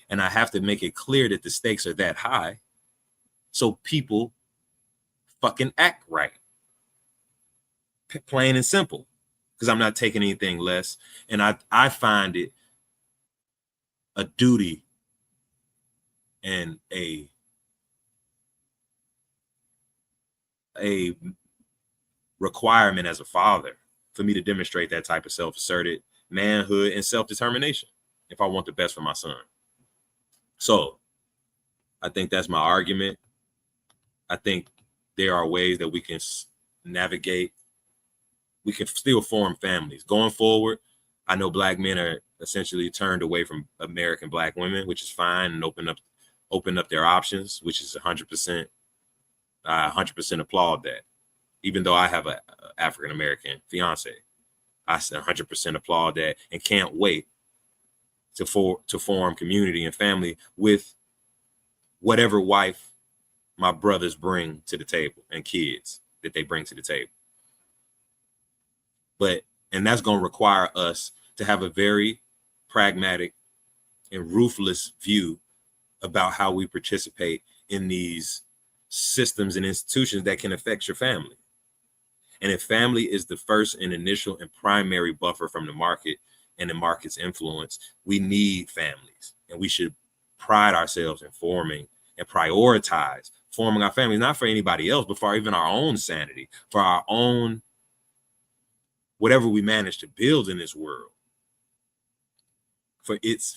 and I have to make it clear that the stakes are that high, so people fucking act right. Plain and simple, because I'm not taking anything less, and I find it a duty and a requirement as a father for me to demonstrate that type of self-asserted manhood and self-determination if I want the best for my son. So I think that's my argument. I think there are ways that we can navigate. We can still form families. Going forward, I know black men are essentially turned away from American black women, which is fine, and open up their options, which is 100%. I 100% applaud that. Even though I have an African-American fiance, I 100% applaud that and can't wait to form community and family with whatever wife my brothers bring to the table and kids that they bring to the table. And that's going to require us to have a very pragmatic and ruthless view about how we participate in these systems and institutions that can affect your family. And if family is the first and initial and primary buffer from the market and the market's influence, we need families, and we should pride ourselves in forming and prioritize forming our families, not for anybody else, but for even our own sanity, for our own whatever we manage to build in this world, for its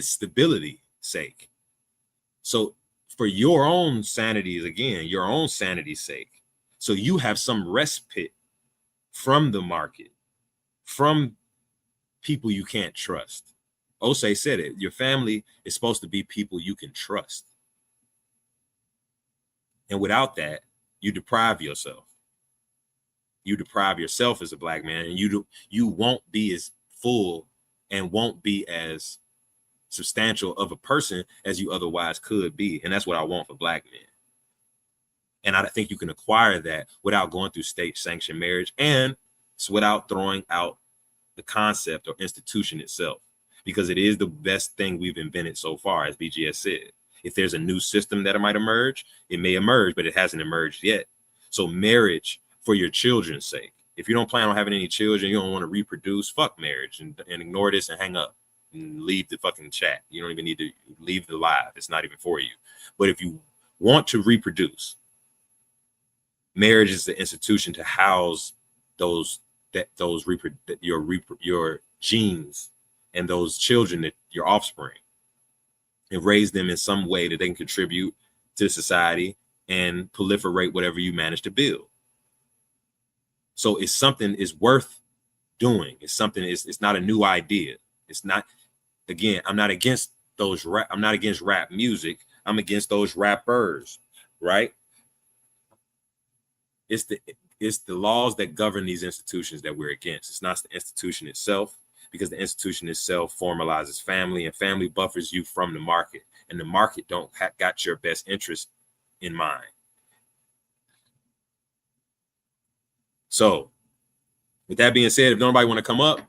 stability's sake. So for your own sanity's, again, your own sanity's sake, so you have some respite from the market, from people you can't trust. Osei said it. Your family is supposed to be people you can trust. And without that, you deprive yourself. You deprive yourself as a black man, and you won't be as full and won't be as substantial of a person as you otherwise could be. And that's what I want for black men. And I think you can acquire that without going through state-sanctioned marriage, and without throwing out the concept or institution itself, because it is the best thing we've invented so far, as BGS said. If there's a new system that might emerge, it may emerge, but it hasn't emerged yet. So marriage for your children's sake. If you don't plan on having any children, you don't want to reproduce, fuck marriage and ignore this and hang up and leave the fucking chat. You don't even need to leave the live. It's not even for you. But if you want to reproduce, Marriage is the institution to house your genes and those children, that your offspring, and raise them in some way that they can contribute to society and proliferate whatever you manage to build. So it's something is worth doing. It's something. It's not a new idea. It's not. Again, I'm not against those. I'm not against rap music. I'm against those rappers, right? It's the laws that govern these institutions that we're against. It's not the institution itself, because the institution itself formalizes family, and family buffers you from the market, and the market got your best interest in mind. So with that being said, if nobody want to come up,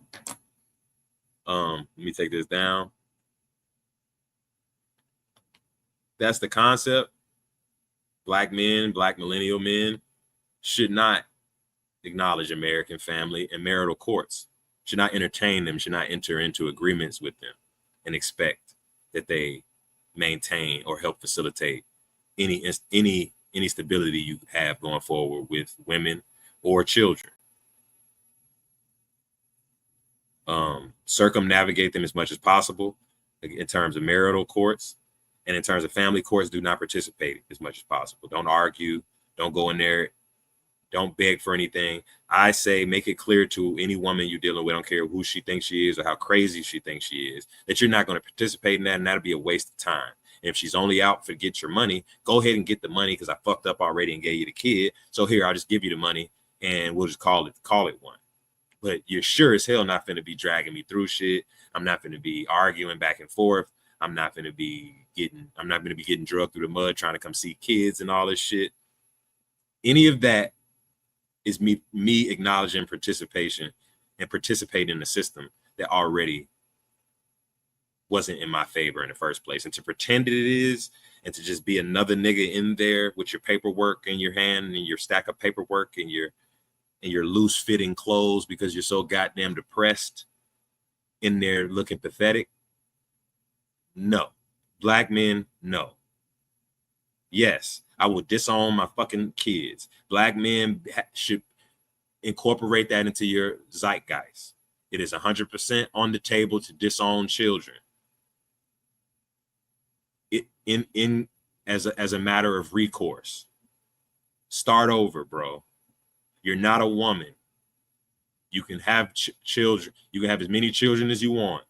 let me take this down. That's the concept. Black men, black millennial men should not acknowledge American family and marital courts, should not entertain them, should not enter into agreements with them and expect that they maintain or help facilitate any stability you have going forward with women or children. Circumnavigate them as much as possible in terms of marital courts, and in terms of family courts, do not participate as much as possible. Don't argue. Don't go in there. Don't beg for anything. I say make it clear to any woman you're dealing with, I don't care who she thinks she is or how crazy she thinks she is, that you're not going to participate in that, and that'll be a waste of time. And if she's only out to get your money, go ahead and get the money, because I fucked up already and gave you the kid. So here, I'll just give you the money and we'll just call it one. But you're sure as hell not going to be dragging me through shit. I'm not going to be arguing back and forth. I'm not going to be getting drugged through the mud trying to come see kids and all this shit. Any of that is me acknowledging participation and participating in the system that already wasn't in my favor in the first place. And to pretend it is, and to just be another nigga in there with your paperwork in your hand and your stack of paperwork and your loose fitting clothes because you're so goddamn depressed in there looking pathetic. No. Black men, no. Yes, I will disown my fucking kids. Black men should incorporate that into your zeitgeist. It is 100% on the table to disown children. As a matter of recourse. Start over, bro. You're not a woman. You can have children. You can have as many children as you want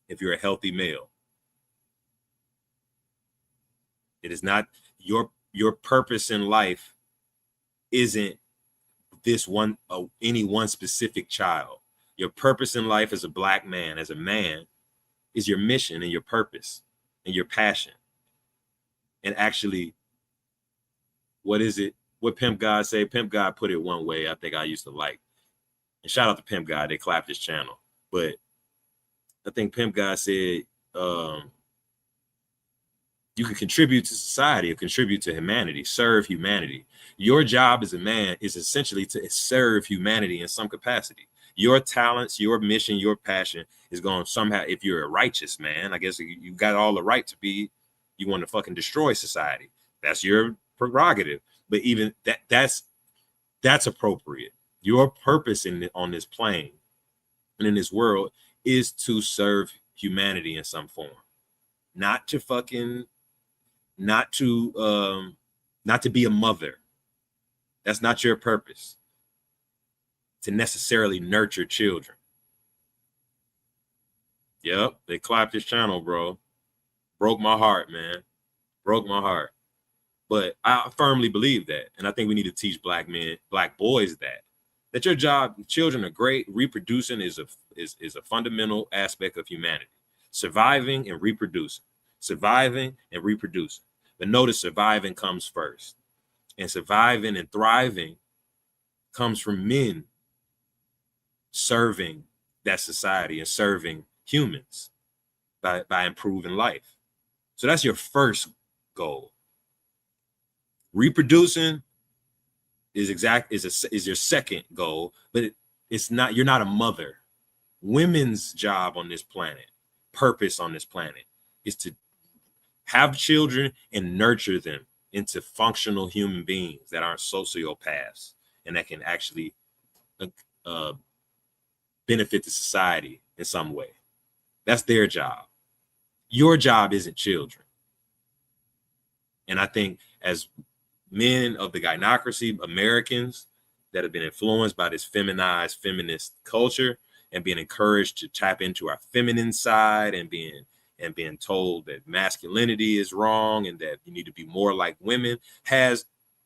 if you're a healthy male. It is not your purpose in life isn't this one any one specific child. Your purpose in life as a black man, as a man, is your mission and your purpose and your passion. And actually, what is it? What Pimp God say? Pimp God put it one way I think I used to like. And shout out to Pimp God, they clapped his channel. But I think Pimp God said, you can contribute to society or contribute to humanity, serve humanity. Your job as a man is essentially to serve humanity in some capacity. Your talents, your mission, your passion is going to somehow, if you're a righteous man, I guess you got all the right to be, you want to fucking destroy society. That's your prerogative. But even that's appropriate. Your purpose on this plane and in this world is to serve humanity in some form, not to be a mother. That's not your purpose. To necessarily nurture children. Yep, they clapped his channel, bro. Broke my heart, man. Broke my heart. But I firmly believe that. And I think we need to teach black men, black boys that your job, children are great. Reproducing is a fundamental aspect of humanity. Surviving and reproducing. Surviving and reproducing. But notice surviving comes first. And surviving and thriving comes from men serving that society and serving humans by improving life. So that's your first goal. Reproducing is your second goal, but it's not. You're not a mother. Women's job on this planet, purpose on this planet, is to have children and nurture them into functional human beings that aren't sociopaths and that can actually benefit the society in some way. That's their job. Your job isn't children. And I think as men of the gynocracy, Americans that have been influenced by this feminized feminist culture and being encouraged to tap into our feminine side and being told that masculinity is wrong and that you need to be more like women, has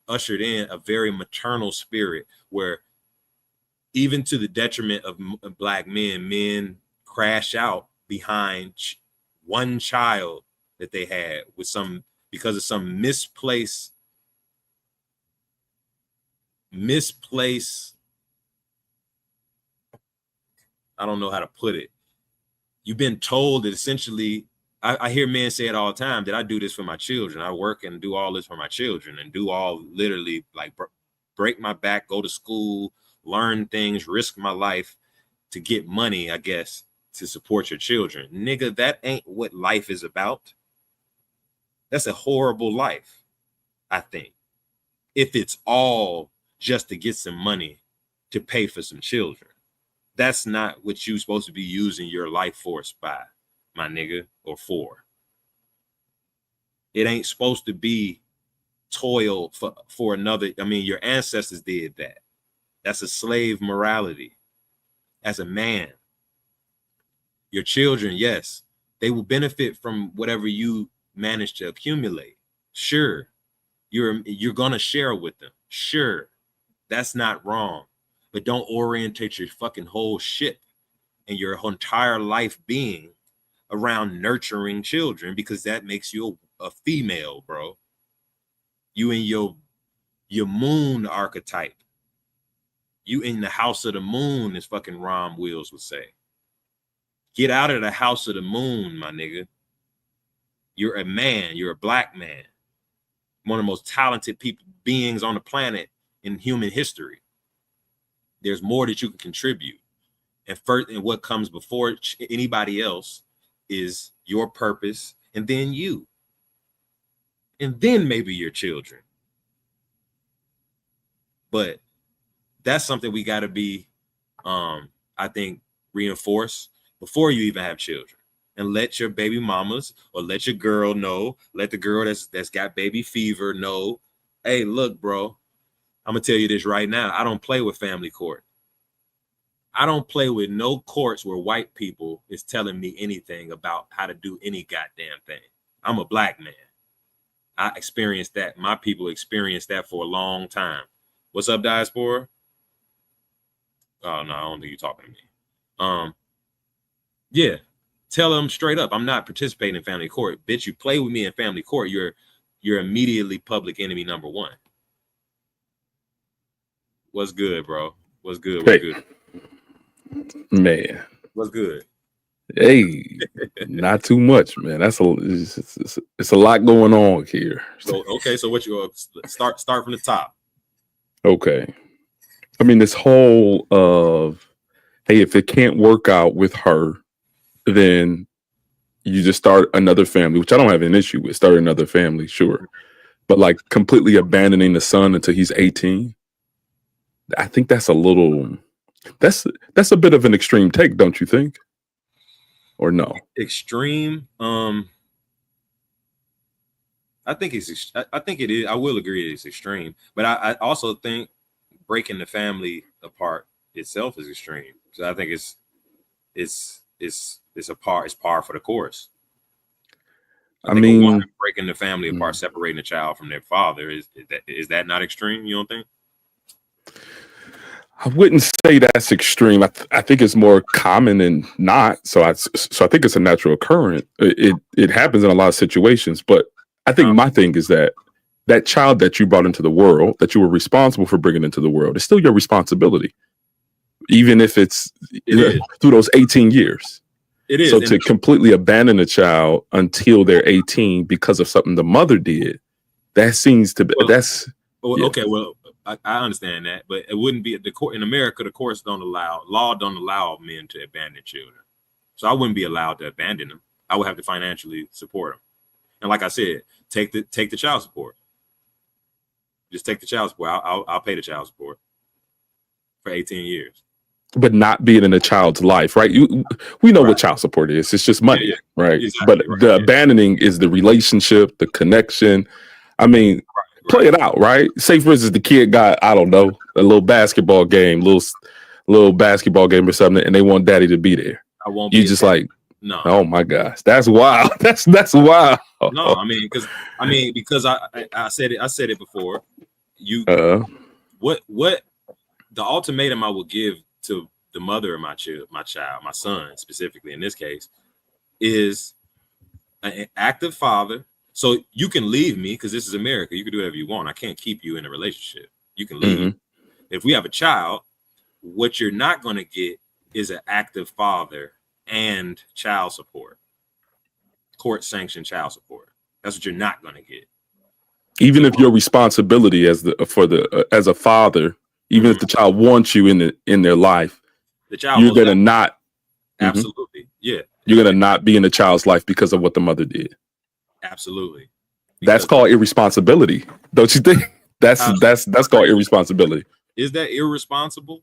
ushered in a very maternal spirit where even to the detriment of Black men crash out behind one child that they had because of some misplaced, I don't know how to put it. You've been told that essentially, I hear men say it all the time, that I do this for my children. I work and do all this for my children and do all literally like break my back, go to school, learn things, risk my life to get money, I guess, to support your children. Nigga, that ain't what life is about. That's a horrible life, I think. If it's all just to get some money to pay for some children. That's not what you're supposed to be using your life force by, my nigga, or for. It ain't supposed to be toil for another. I mean, your ancestors did that. That's a slave morality. As a man, your children, yes, they will benefit from whatever you manage to accumulate. Sure, you're gonna share with them. Sure, that's not wrong. But don't orientate your fucking whole shit and your entire life being around nurturing children, because that makes you a female, bro. You in your moon archetype. You in the house of the moon, as fucking Rom Wills would say. Get out of the house of the moon, my nigga. You're a man. You're a Black man. One of the most talented beings on the planet in human history. There's more that you can contribute. And first, and what comes before anybody else is your purpose, and then you. And then maybe your children. But that's something we got to be, I think, reinforce before you even have children. And let your baby mamas or let your girl know, let the girl that's got baby fever know, hey, look, bro, I'm going to tell you this right now. I don't play with family court. I don't play with no courts where white people is telling me anything about how to do any goddamn thing. I'm a Black man. I experienced that. My people experienced that for a long time. What's up, Diaspora? Oh, no, I don't think you're talking to me. Yeah, tell them straight up, I'm not participating in family court. Bitch, you play with me in family court, you're immediately public enemy number one. What's good, bro? What's good? What's good? Man. What's good? Hey, not too much, man. It's a lot going on here. So okay, so what you start from the top. Okay. I mean, this whole of, hey, if it can't work out with her, then you just start another family, which I don't have an issue with. Start another family, sure. But like completely abandoning the son until he's 18, I think that's a little, that's a bit of an extreme take, don't you think? Or no? Extreme. I think it is. I will agree it's extreme, but I also think breaking the family apart itself is extreme. So I think it's par for the course. I mean, breaking the family apart, separating the child from their father, is that not extreme? You don't think? I wouldn't say that's extreme. I think it's more common than not. So I think it's a natural occurrence. It happens in a lot of situations. But I think my thing is that child that you brought into the world, that you were responsible for bringing into the world, is still your responsibility, even if it's through those 18 years. It is. So to completely abandon a child until they're 18 because of something the mother did, that seems to be okay. Well, I understand that, but it wouldn't be the court in America. The courts don't allow men to abandon children, so I wouldn't be allowed to abandon them. I would have to financially support them, and like I said, take the child support. Just take the child support. I'll pay the child support for 18 years. But not being in a child's life, right? We know what child support is. It's just money, right? Exactly, but the abandoning is the relationship, the connection. I mean, play it out, right? Say, for instance, the kid got, I don't know, a little basketball game, little basketball game or something, and they want daddy to be there. I won't. You just like, no. Oh my gosh, that's wild. That's wild. No, because I said it before. You what the ultimatum I will give to the mother of my child, my son specifically in this case, is an active father. So you can leave me because this is America. You can do whatever you want. I can't keep you in a relationship. You can leave. Mm-hmm. If we have a child, what you're not going to get is an active father and child support, court sanctioned child support. That's what you're not going to get. Even if your responsibility as a father, even if the child wants you in their life, the child you're gonna not. Absolutely, yeah. You're gonna not be in the child's life because of what the mother did. Absolutely. That's called irresponsibility, don't you think? That's called irresponsibility. Is that irresponsible?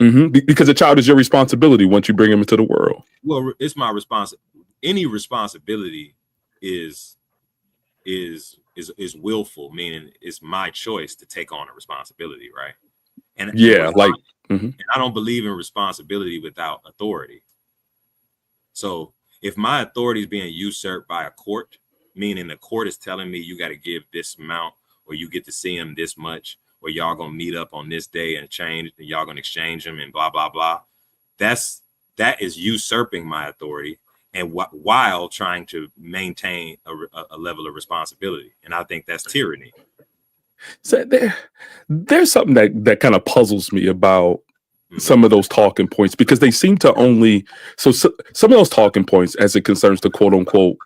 Mm-hmm. Because the child is your responsibility once you bring him into the world. Well, it's my responsibility. Any responsibility is willful, meaning it's my choice to take on a responsibility, right? And and I don't believe in responsibility without authority. So if my authority is being usurped by a court, meaning the court is telling me you got to give this amount, or you get to see him this much, or y'all gonna meet up on this day and change, and y'all gonna exchange them and blah blah blah, that is usurping my authority, and while trying to maintain a level of responsibility, and I think that's tyranny. So there's something that kind of puzzles me about some of those talking points, because they seem to only some of those talking points, as it concerns the quote unquote,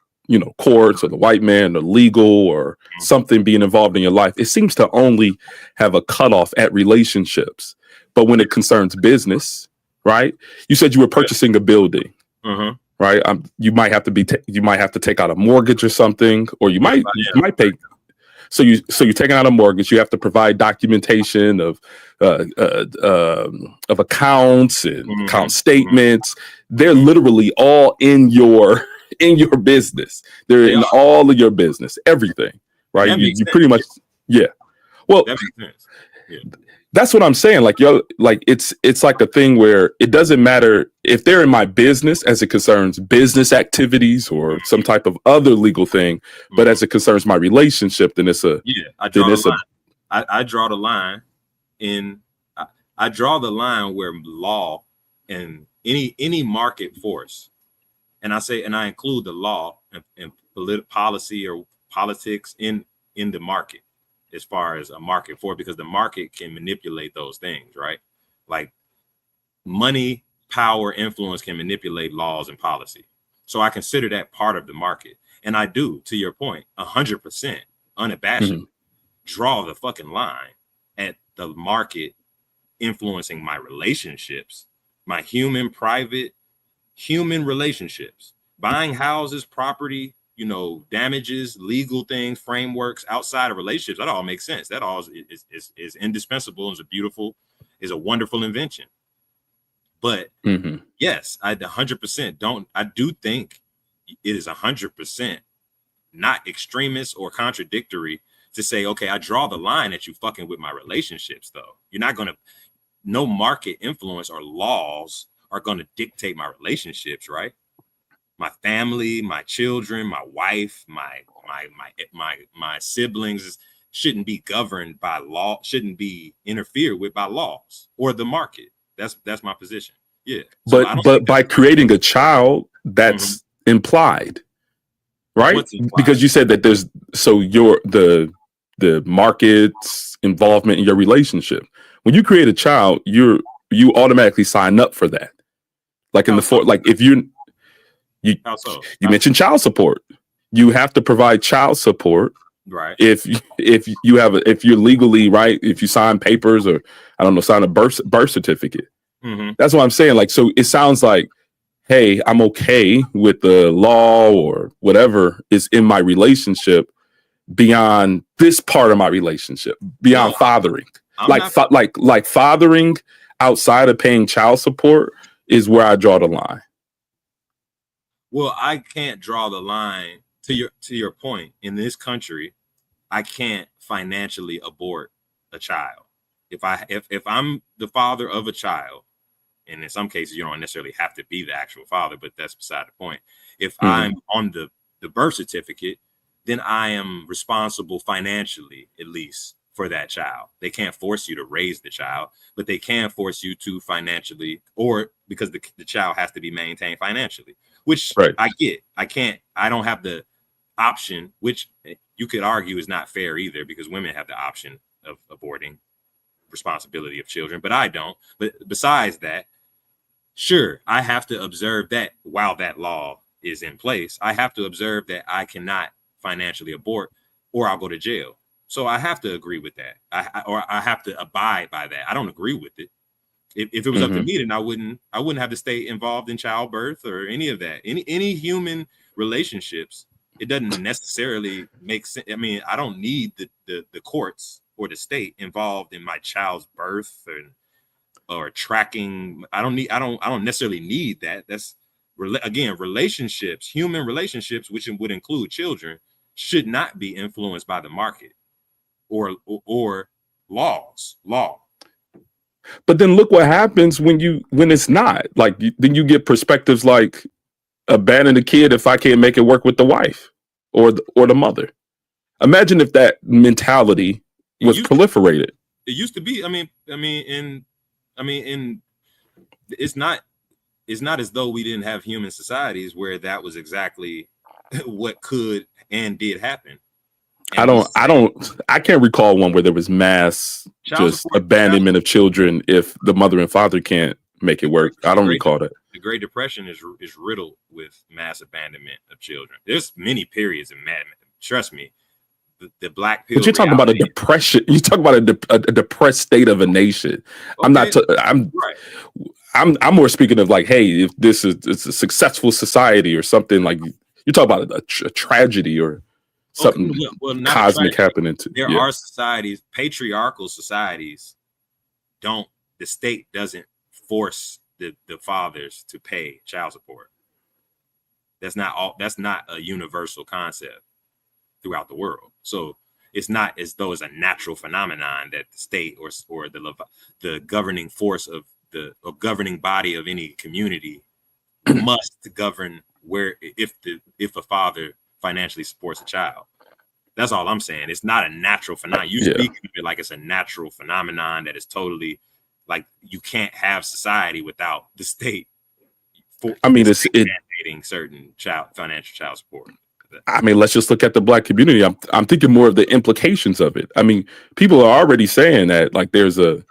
courts or the white man or legal or something being involved in your life, it seems to only have a cutoff at relationships. But when it concerns business, right? You said you were purchasing a building, right? You might have to take out a mortgage or something, or you might pay. So you're taking out a mortgage. You have to provide documentation of accounts and account statements. They're literally all in your business. They're in all of your business, everything, right? You pretty much, yeah. Well, that makes sense. Yeah. That's what I'm saying. It's like a thing where it doesn't matter if they're in my business as it concerns business activities or some type of other legal thing, but as it concerns my relationship, then it's I draw the line I draw the line where law and any market force, and I include the law and policy or politics in the market, as far as a market for, because the market can manipulate those things, right? Like money, power, influence can manipulate laws and policy. So I consider that part of the market. And I do, to your point, 100% unabashedly draw the fucking line at the market influencing my relationships, my private human relationships, buying houses, property, damages, legal things, frameworks outside of relationships. That all makes sense. That all is indispensable and is a wonderful invention. But yes, I 100% I do think it is 100% not extremist or contradictory to say, okay, I draw the line at you fucking with my relationships, though. You're not going to, no market influence or laws are going to dictate my relationships, right? My family, my children, my wife, my siblings shouldn't be governed by law, shouldn't be interfered with by laws or the market. That's my position. Yeah. So but by creating a child, that's implied, right? Because you said that there's the market's involvement in your relationship. When you create a child, you automatically sign up for that. Like in if you mentioned child support, you have to provide child support, right? If you're legally, right, if you sign papers or sign a birth certificate. That's what I'm saying. Like, so it sounds like, hey, I'm okay with the law or whatever is in my relationship beyond this part of my relationship, beyond fathering. Like fathering outside of paying child support is where I draw the line. Well, I can't draw the line to your point. In this country, I can't financially abort a child. If I'm the father of a child, and in some cases you don't necessarily have to be the actual father, but that's beside the point. If I'm on the birth certificate, then I am responsible financially, at least, for that child. They can't force you to raise the child, but they can force you to financially, or because the child has to be maintained financially, which I get. I don't have the option, which you could argue is not fair either, because women have the option of aborting responsibility of children, but I don't. But besides that, sure, I have to observe that while that law is in place, I have to observe that I cannot financially abort or I'll go to jail. So I have to agree with that. I have to abide by that. I don't agree with it. If it was up to me, then I wouldn't have to stay involved in childbirth or any of that. Any human relationships, it doesn't necessarily make sense. I mean, I don't need the courts or the state involved in my child's birth or tracking. I don't necessarily need that. That's again, relationships, human relationships, which would include children, should not be influenced by the market or law. But then look what happens when it's not. Like, then you get perspectives like abandon the kid if I can't make it work with the wife or the mother. Imagine if that mentality was proliferated. It used to be. It's not as though we didn't have human societies where that was exactly what could and did happen. And I can't recall one where there was mass just abandonment of children if the mother and father can't make it work. I don't recall that. The Great Depression is riddled with mass abandonment of children. There's many periods of madness. Trust me, the black pill. But you're talking about a depression. You talk about a depressed state of a nation. Okay. I'm more speaking of like, hey, if it's a successful society or something, like you talk about a tragedy or something cosmic happening to. There are societies, patriarchal societies. The state doesn't force the fathers to pay child support. That's not a universal concept throughout the world. So it's not as though it's a natural phenomenon that the state or the governing force of the governing body of any community must govern if a father financially supports a child. That's all I'm saying. It's not a natural phenomenon. You speak of it like it's a natural phenomenon that is totally like you can't have society without the state. Mandating certain financial child support. I mean, let's just look at the black community. I'm thinking more of the implications of it. I mean, people are already saying that like there's a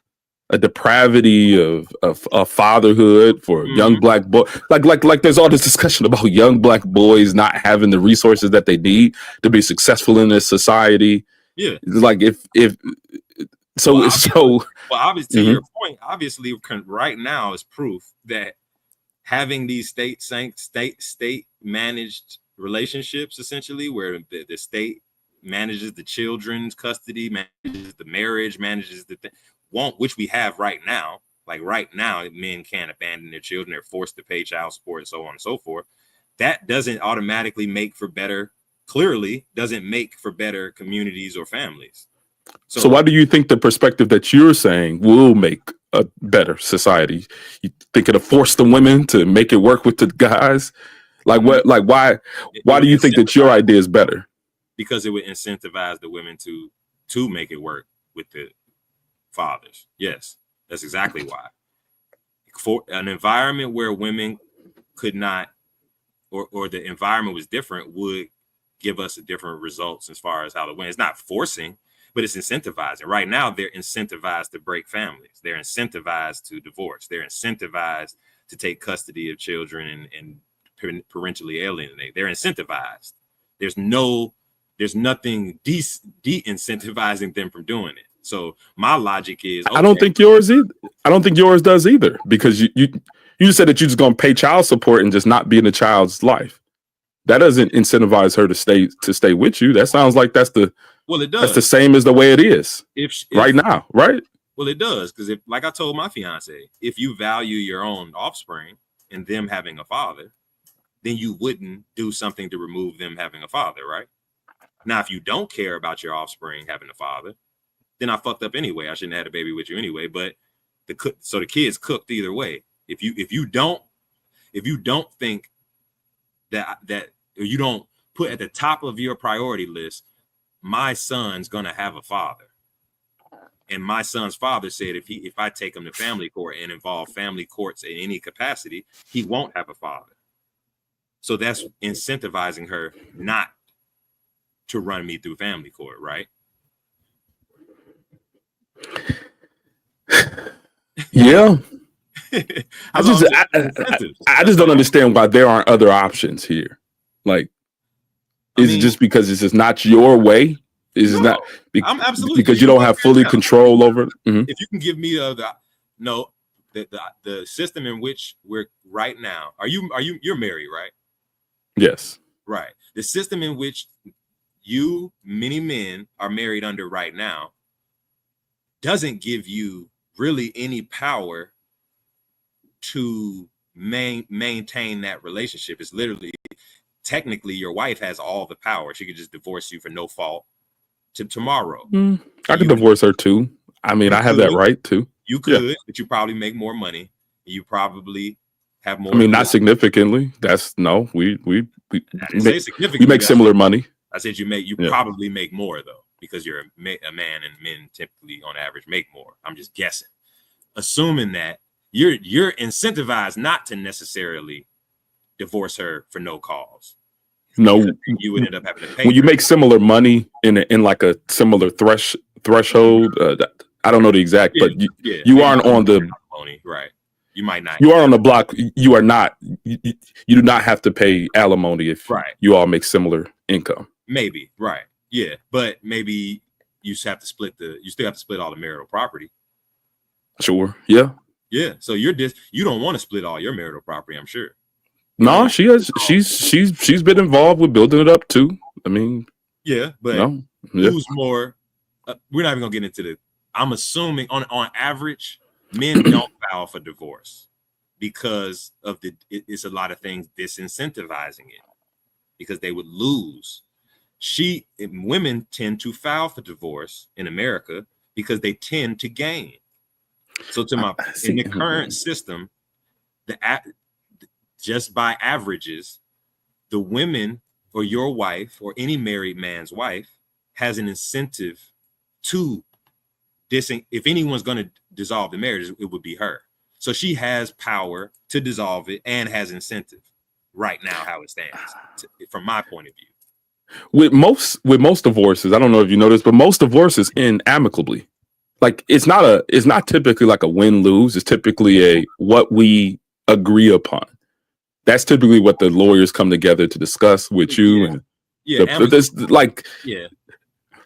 depravity of fatherhood for young black boy. Like there's all this discussion about young black boys not having the resources that they need to be successful in this society. Yeah. Like obviously to your point, obviously right now is proof that having these state managed relationships, essentially, where the state manages the children's custody, manages the marriage, manages the thing, which we have right now. Like right now, men can't abandon their children; they're forced to pay child support, and so on and so forth. That doesn't automatically make for better. Clearly, doesn't make for better communities or families. So why do you think the perspective that you're saying will make a better society? You think it'll force the women to make it work with the guys? Like what? Like why do you think that your idea is better? Because it would incentivize the women to make it work with the fathers. Yes, that's exactly why. For an environment where women could not, or the environment was different, would give us a different results as far as how the women. It's not forcing, but it's incentivizing. Right now, they're incentivized to break families. They're incentivized to divorce. They're incentivized to take custody of children and parentally alienate. They're incentivized. There's nothing de-incentivizing them from doing it. So my logic is, okay, I don't think yours does either, because you just said that you're just gonna pay child support and just not be in the child's life. That doesn't incentivize her to stay with you. That sounds like that's the it does. That's the same as the way it is right now, right? Well, it does, because if, like I told my fiance, if you value your own offspring and them having a father, then you wouldn't do something to remove them having a father, right? Now, if you don't care about your offspring having a father, then I fucked up anyway. I shouldn't have had a baby with you anyway. But the kids cooked either way. If you don't think that you don't put at the top of your priority list, my son's gonna have a father, and my son's father said if I take him to family court and involve family courts in any capacity, he won't have a father. So that's incentivizing her not to run me through family court, right? Yeah. I just don't understand why there aren't other options here. Like, is it just because this is not your way? Is it not I'm absolutely because you don't have fully control over it? Mm-hmm. If you can give me the system in which we're right now, you're married, right? Yes. Right. The system in which many men are married under right now doesn't give you really any power to maintain that relationship. It's literally, technically, your wife has all the power. She could just divorce you for no fault to tomorrow. I could divorce her too. I mean, I have that right too. You could, but you probably make more money. You probably have more. I mean, not significantly. We make similar money. I said you probably make more though, because you're a man, and men typically on average make more. I'm just guessing, assuming that you're incentivized not to necessarily divorce her for no cause. No, you would end up having to pay. When you make similar money in like a similar threshold, I don't know the exact, but you aren't on the money, right? You might not. You are on the block. You are not. You do not have to pay alimony if you all make similar income. Maybe, right? Yeah, but maybe you still have to split all the marital property. Sure. Yeah. Yeah. So you don't want to split all your marital property, I'm sure. No, she has. She's been involved with building it up too. I mean, yeah, but who's more? We're not even gonna get into the. I'm assuming on average, men don't file for divorce because of it's a lot of things disincentivizing it, because they would lose. Women tend to file for divorce in America because they tend to gain. So in the current system, just by averages, the women or your wife or any married man's wife has an incentive to if anyone's going to dissolve the marriage, it would be her. So she has power to dissolve it and has incentive right now, how it stands, from my point of view. With most divorces, I don't know if you noticed, but most divorces end amicably. Like it's not typically like a win-lose. It's typically what we agree upon. That's typically what the lawyers come together to discuss with you.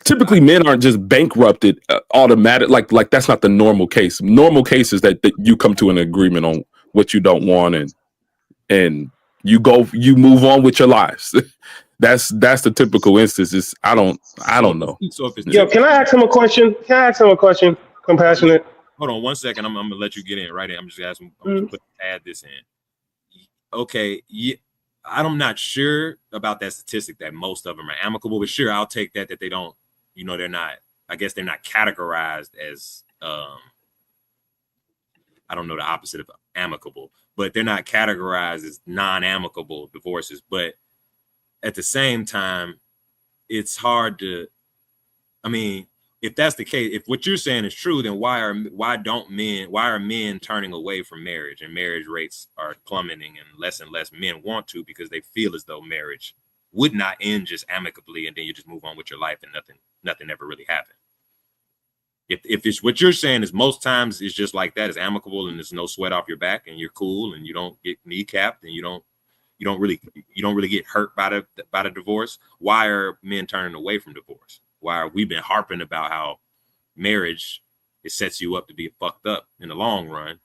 Typically men aren't just bankrupted automatic. Like that's not the normal case. Normal case is that you come to an agreement on what you don't want and you move on with your lives. That's the typical instance. I don't know. Can I ask him a question? Compassionate. Hold on 1 second. I'm gonna let you get in right in. I'm just asking. I'm gonna add this in. Okay. Yeah, I'm not sure about that statistic that most of them are amicable, but sure, I'll take that they don't. They're not. I guess they're not categorized as. I don't know the opposite of amicable, but they're not categorized as non-amicable divorces. But at the same time, it's hard to. I mean, if that's the case, if what you're saying is true, then why are men turning away from marriage, and marriage rates are plummeting, and less men want to, because they feel as though marriage would not end just amicably, and then you just move on with your life and nothing ever really happened. If it's what you're saying is most times it's just like that, it's amicable and there's no sweat off your back and you're cool and you don't get kneecapped and you don't really get hurt by the divorce, why are men turning away from divorce? Why are we been harping about how marriage, it sets you up to be fucked up in the long run,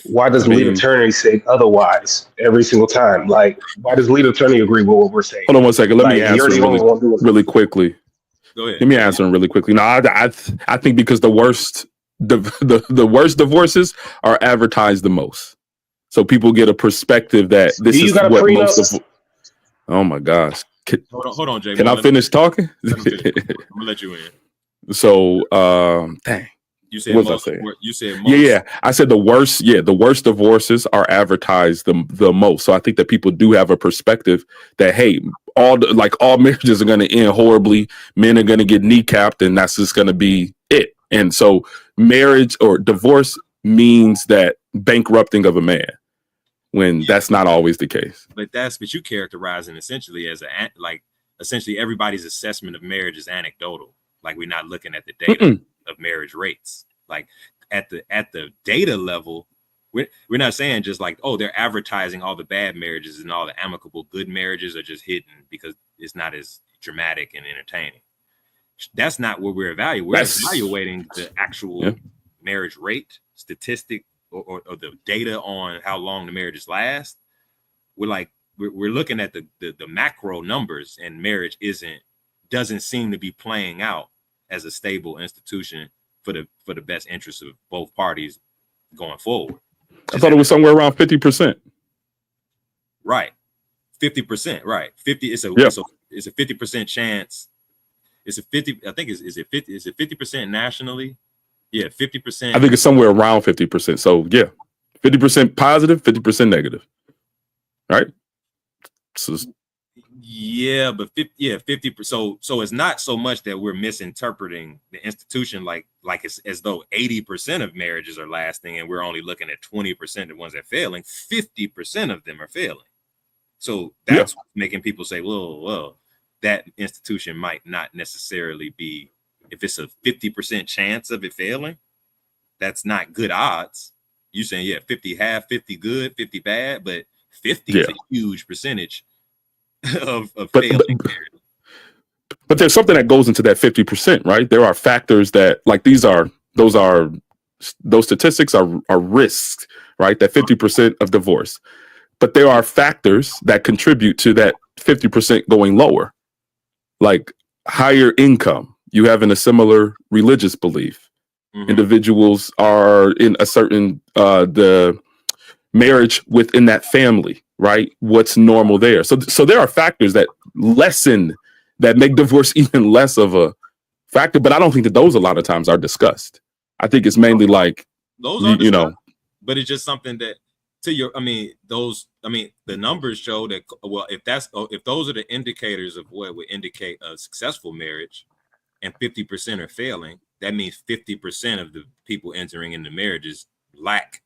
why does lead attorney say otherwise every single time? Like, why does lead attorney agree with what we're saying? Hold on one second. Let me answer really quickly. Go ahead. Let me answer him really quickly. No, I think because the worst divorces are advertised the most, so people get a perspective that this is what most of. Oh my gosh! Hold on, Jay. Can I finish talking? I'm gonna let you in. So, dang. You said most. You said most. Yeah. I said the worst. Yeah, the worst divorces are advertised the most. So I think that people do have a perspective that, hey, all marriages are going to end horribly. Men are going to get kneecapped, and that's just going to be it. And so, marriage or divorce means that bankrupting of a man, when that's not always the case. But you characterizing essentially as essentially everybody's assessment of marriage is anecdotal. Like, we're not looking at the data of marriage rates. Like at the data level, we're not saying just like, oh, they're advertising all the bad marriages and all the amicable good marriages are just hidden because it's not as dramatic and entertaining. That's not what we're evaluating. We're evaluating the actual marriage rate statistic or the data on how long the marriages last. We're looking at the macro numbers, and marriage doesn't seem to be playing out as a stable institution for the best interest of both parties going forward. I thought it was somewhere around 50%. Right. 50%. Right. 50. It's a 50% chance. It's a 50. I think is it 50? Is it 50% nationally? Yeah, 50%. I think it's somewhere around 50%. So yeah, 50% positive, 50% negative. Right. So, yeah, but 50%. So it's not so much that we're misinterpreting the institution like it's as though 80% of marriages are lasting and we're only looking at 20% of the ones that are failing. 50% of them are failing. So that's making people say, well, that institution might not necessarily be, if it's a 50% chance of it failing, that's not good odds. You're saying, 50 half, 50 good, 50 bad, but 50 is a huge percentage of failing. But there's something that goes into that 50%, right? There are factors that, like, those statistics are risks, right? That 50% of divorce. But there are factors that contribute to that 50% going lower, like higher income. You having a similar religious belief. Mm-hmm. Individuals are in a certain the marriage within that family, right? What's normal there. So there are factors that make divorce even less of a factor. But I don't think that those a lot of times are discussed. I think it's mainly like those are but it's just something that the numbers show that, well, if those are the indicators of what would indicate a successful marriage, and 50% are failing, that means 50% of the people entering into marriages lack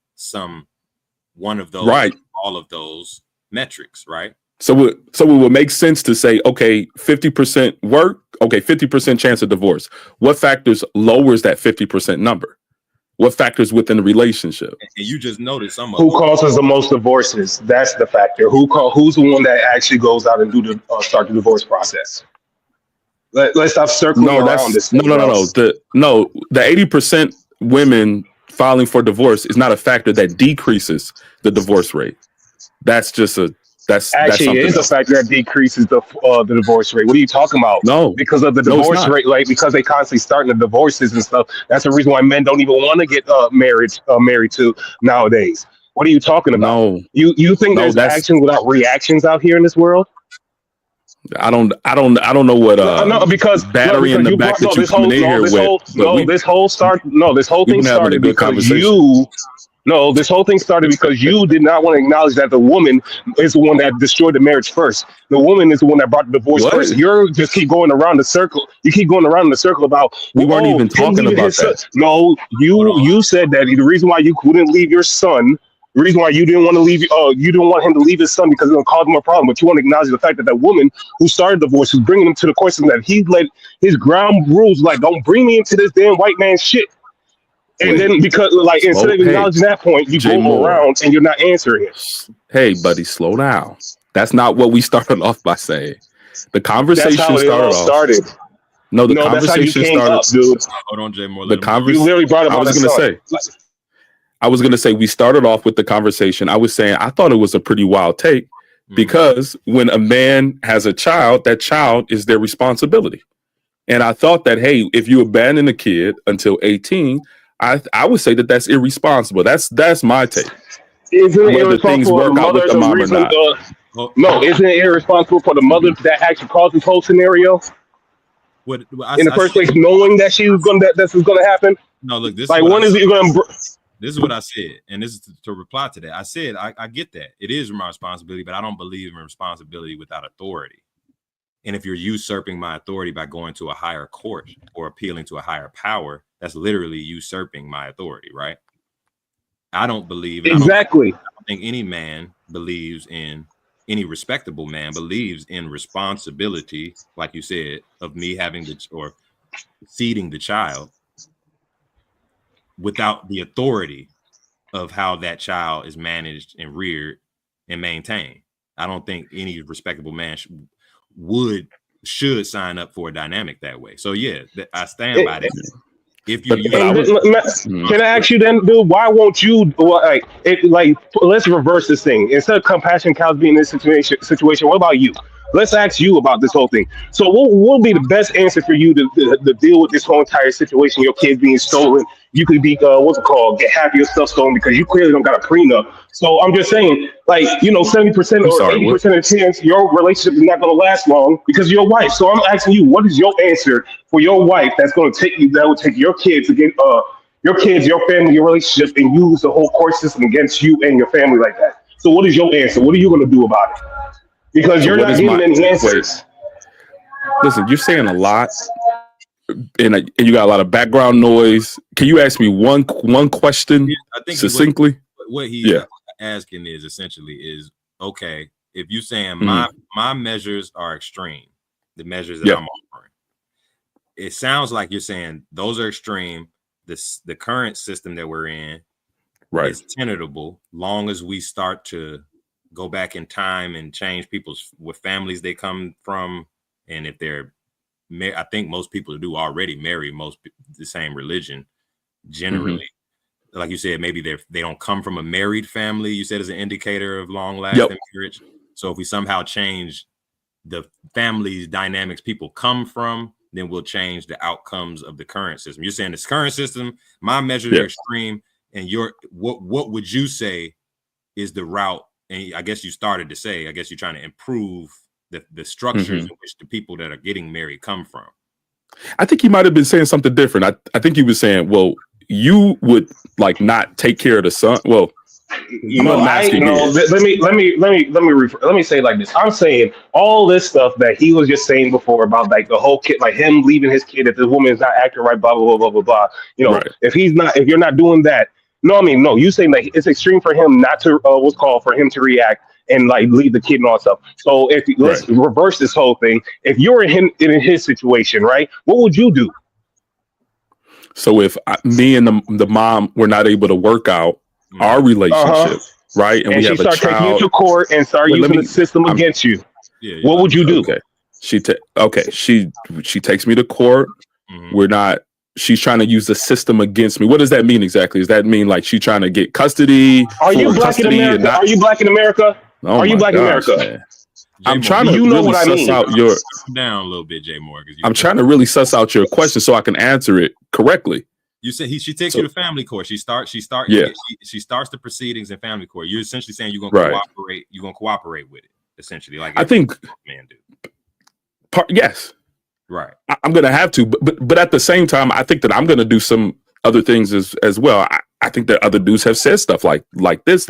one of those, right? All of those metrics, right? So it would make sense to say, okay, 50% work, okay, 50% chance of divorce. What factors lowers that 50% number? What factors within the relationship? And you just noticed some of who causes the most divorces. That's the factor. Who's the one that actually goes out and start the divorce process? Let's stop circling around this. No. The 80% women filing for divorce is not a factor that decreases the divorce rate. That's just that's actually it is a factor that decreases the divorce rate. What are you talking about? No, because of the divorce rate, like because they constantly starting the divorces and stuff. That's the reason why men don't even want to get married to nowadays. What are you talking about? No, you think there's actions without reactions out here in this world? I don't know what no, because battery in the back that you coming in here with. This whole thing started because you. No, this whole thing started because you did not want to acknowledge that the woman is the one that destroyed the marriage first. The woman is the one that brought the divorce first. You're just keep going around the circle. You keep going around in the circle about we weren't even talking about that. No, you said that the reason why you couldn't leave your son, the reason why you didn't want to leave, you didn't want him to leave his son because it would cause him a problem. But you want to acknowledge the fact that that woman who started the divorce is bringing him to the court and that he let his ground rules like, don't bring me into this damn white man shit. And then because instead of acknowledging that point, you go around and you're not answering it. Hey, buddy, slow down. That's not what we started off by saying. The conversation started. No, the conversation started. Up, dude. Hold on, Jay Moore. You literally brought up. I was going to say. I was going to say we started off with the conversation. I was saying I thought it was a pretty wild take because when a man has a child, that child is their responsibility. And I thought that, hey, if you abandon a kid until 18, I would say that that's irresponsible. That's my take. Isn't it Whether things irresponsible work out with the mom or not. No, isn't it irresponsible for the mother that actually caused this whole scenario? In the first place, knowing that she was gonna this was gonna happen. No, look, this like is when is it gonna? This is what I said, and this is to reply to that. I said I get that it is my responsibility, but I don't believe in responsibility without authority. And if you're usurping my authority by going to a higher court or appealing to a higher power, that's literally usurping my authority, right? I don't believe exactly. I don't think any man believes in. Any respectable man believes in responsibility, like you said, of me having or feeding the child without the authority of how that child is managed and reared and maintained. I don't think any respectable man should sign up for a dynamic that way. So yeah, I stand by that. If you, can I ask you then, dude? Why won't you let's reverse this thing. Instead of compassion cows being in this situation, what about you? Let's ask you about this whole thing. So what will be the best answer for you to deal with this whole entire situation? Your kids being stolen. You could be get half your stuff stolen because you clearly don't got a prenup. So I'm just saying, 70% or 80% of the chance your relationship is not going to last long because of your wife. So I'm asking you, what is your answer for your wife that will take your kids against your family, your relationship, and use the whole court system against you and your family like that? So what is your answer? What are you going to do about it? Because you're not giving any answers. Listen, you're saying a lot, and you got a lot of background noise. Can you ask me one question succinctly? What he's asking is essentially okay, if you're saying my measures are extreme, the measures that I'm offering, it sounds like you're saying those are extreme. The current system that we're in is tenable, long as we start to go back in time and change what families they come from, and if they're I think most people do already marry the same religion generally. Like you said, maybe they don't come from a married family. You said as an indicator of long lasting marriage. So if we somehow change the family's dynamics people come from, then we'll change the outcomes of the current system. You're saying this current system, my measures are extreme, and what would you say is the route? And I guess you started to say, I guess you're trying to improve the structures in which the people that are getting married come from. I think he might have been saying something different. I think he was saying, well, you would not take care of the son. Well, let me say it like this. I'm saying all this stuff that he was just saying before about the whole kid, like him leaving his kid, if the woman is not acting right, blah blah blah blah blah blah. If you're not doing that, no, you saying it's extreme for him not to for him to react and leave the kid and all that stuff. So let's reverse this whole thing. If you're in his situation, right, what would you do? So if me and the mom were not able to work out our relationship, right, and we have a child, taking you to court and start using the system against you, what would you do? Okay, she takes me to court. She's trying to use the system against me. What does that mean exactly? Does that mean she's trying to get custody? Are you black in America? Are you black in America? Are you black in America? Man. I'm trying to really suss out your down a little bit, Jay Moore. I'm trying to really suss out your question so I can answer it correctly. You said she takes you to family court. She starts the proceedings in family court. You're essentially saying you're gonna cooperate. You're gonna cooperate with it. Essentially, I think man do. Yes. Right. I'm gonna have to, but at the same time, I think that I'm gonna do some other things as well. I think that other dudes have said stuff like this,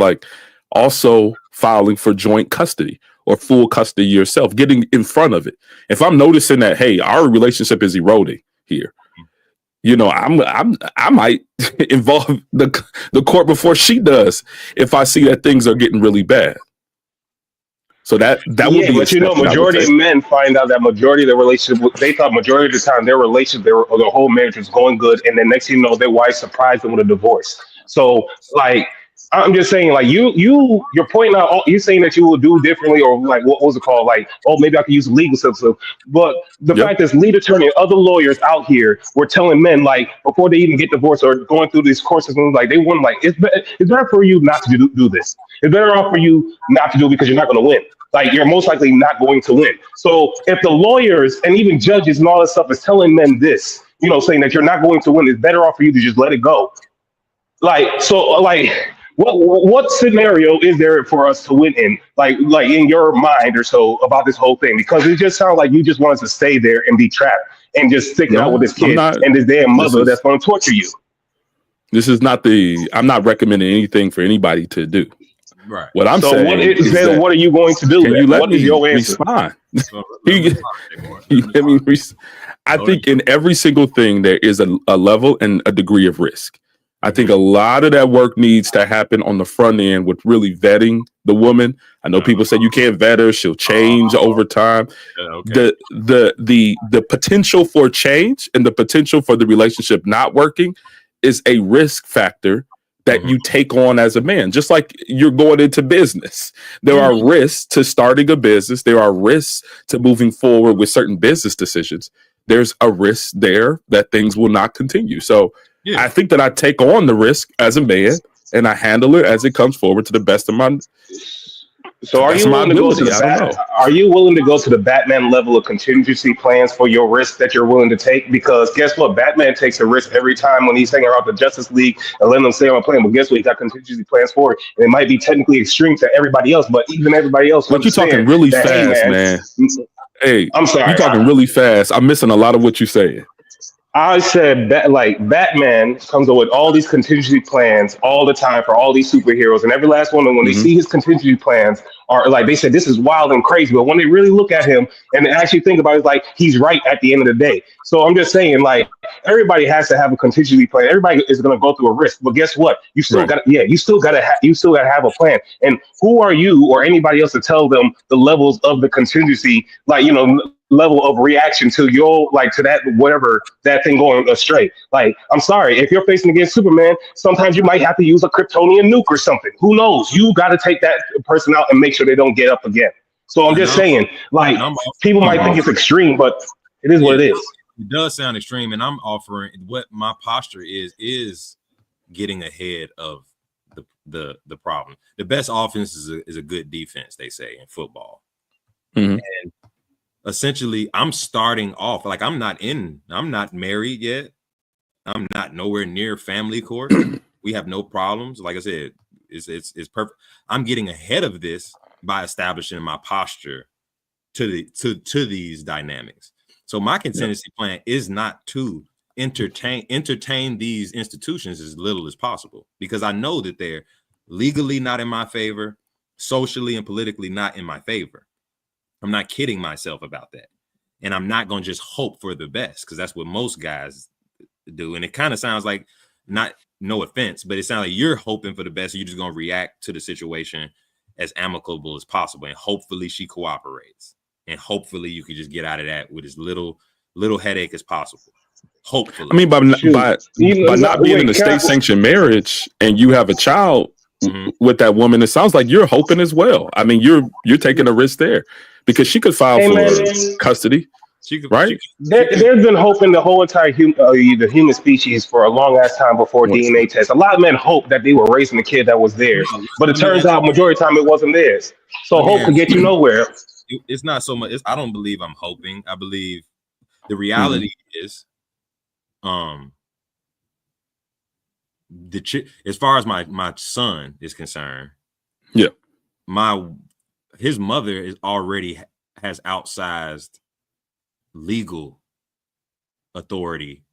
also filing for joint custody or full custody yourself, getting in front of it. If I'm noticing that, hey, our relationship is eroding here, I might involve the court before she does if I see that things are getting really bad. So that would be. But majority of men find out that majority of their relationship, they thought majority of the time their relationship, their whole marriage was going good, and then next thing you know, their wife surprised them with a divorce. So I'm just saying, like you're pointing out, you're saying that you will do differently, or like what was it called? Like, oh, maybe I can use the legal system. But the fact is, lead attorney and other lawyers out here were telling men, like, before they even get divorced or going through these courses, and like they want, like, it's better for you not to do this. It's better off for you not to do it because you're not going to win. Like, you're most likely not going to win. So if the lawyers and even judges and all this stuff is telling men this, saying that you're not going to win, it's better off for you to just let it go. Like, so, like, what scenario is there for us to win in, like in your mind or so about this whole thing? Because it just sounds like you just want us to stay there and be trapped and just stick it out with this kid and this damn mother that's going to torture you. This is not I'm not recommending anything for anybody to do. Right. What I'm saying what are you going to do? Can you let what me is your answer? respond? I think in every single thing there is a level and a degree of risk. I think a lot of that work needs to happen on the front end with really vetting the woman. I know people say you can't vet her; she'll change over time. The potential for change and the potential for the relationship not working is a risk factor that you take on as a man, just like you're going into business. There are risks to starting a business. There are risks to moving forward with certain business decisions. There's a risk there that things will not continue. So I think that I take on the risk as a man and I handle it as it comes forward to the best of my. So are you willing to go to the Batman level of contingency plans for your risk that you're willing to take? Because guess what? Batman takes a risk every time when he's hanging out the Justice League and letting them stay on a plane. But guess what? He got contingency plans for it. And it might be technically extreme to everybody else, but even everybody else. But you're talking really fast, man. Hey, I'm sorry. You're talking really fast. I'm missing a lot of what you're saying. I said that, like, Batman comes up with all these contingency plans all the time for all these superheroes, and every last one of them, when they see his contingency plans, are like, they said this is wild and crazy. But when they really look at him and they actually think about it, it's like he's right at the end of the day. So I'm just saying, like, everybody has to have a contingency plan. Everybody is going to go through a risk, but guess what? You still got to have a plan. And who are you or anybody else to tell them the levels of the contingency, like, level of reaction to your, like, to that, whatever, that thing going astray. Like, I'm sorry, if you're facing against Superman, sometimes you might have to use a Kryptonian nuke or something. Who knows? You got to take that person out and make sure they don't get up again. So I'm just saying, like, people might think it's extreme, but it is what it is. It does sound extreme, and I'm offering what my posture is getting ahead of the problem. The best offense is a good defense, they say in football. And essentially, I'm starting off like I'm not married yet. I'm not nowhere near family court. We have no problems. Like I said, it's perfect. I'm getting ahead of this by establishing my posture to these dynamics. So my contingency plan is not to entertain these institutions as little as possible, because I know that they're legally not in my favor, socially and politically not in my favor. I'm not kidding myself about that. And I'm not going to just hope for the best, because that's what most guys do. And it kind of sounds like, no offense, but it sounds like you're hoping for the best. And you're just going to react to the situation as amicable as possible. And hopefully she cooperates. And hopefully you can just get out of that with as little headache as possible. Hopefully. I mean, by not being in a state-sanctioned marriage and you have a child with that woman, it sounds like you're hoping as well. I mean, you're taking a risk there, because she could file for custody. Right? There's been hope in the whole entire the human species for a long ass time before DNA tests. A lot of men hope that they were raising a kid that was theirs, but it turns out majority of the time it wasn't theirs. So hope could get you nowhere. It's not so much. I don't believe I'm hoping. I believe the reality is, as far as my son is concerned, his mother has outsized legal authority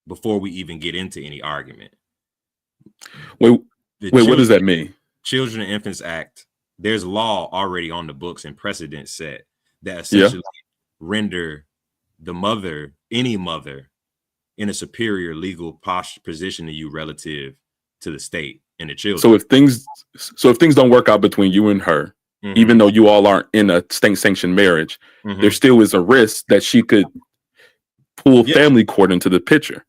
before we even get into any argument. Wait, what does that mean? Children and Infants Act, there's law already on the books and precedent set that essentially render any mother in a superior legal position to you relative to the state and the children. So if things don't work out between you and her, even though you all aren't in a state-sanctioned marriage, there still is a risk that she could pull family court into the picture.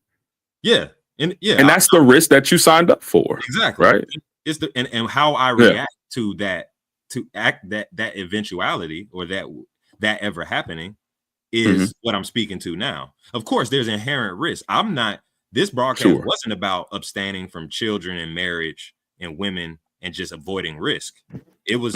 And that's the risk that you signed up for. Exactly. Right. It's the and how I react to that eventuality or that ever happening is what I'm speaking to now. Of course, there's inherent risk. This broadcast wasn't about abstaining from children and marriage and women and just avoiding risk. It was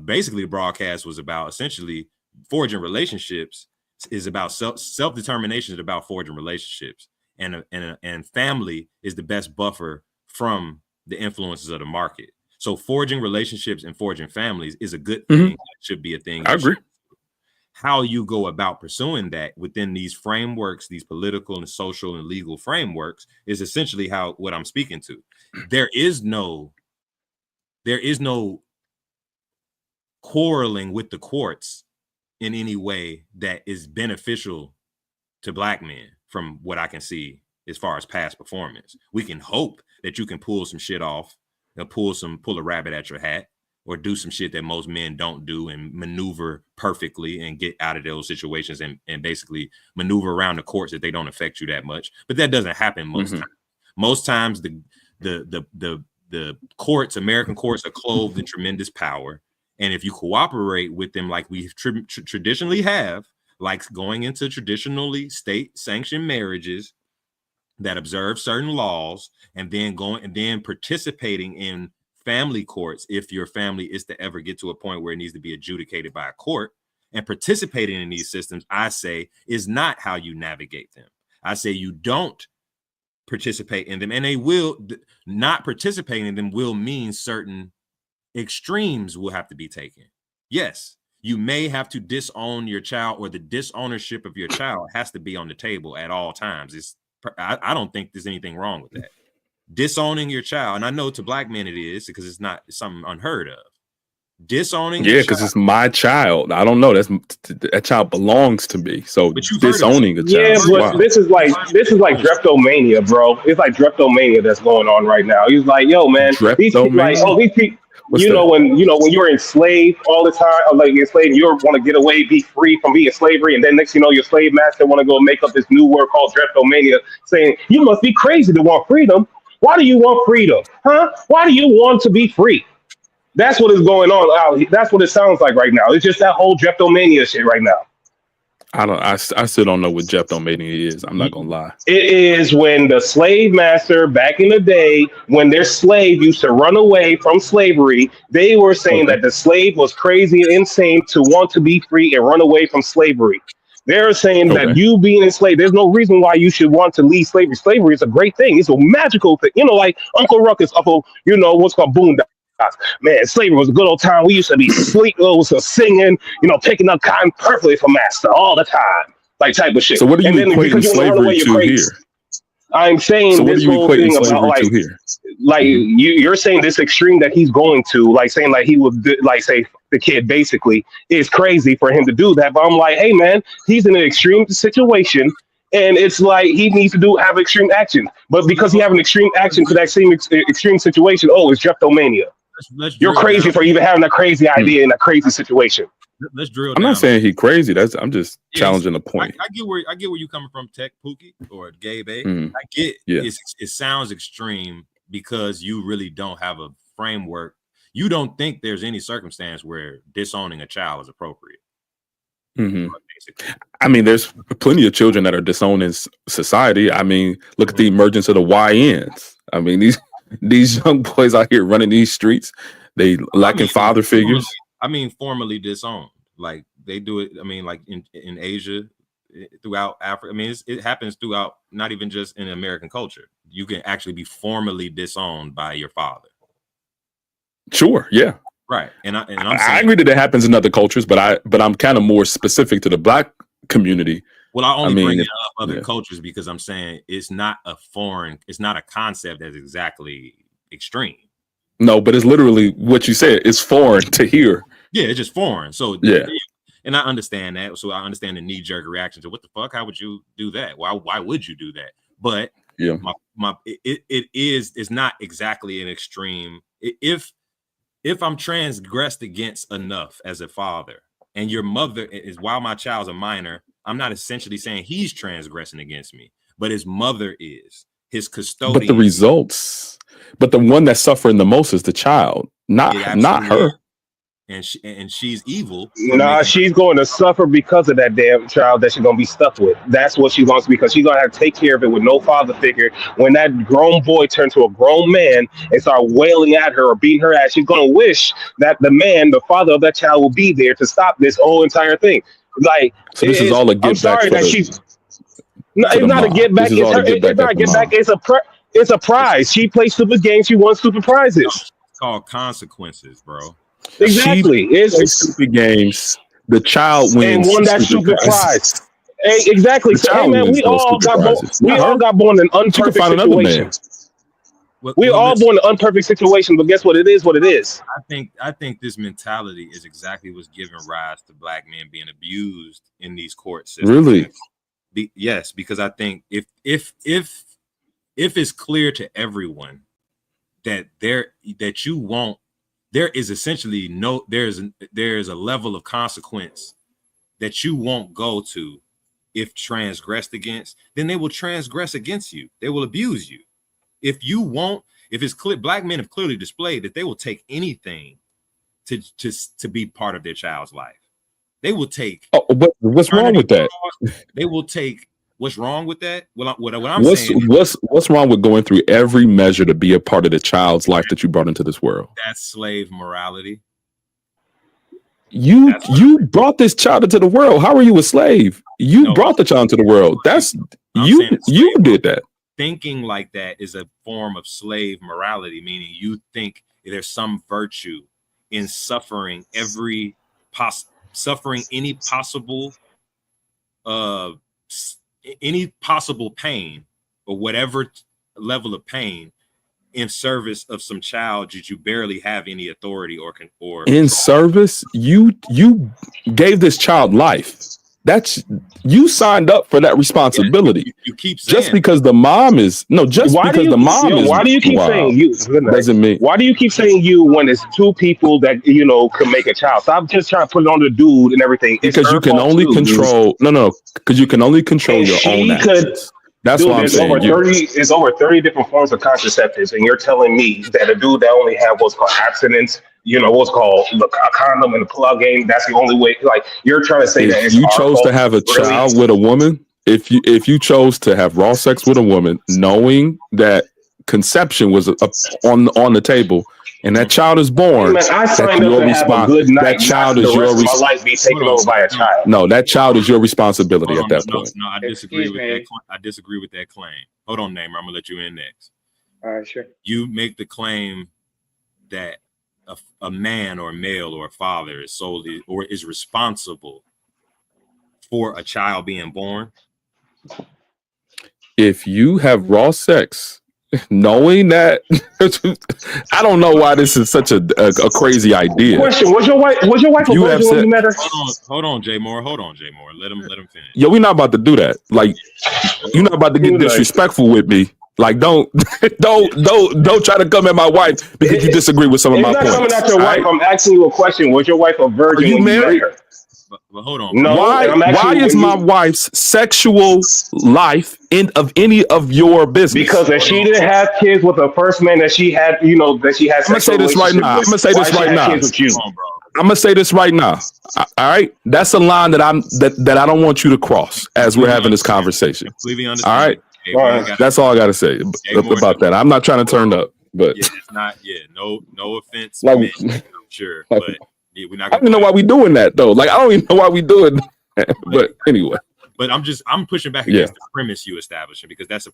basically the broadcast was about essentially forging relationships is about self-determination is about forging relationships, and family is the best buffer from the influences of the market. So forging relationships and forging families is a good thing. It should be a thing. I agree. How you go about pursuing that within these frameworks, these political and social and legal frameworks, is essentially what I'm speaking to. There is no quarreling with the courts in any way that is beneficial to Black men from what I can see as far as past performance. We can hope that you can pull some shit off, pull a rabbit at your hat, or do some shit that most men don't do and maneuver perfectly and get out of those situations and basically maneuver around the courts that they don't affect you that much. But that doesn't happen most times. Most times the courts, American courts, are clothed in tremendous power. And if you cooperate with them like we traditionally have, like going into traditionally state-sanctioned marriages that observe certain laws, and then participating in family courts, if your family is to ever get to a point where it needs to be adjudicated by a court, and participating in these systems, I say, is not how you navigate them. I say you don't participate in them, and they will not participating in them will mean certain extremes will have to be taken. Yes, you may have to disown your child, or the disownership of your child has to be on the table at all times. I don't think there's anything wrong with that. Disowning your child, and I know to Black men it is because it's not something unheard of. Disowning, because it's my child. I don't know. That child belongs to me. So disowning a child. Yeah, but this is like drapetomania, bro. It's like drapetomania that's going on right now. He's like, yo, man, these people. When you're enslaved all the time, or like enslaved, you want to get away, be free from being slavery, and then next your slave master want to go make up this new word called drapetomania, saying you must be crazy to want freedom. Why do you want freedom? Huh? Why do you want to be free? That's what is going on out. That's what it sounds like right now. It's just that whole drapetomania shit right now. I still don't know what drapetomania is. I'm not gonna lie. It is when the slave master back in the day, when their slave used to run away from slavery, they were saying that the slave was crazy and insane to want to be free and run away from slavery. They're saying that you being enslaved, there's no reason why you should want to leave slavery. Slavery is a great thing. It's a magical thing. Like Uncle Ruckus, what's called Boondocks. Man, slavery was a good old time. We used to be singing, picking up cotton perfectly for master all the time, like type of shit. So what are you equating slavery to here? I'm saying this whole thing about you're saying this extreme that he's going to, like saying like he would like say the kid basically is crazy for him to do that. But I'm like, hey man, he's in an extreme situation. And it's like he needs to have extreme action. But because he have an extreme action to that same extreme situation, it's drapetomania. You're crazy for even having a crazy idea in a crazy situation. Let's drill I'm down. not saying he's crazy. I'm just challenging the point. I get where you're coming from, Tech Pookie or Gabe. I get it sounds extreme because you really don't have a framework. You don't think there's any circumstance where disowning a child is appropriate. I mean, there's plenty of children that are disowned in society. I mean, look at the emergence of the YNs. I mean, these young boys out here running these streets, they lacking father figures. Formally disowned. Like they do it. I mean, like in Asia, throughout Africa. I mean, it happens throughout, not even just in American culture. You can actually be formally disowned by your father. Sure. Yeah. Right. And I'm saying, I agree that it happens in other cultures, but I'm kind of more specific to the Black community. Well, I only bring it up other cultures because I'm saying it's not a concept that's exactly extreme. No, but it's literally what you said. It's foreign to hear. Yeah, it's just foreign. So yeah. And I understand that. So I understand the knee-jerk reaction to what the fuck? How would you do that? Why would you do that? But yeah, it's not exactly an extreme. If I'm transgressed against enough as a father, and your mother is, while my child's a minor, I'm not essentially saying he's transgressing against me, but his mother is. his custodian. But the results, but the one that's suffering the most is the child, not her. And she's evil. Nah, she's going to suffer because of that damn child that she's going to be stuck with. That's what she wants, because she's going to have to take care of it with no father figure. When that grown boy turns to a grown man and start wailing at her or beating her ass, she's going to wish that the father of that child will be there to stop this whole entire thing. Like, so this is all a get back. I'm sorry that she's. No, it's not a get back. It's not a get back. It's a prize. She plays stupid games. She wants stupid prizes. It's called consequences, bro. Exactly. It's stupid games. The child wins and won that stupid prize. Hey, exactly. So, hey, man, we all got born in unperfect situations. We're all born in unperfect situations, but guess what? It is what it is. I think this mentality is exactly what's giving rise to black men being abused in these court systems. Really? Yes, because I think if it's clear to everyone that you won't. There is essentially there's a level of consequence that you won't go to if transgressed against, then they will transgress against you. They will abuse you. If it's clear, black men have clearly displayed that they will take anything to be part of their child's life. They will take. Oh, what's wrong with that? They will take. What's wrong with that? Well, what I'm saying. What's wrong with going through every measure to be a part of the child's life that you brought into this world? That's slave morality. You brought this child into the world. How are you a slave? You brought the child into the world. You did that. Thinking like that is a form of slave morality, meaning you think there's some virtue in suffering any possible pain or whatever level of pain in service of some child that you barely have any authority or in service. You gave this child life. You signed up for that responsibility. You keep saying just because the mom is why do you keep saying you? Doesn't mean. Why do you keep saying you when it's two people that can make a child? Stop just trying to put it on the dude and everything. Because you can only control. Because you can only control your own actions. That's what I'm saying. It's over 30 different forms of contraceptives, and you're telling me that a dude that only have what's called abstinence, what's called a condom and the plug game, that's the only way. Like, you're trying to say that if you chose to have a child with a woman, if you chose to have raw sex with a woman, knowing that conception was on the table, and that child is born, man, I signed up to have a good night. That child is your responsibility. My life be taken over by a child. No, that child is your responsibility at that point. No, I disagree with that. I disagree with that claim. Hold on, Namer. I'm gonna let you in next. All right, sure. You make the claim that a man or a male or a father is solely or is responsible for a child being born. If you have raw sex, knowing that, I don't know why this is such a crazy idea. Question: Was your wife a virgin when you met her? Hold on, Jay Moore. Let him finish. Yo, we're not about to do that. Like, you're not about to get disrespectful with me. Like, don't try to come at my wife because you disagree with some of my points. I'm not coming at your wife. I'm asking you a question. Was your wife a virgin when you married her? But hold on. No, why is my wife's sexual life of any of your business? Because if she didn't have kids with the first man that she had, that she had. I'm gonna say this right now. I'm gonna say this right now. All right, that's a line that I don't want you to cross as we're having this conversation. Completely understand. All right, that's all I gotta say about that. I'm not trying to turn up, but it's not. No offense. Like, I'm sure, but. Yeah, we're not. I don't even know why we doing that though. Like, I don't even know why we doing that. But anyway. But I'm pushing back against the premise you establishing, because that's a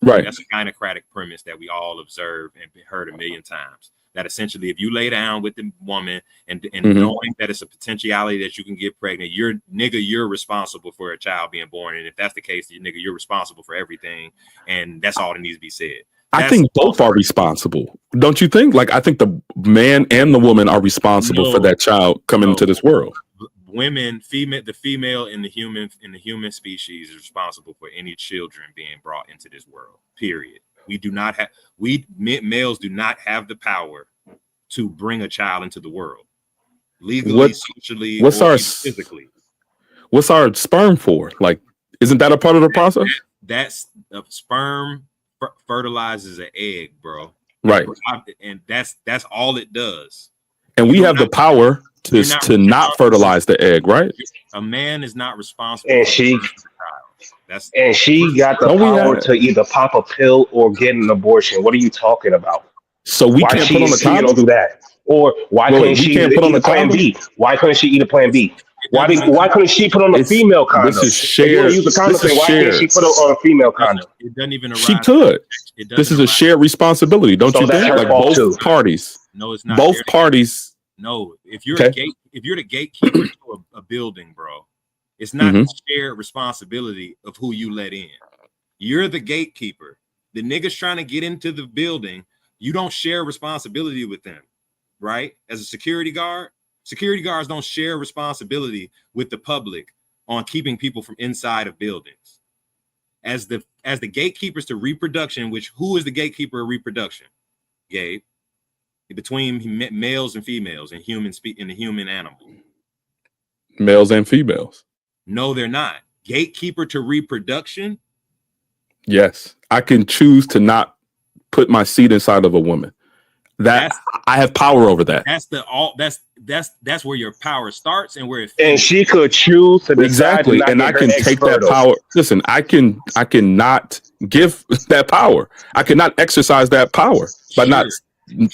gynocratic premise that we all observe and heard a million times. That essentially, if you lay down with the woman and knowing that it's a potentiality that you can get pregnant, you're responsible for a child being born. And if that's the case, you're responsible for everything. And that's all that needs to be said. I think both are responsible. Don't you think? Like, I think the man and the woman are responsible for that child coming into this world. The female in the human species is responsible for any children being brought into this world. Period. Males do not have the power to bring a child into the world. Legally, socially, physically. What's our sperm for? Like, isn't that a part of the process? That's a sperm. fertilizes an egg, bro. Right. And that's all it does. And we have the power to not fertilize the egg, right? A man is not responsible. And she got the power to either pop a pill or get an abortion. What are you talking about? So we can't put on the condom? Don't do that. Or why couldn't she eat a plan B? Why couldn't she eat a plan B? Why couldn't she put on a female condom? This is shared. Use the condom thing. Why can't she put on a female condom? It doesn't even. She could. This is a shared responsibility, don't you think? Like both parties. No, it's not. Both parties. No, if you're the gatekeeper to a building, bro, it's not a shared responsibility of who you let in. You're the gatekeeper. The niggas trying to get into the building, you don't share responsibility with them, right? As a security guards don't share responsibility with the public on keeping people from inside of buildings. As the gatekeepers to reproduction, which who is the gatekeeper of reproduction? Gabe. Between males and females and in the human animal. Males and females. No, they're not. Gatekeeper to reproduction. Yes, I can choose to not put my seed inside of a woman. I have power over that. That's where your power starts and where it and she could choose to exactly, and I can take that power. Listen, I cannot give that power. I cannot exercise that power by not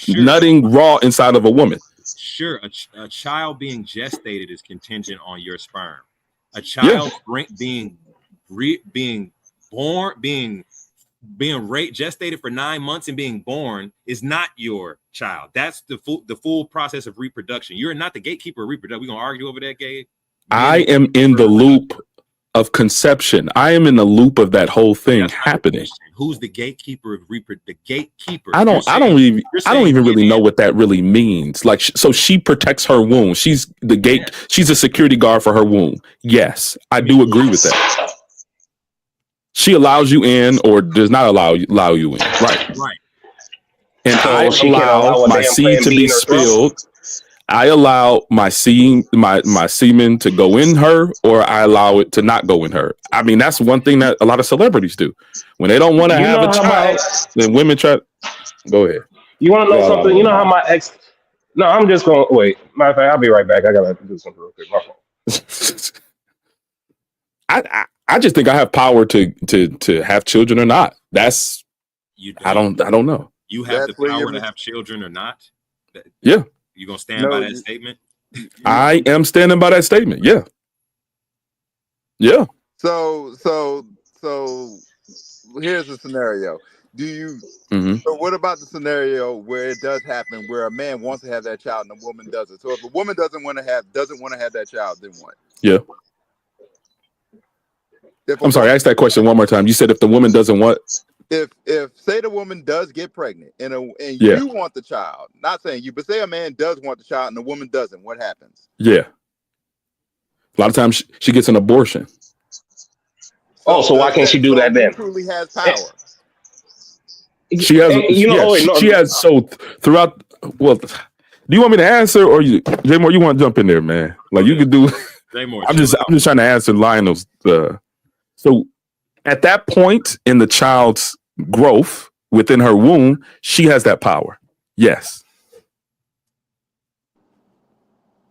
nutting raw inside of a woman. Sure, a child being gestated is contingent on your sperm. A child being gestated for 9 months and being born is not your child. That's the full process of reproduction. You're not the gatekeeper of reproduction. We're gonna argue over that, Gabe. I am in the loop of conception. I am in the loop of that whole thing happening. Who's the gatekeeper of the gatekeeper? I don't even really know what that really means. Like, so she protects her womb. She's the gate. Yeah. She's a security guard for her womb. Yes, I do agree with that. She allows you in or does not allow you in. Right. And so I allow my seed to be spilled. I allow my semen to go in her, or I allow it to not go in her. I mean, that's one thing that a lot of celebrities do. When they don't want to have a child, then women try. Go ahead. You want to know something? You know how my ex? No, I'm just going to wait. Matter of fact, I'll be right back. I gotta do something real quick. My fault. I just think I have power to have children or not. That's I don't know. You have the power to have children or not. Yeah. You gonna stand by that statement? I am standing by that statement. Yeah. Yeah. So here's the scenario. Do you so what about the scenario where it does happen where a man wants to have that child and a woman doesn't? So if a woman doesn't want to have that child, then what? Yeah. I'm sorry, ask that question one more time. You said if the woman doesn't what? If say the woman does get pregnant and you want the child, not saying you, but say a man does want the child and the woman doesn't, what happens? Yeah. A lot of times she gets an abortion. So why can't she do that then? Truly has power. She has throughout. Well, do you want me to answer or J-More? You want to jump in there, man? Like you could do. J-More, I'm just trying to answer Lionel's. So at that point in the child's growth within her womb, she has that power. Yes.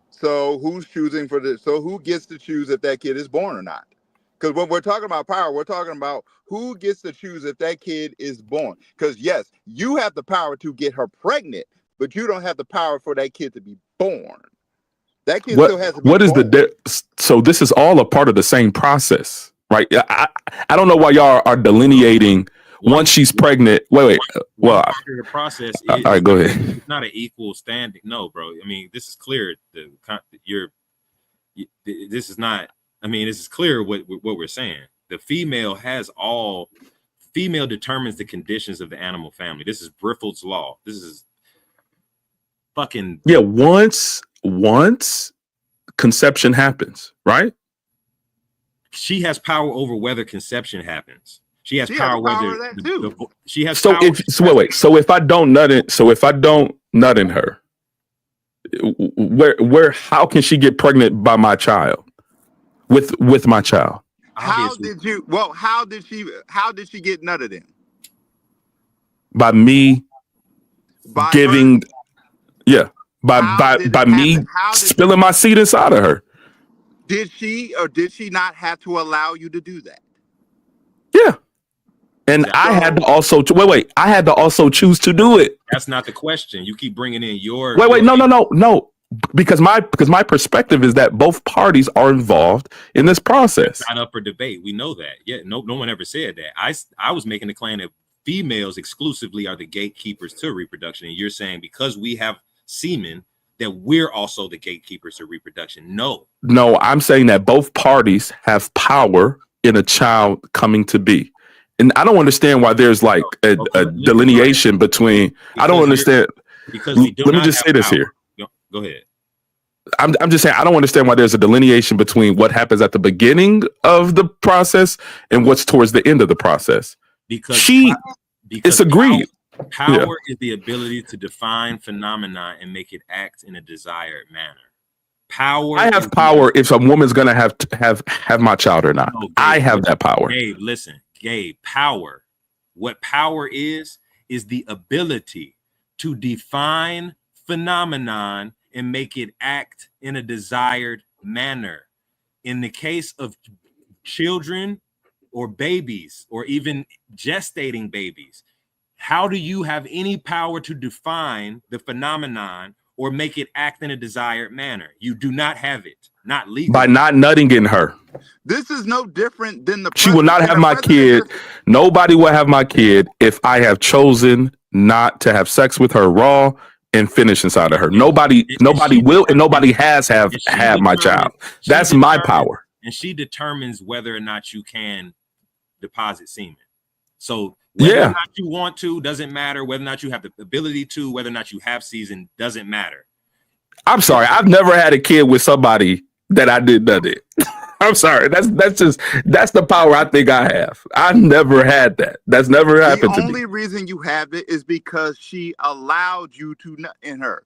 So who's choosing for this? So who gets to choose if that kid is born or not? Because when we're talking about power, we're talking about who gets to choose if that kid is born. Because yes, you have the power to get her pregnant, but you don't have the power for that kid to be born. That kid still has to be born. So this is all a part of the same process, right? I don't know why y'all are delineating once she's pregnant. Wait. Well, the process. All right, go ahead. It's not an equal standing. No, bro. I mean, this is clear. This is not. I mean, this is clear what we're saying. The female determines the conditions of the animal family. This is Briffel's law. This is fucking. Yeah, once conception happens, right? She has power over whether conception happens. She has power whether she has. So power. So if I don't nut in her, where how can she get pregnant by my child? With my child. How did she get nutted in? By me giving, by me spilling my seed inside of her. Did she or did she not have to allow you to do that? Yeah. And I had to also wait. I had to also choose to do it. That's not the question. You keep bringing in your no. Because my perspective is that both parties are involved in this process. It's not up for debate. We know that. Yeah, no one ever said that. I was making the claim that females exclusively are the gatekeepers to reproduction, and you're saying because we have semen that we're also the gatekeepers to reproduction. No, I'm saying that both parties have power in a child coming to be. And I don't understand why there's like a delineation between. I don't understand. Because we do let me just say this here. Go ahead. I'm just saying I don't understand why there's a delineation between what happens at the beginning of the process and what's towards the end of the process. Because it's agreed. Power is the ability to define phenomena and make it act in a desired manner. Power. I have power if a woman's gonna have my child or not. No, Gabe, I have that power. Gabe, power. What power is the ability to define phenomenon and make it act in a desired manner. In the case of children or babies or even gestating babies, how do you have any power to define the phenomenon or make it act in a desired manner? You do not have it. Not legally. By not nutting in her. This is no different than the. She will not have my kid. Nobody will have my kid if I have chosen not to have sex with her raw and finish inside of her. Nobody will, and nobody has had my child. That's my power. And she determines whether or not you can deposit semen. So whether or not you want to doesn't matter. Whether or not you have the ability to, whether or not you have season doesn't matter. I'm sorry. I've never had a kid with somebody that I did nothing. I'm sorry. That's the power I think I have. I've never had that. That's never happened to me. The only reason you have it is because she allowed you to nut in her.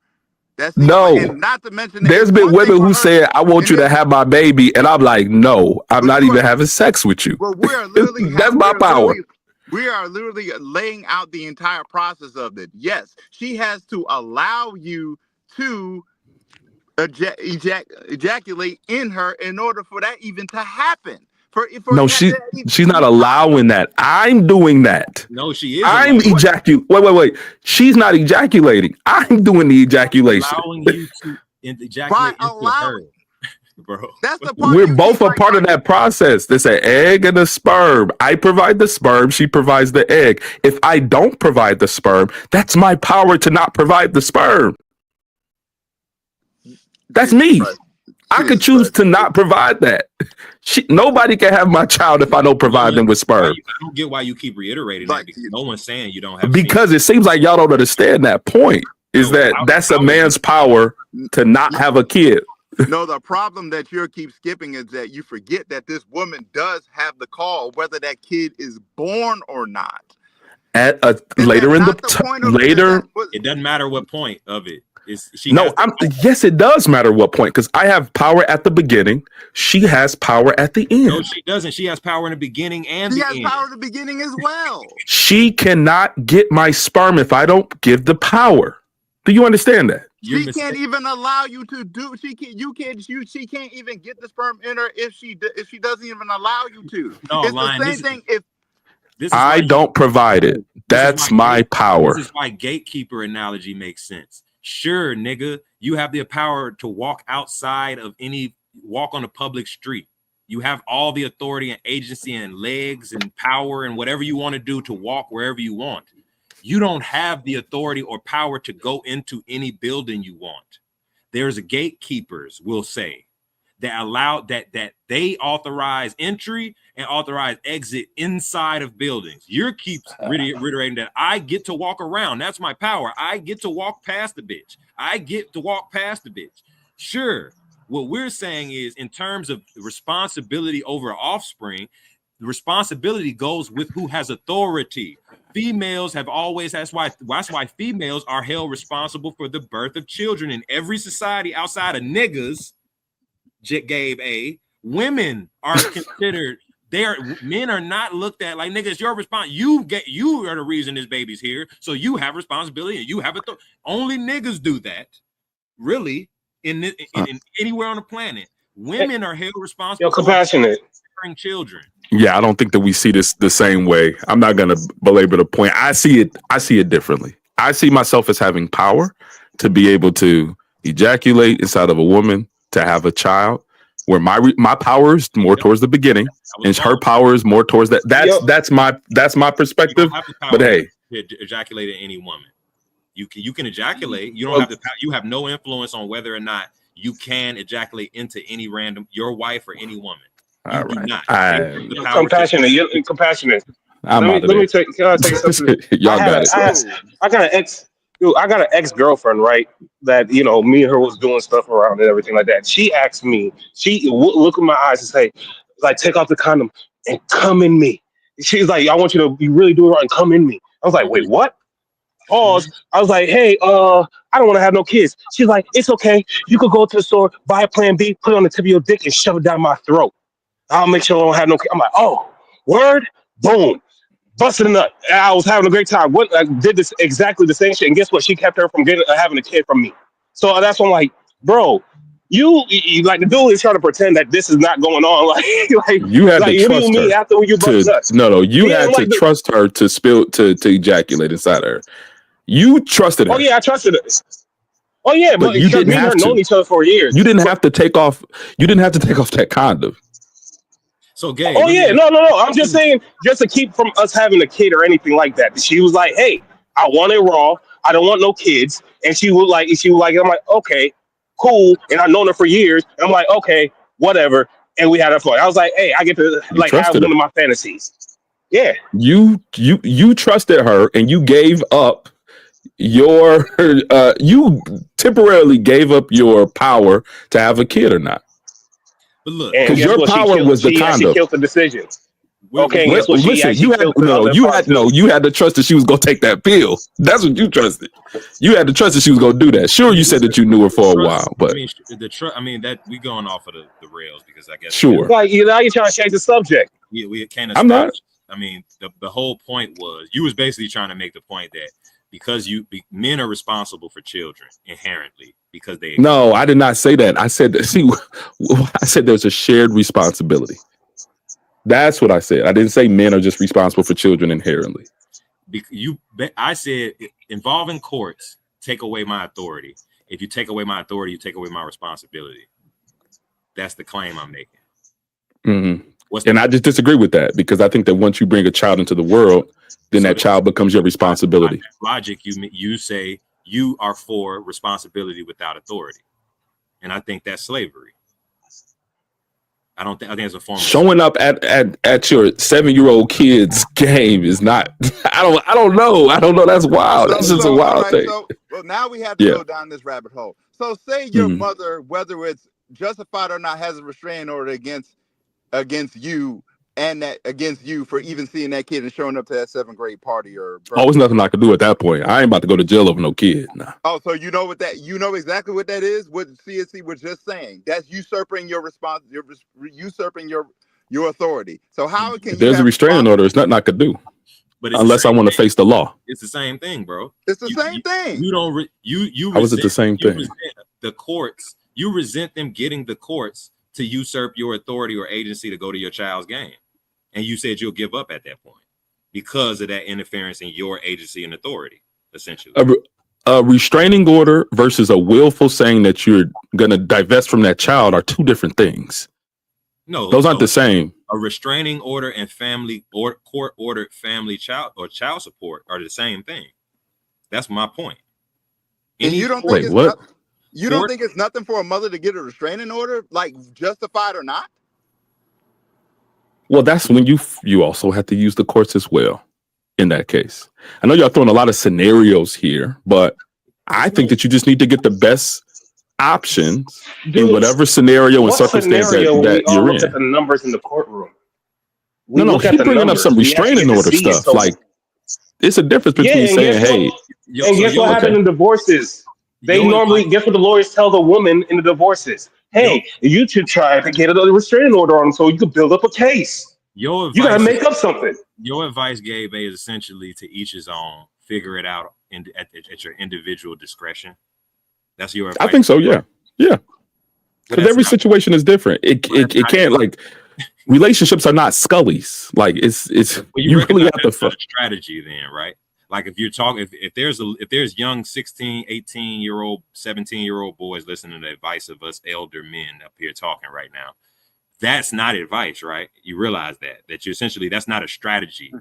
That's and not to mention there's been women who said, I want you to have my baby, and I'm like, no, I'm not even having sex with you. Well, we are literally that's my power. We are literally laying out the entire process of it. Yes, she has to allow you to ejaculate in her in order for that even to happen. No, she's not allowing that. I'm doing that. No, she is. I'm ejaculating. Wait. She's not ejaculating. I'm doing the ejaculation. Allowing you to ejaculate into her, bro. That's the part. We're both a part of that process. There's an egg and a sperm. I provide the sperm. She provides the egg. If I don't provide the sperm, that's my power to not provide the sperm. That's me. I could choose to not provide that. Nobody can have my child if I don't provide them with sperm. I don't get why you keep reiterating that, because no one's saying you don't have. Because it seems like y'all don't understand that point. That's a man's power to not have a kid. No, the problem that you keep skipping is that you forget that this woman does have the call whether that kid is born or not. At later in the later, it doesn't matter what point of it. Yes, it does matter what point, because I have power at the beginning. She has power at the end. No, she doesn't. She has power in the beginning and the end. She has power in the beginning as well. She cannot get my sperm if I don't give the power. Do you understand that? She can't even allow you to do. She can't even get the sperm in her if she doesn't even allow you to. No, it's the same thing. I don't provide it. That's my power. This is why gatekeeper analogy makes sense. Sure, nigga, you have the power to walk outside of walk on a public street. You have all the authority and agency and legs and power and whatever you want to do to walk wherever you want. You don't have the authority or power to go into any building you want. There's gatekeepers, we'll say, that allow that they authorize entry and authorize exit inside of buildings. You keep reiterating that I get to walk around. That's my power. I get to walk past the bitch. Sure. What we're saying is, in terms of responsibility over offspring, the responsibility goes with who has authority. Females have always, that's why females are held responsible for the birth of children in every society outside of niggas. Gabe A. Women are considered Men are not looked at like, nigga, it's your response. You are the reason this baby's here, so you have responsibility and you have it. Only niggas do that, really, in anywhere on the planet. Women are held responsible for compassionate children. Yeah, I don't think that we see this the same way. I'm not gonna belabor the point. I see it differently. I see myself as having power to be able to ejaculate inside of a woman, to have a child, where my power is more towards the beginning, and her power is more towards that. That's my perspective. But hey, to ejaculate in any woman, you can ejaculate. You don't have the power. You have no influence on whether or not you can ejaculate into any random your wife or any woman. All right. Compassionate. You're compassionate. Let me take. Can I take something? Y'all got it. I got an ex-girlfriend, right? That me and her was doing stuff around and everything like that. She asked me. She look in my eyes and say, like, take off the condom and come in me. She's like, I want you to really do it right and come in me. I was like, wait, what? Pause. I was like, hey, I don't want to have no kids. She's like, it's okay. You could go to the store, buy a Plan B, put it on the tip of your dick, and shove it down my throat. I'll make sure I don't have no kids. I'm like, oh, word, boom. Busted a nut. I was having a great time. I did this exactly the same shit, and guess what? She kept her from having a kid from me. So that's why I'm like, bro, you like the dude is trying to pretend that this is not going on. Like you had to trust her. After you busted nuts. No, you had to trust her to ejaculate inside her. You trusted her. Oh yeah, I trusted her. Oh yeah, but you didn't have to. Known each other for years. You didn't have to take off. You didn't have to take off that condom. So gay. Oh yeah, no. I'm just saying, just to keep from us having a kid or anything like that. She was like, "Hey, I want it raw. I don't want no kids." And she was like, I'm like, okay, cool. And I've known her for years. And I'm like, okay, whatever. And we had a fun. I was like, hey, I get to have one of my fantasies. Yeah. You trusted her, and you gave up your you temporarily gave up your power to have a kid or not. But look, because your power was the condom. She killed the decision. Okay, listen, you had to trust that she was gonna take that pill. That's what you trusted. You had to trust that she was gonna do that. Sure, you said that you knew her for a while, but I mean that we going off of the rails because I guess sure. Like now you're trying to change the subject. We can't. I'm not. I mean the whole point was you was basically trying to make the point that because men are responsible for children inherently because they. No, I did not say that. I said I said there's a shared responsibility. That's what I said. I didn't say men are just responsible for children inherently. I said involving courts take away my authority. If you take away my authority, you take away my responsibility. That's the claim I'm making. Mm-hmm. And I just disagree with that because I think that once you bring a child into the world, then that child becomes your responsibility. Logic, you say you are for responsibility without authority, and I think that's slavery. I think it's a form of showing up at your 7-year-old kid's game is not. I don't know. That's wild. That's just a wild thing. Well, now we have to go down this rabbit hole. So, say your mother, whether it's justified or not, has a restraining order against you and that against you for even seeing that kid and showing up to that 7th grade party or. Oh, there's nothing I can do at that point. I ain't about to go to jail over no kid. Nah. Oh, so you know exactly what that is. What CSC was just saying. That's usurping your response. You're usurping your authority. So how can there's a restraining order? There's nothing I could do. But unless I want to face the law, it's the same thing, bro. It's the same thing. You don't. You. How is it the same thing? The courts. You resent them getting the courts to usurp your authority or agency to go to your child's game. And you said you'll give up at that point because of that interference in your agency and authority, essentially. A restraining order versus a willful saying that you're going to divest from that child are two different things. No, those aren't the same. A restraining order and court-ordered family child support are the same thing. That's my point. And you don't think don't think it's nothing for a mother to get a restraining order, like justified or not? Well, that's when you also have to use the courts as well in that case. I know y'all throwing a lot of scenarios here, but I think that you just need to get the best options in whatever scenario and circumstance that you're in. Look at the numbers in the courtroom. No, he's bringing up some restraining order stuff. Like, it's a difference between saying, hey. And guess what happened in divorces? They normally, guess what the lawyers tell the woman in the divorces? Hey, you should try to get a restraining order on them so you can build up a case. Your advice, you gotta make up something. Your advice, Gabe, is essentially to each his own. Figure it out at your individual discretion. That's your advice. I think so. Yeah. Because every situation is different. It can't, like, relationships are not Scullies. Like it's you really have to strategy then, right? Like if you're talking, if there's young 16, 18-year-old, 17-year-old boys listening to the advice of us elder men up here talking right now, that's not advice, right? You realize that you essentially, that's not a strategy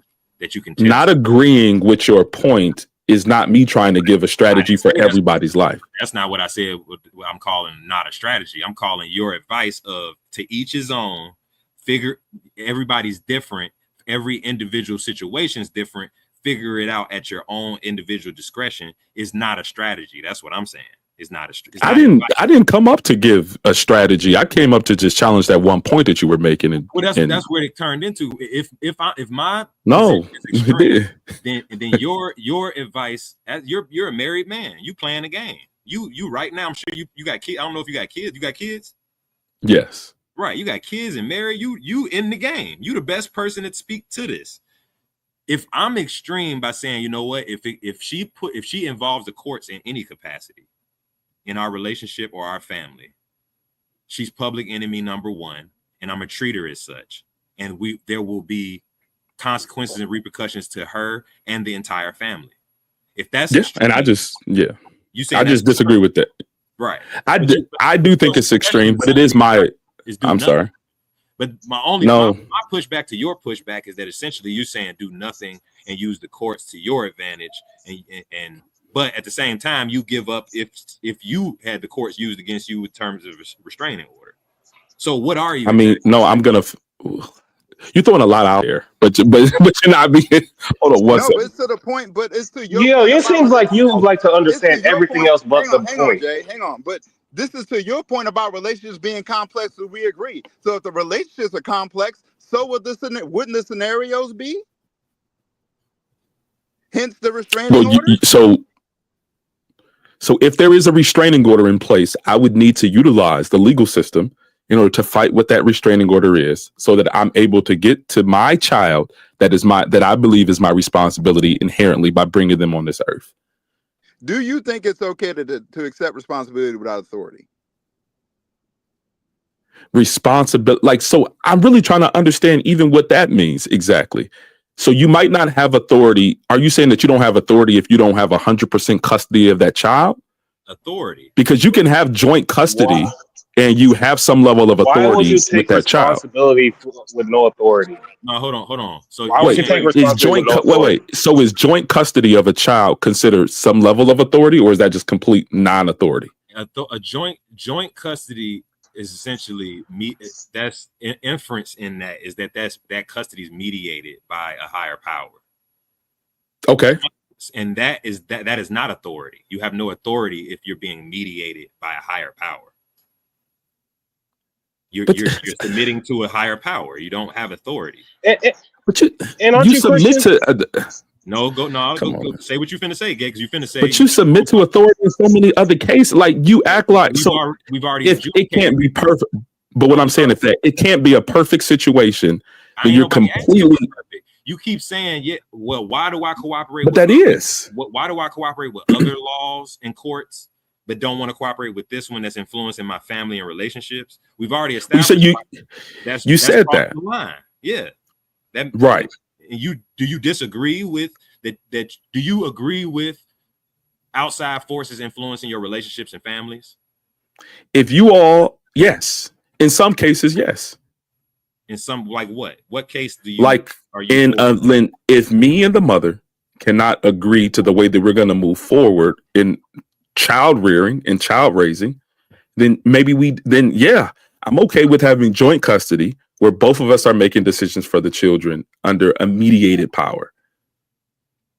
that you can tell. Not agreeing with your point is not me trying to give a strategy for everybody's life. That's not what I said. What I'm calling not a strategy. I'm calling your advice of to each his own. Figure everybody's different. Every individual situation is different. Figure it out at your own individual discretion is not a strategy. That's what I'm saying. It's not a strategy. I didn't come up to give a strategy. I came up to just challenge that one point that you were making. And well, that's where it turned into. If my no, extreme, then your advice, as you're a married man, you playing a game. You right now, I'm sure you got kids. I don't know if you got kids. You got kids? Yes. Right. You got kids and married. You in the game. You the best person to speak to this. If I'm extreme by saying, you know what, if she involves the courts in any capacity in our relationship or our family, she's public enemy number one, and I'm gonna treat her as such. And there will be consequences and repercussions to her and the entire family. If that's extreme, and I just you say I just disagree with that. Right. I do think it's extreme, but it is my. I'm sorry. But my pushback to your pushback is that essentially you're saying do nothing and use the courts to your advantage, but at the same time you give up if you had the courts used against you in terms of restraining order. So what are you? I mean, no, I'm gonna. You're throwing a lot out there, but you're not being. Hold on, no, it's to the point, but it's to your. Yeah, it seems like you like to understand everything else but the point. Hang on, Jay. Hang on, but. This is to your point about relationships being complex, so we agree. So if the relationships are complex, so wouldn't the scenarios be? Hence the restraining order? So if there is a restraining order in place, I would need to utilize the legal system in order to fight what that restraining order is, so that I'm able to get to my child that I believe is my responsibility inherently by bringing them on this earth. Do you think it's okay to accept responsibility without authority? Responsibility, like, so I'm really trying to understand even what that means exactly. So you might not have authority. Are you saying that you don't have authority if you don't have 100% custody of that child? Authority. Because you can have joint custody and you have some level of authority. Why would you take with that responsibility with no authority? No, hold on. So why would you take responsibility with no authority? So is joint custody of a child considered some level of authority, or is that just complete non-authority? A joint custody is essentially that's inference in that is that custody is mediated by a higher power. Okay. And that is not authority. You have no authority if you're being mediated by a higher power. You're submitting to a higher power. You don't have authority. But you submit to. Go say what you finna say, Gay, because you finna say. But you submit to authority in so many other cases. Like you act like we've already. If it can't be perfect, but what I'm saying is that it can't be a perfect situation, then you're completely. You keep saying, yeah. Well, why do I cooperate? But why do I cooperate with other laws and courts, but don't want to cooperate with this one that's influencing my family and relationships? We've already established. You said that. The line. Yeah. Right. And do you disagree with that? Do you agree with outside forces influencing your relationships and families? Yes. In some cases, yes. In some, like what? What case do you like? If me and the mother cannot agree to the way that we're going to move forward in child rearing and child raising, then I'm okay with having joint custody where both of us are making decisions for the children under a mediated power.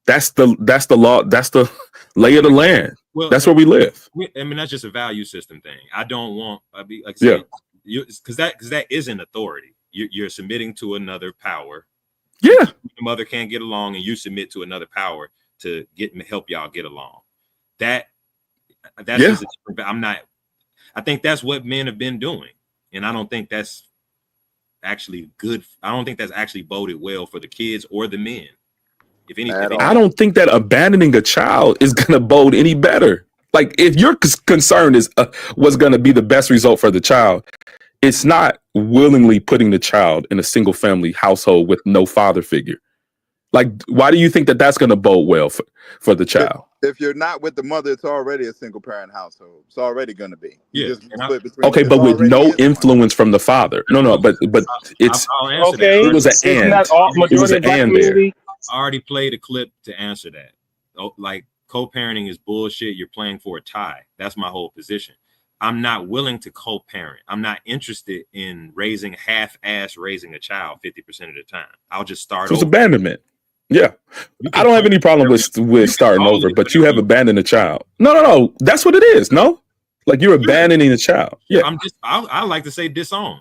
That's the law. That's the lay of the land. Well, that's where we live. I mean, that's just a value system thing. I don't want, because that isn't authority. You're submitting to another power. Yeah, the mother can't get along, and you submit to another power to help y'all get along. That's just I'm not. I think that's what men have been doing, and I don't think that's actually good. I don't think that's actually boded well for the kids or the men. If anything, I don't think that abandoning a child is going to bode any better. Like, if your concern is what's going to be the best result for the child, it's not willingly putting the child in a single family household with no father figure. Like, why do you think that that's going to bode well for the child? If you're not with the mother, it's already a single parent household. It's already going to be. Yeah. Okay, but with no influence from the father. No, but it's okay. It was an and. It was an and there. I already played a clip to answer that. Like, co-parenting is bullshit. You're playing for a tie. That's my whole position. I'm not willing to co-parent. I'm not interested in half-ass raising a child 50% of the time. I'll just start over. It's abandonment. Yeah. I don't have any problem with starting over, but you have abandoned a child. No. That's what it is. No? Like, you're abandoning a child. Yeah. I like to say disown.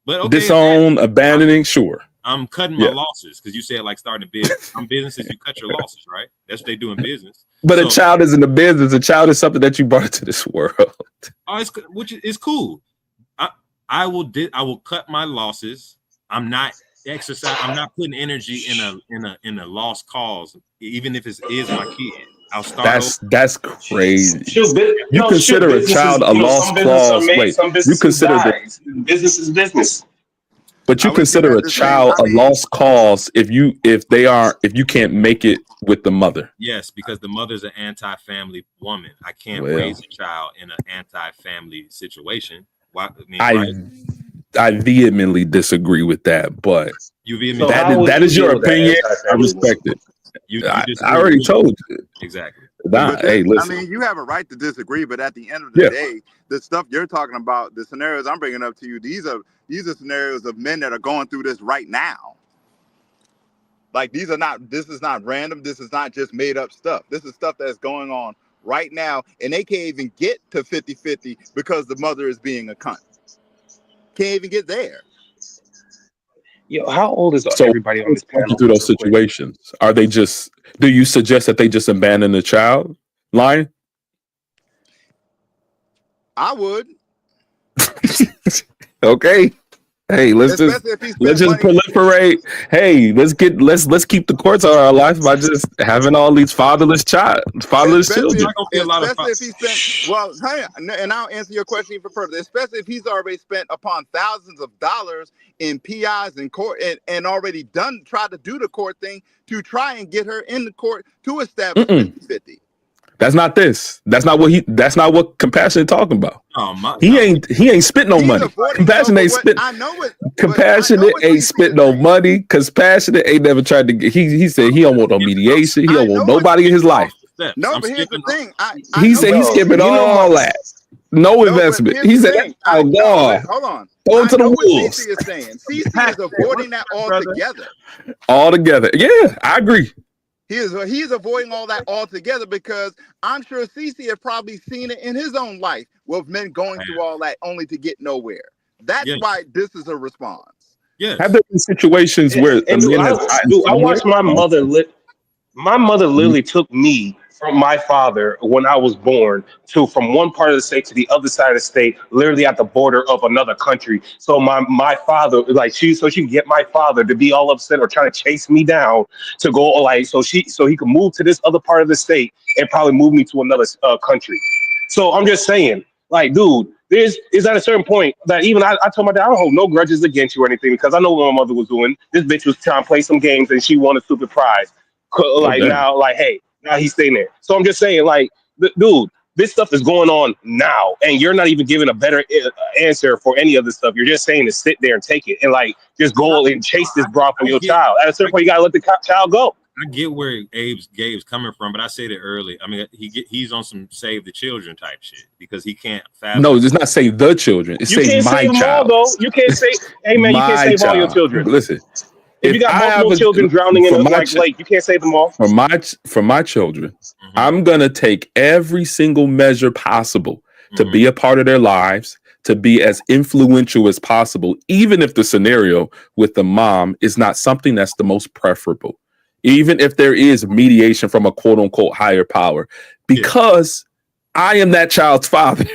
But okay, disown, abandoning, sure. I'm cutting my losses because you said like starting a business. I'm businesses, you cut your losses, right? That's what they do in business. But a child isn't a business. A child is something that you brought into this world. It's cool. I will cut my losses. I'm not putting energy in a lost cause, even if it is my kid. I'll start. That's crazy. You consider a child a lost cause. Wait, you consider business is business. But you consider a child a lost cause if you can't make it with the mother. Yes, because the mother's an anti-family woman. I can't raise a child in an anti-family situation. Why? I vehemently disagree with that, but that is your opinion. I respect it. I already told you. Exactly. Hey, listen. I mean, you have a right to disagree, but at the end of the day, the stuff you're talking about, the scenarios I'm bringing up to you, these are scenarios of men that are going through this right now. Like, this is not random. This is not just made up stuff. This is stuff that's going on right now, and they can't even get to 50-50 because the mother is being a cunt. Can't even get there. Yo, how old is everybody on this panel? Through those situations, do you suggest that they just abandon the child? Lion? I would. Okay. Hey, let's just proliferate. Hey, let's keep the courts on our life by just having all these fatherless children. Especially if he spent, well, and I'll answer your question even further. Especially if he's already spent upon thousands of dollars in PIs and court and already tried to do the court thing to try and get her in the court to establish 50-50. That's not this. That's not what Compassionate talking about. He ain't spent no money. Compassionate ain't spent. Compassionate ain't spent no money. Compassionate ain't never tried to get. He said he don't want no mediation. He don't want nobody in his life. No, but here's the thing. He said he's skipping all that. No investment. He said, hold on. Go into the wolves. CC is saying. CC is avoiding that altogether. Altogether. Yeah, I agree. He's avoiding all that altogether because I'm sure CC has probably seen it in his own life with men going through all that only to get nowhere. That's why this is a response. Yeah. Have there been situations where I watched my mother. My mother literally took me from my father when I was born from one part of the state to the other side of the state, literally at the border of another country. So my father, she can get my father to be all upset or trying to chase me down to go so he could move to this other part of the state and probably move me to another country. So I'm just saying, dude, is at a certain point that even I told my dad, I don't hold no grudges against you or anything because I know what my mother was doing. This bitch was trying to play some games and she won a stupid prize. Now he's staying there. So I'm just saying, dude, this stuff is going on now, and you're not even giving a better answer for any of this stuff. You're just saying to sit there and take it and just go and chase this broad from your child. At a certain point, you gotta let the child go. I get where Gabe's coming from, but I said it early. I mean, he's on some save the children type shit because he can't fathom. No, it's not save the children. It's save my child. All, though. You can't say, hey man, you can't save all your children. Listen. If you got multiple children drowning in a lake, you can't save them all. For my children, I'm gonna take every single measure possible to be a part of their lives, to be as influential as possible, even if the scenario with the mom is not something that's the most preferable, even if there is mediation from a quote unquote higher power, because I am that child's father.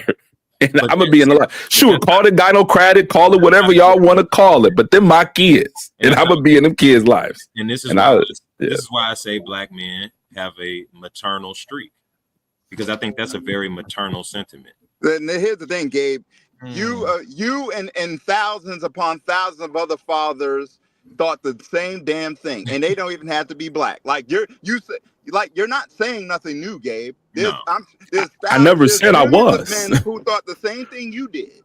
And I'm gonna be in the line. Sure, call it gynocratic, call it whatever y'all want to call it, but they're my kids, and I'm gonna be in them kids' lives. And this is this is why I say black men have a maternal streak, because I think that's a very maternal sentiment. And here's the thing, Gabe. You and thousands upon thousands of other fathers thought the same damn thing, and they don't even have to be black. Like you're not saying nothing new, Gabe. I never said I was. Men who thought the same thing you did.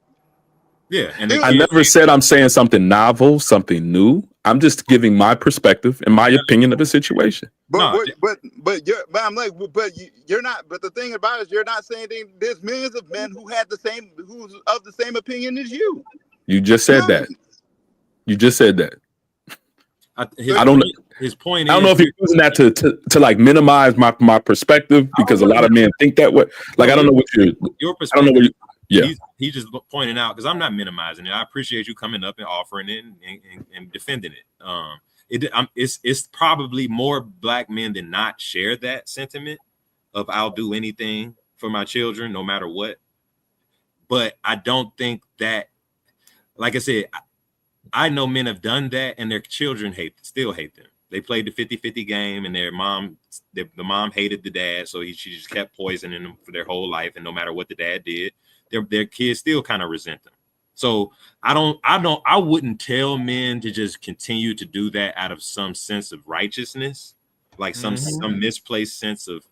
Yeah, and I never said I'm saying something novel, something new. I'm just giving my perspective and my opinion of the situation. But I'm like, you're not. But the thing about it is, you're not saying anything. There's millions of men who's of the same opinion as you. You just said that. You just said that. I don't know. His point. I don't know if you're using that to like minimize my perspective, because a lot of men think that way. Like I don't know what your perspective. I don't know what He's just pointing out, because I'm not minimizing it. I appreciate you coming up and offering it and defending it. It's probably more black men than not share that sentiment of I'll do anything for my children no matter what. But I don't think that, like I said, I know men have done that and their children still hate them. They played the 50-50 game, and the mom hated the dad, so she just kept poisoning them for their whole life, and no matter what the dad did, their kids still kind of resent them. So I wouldn't tell men to just continue to do that out of some sense of righteousness, like some misplaced sense of,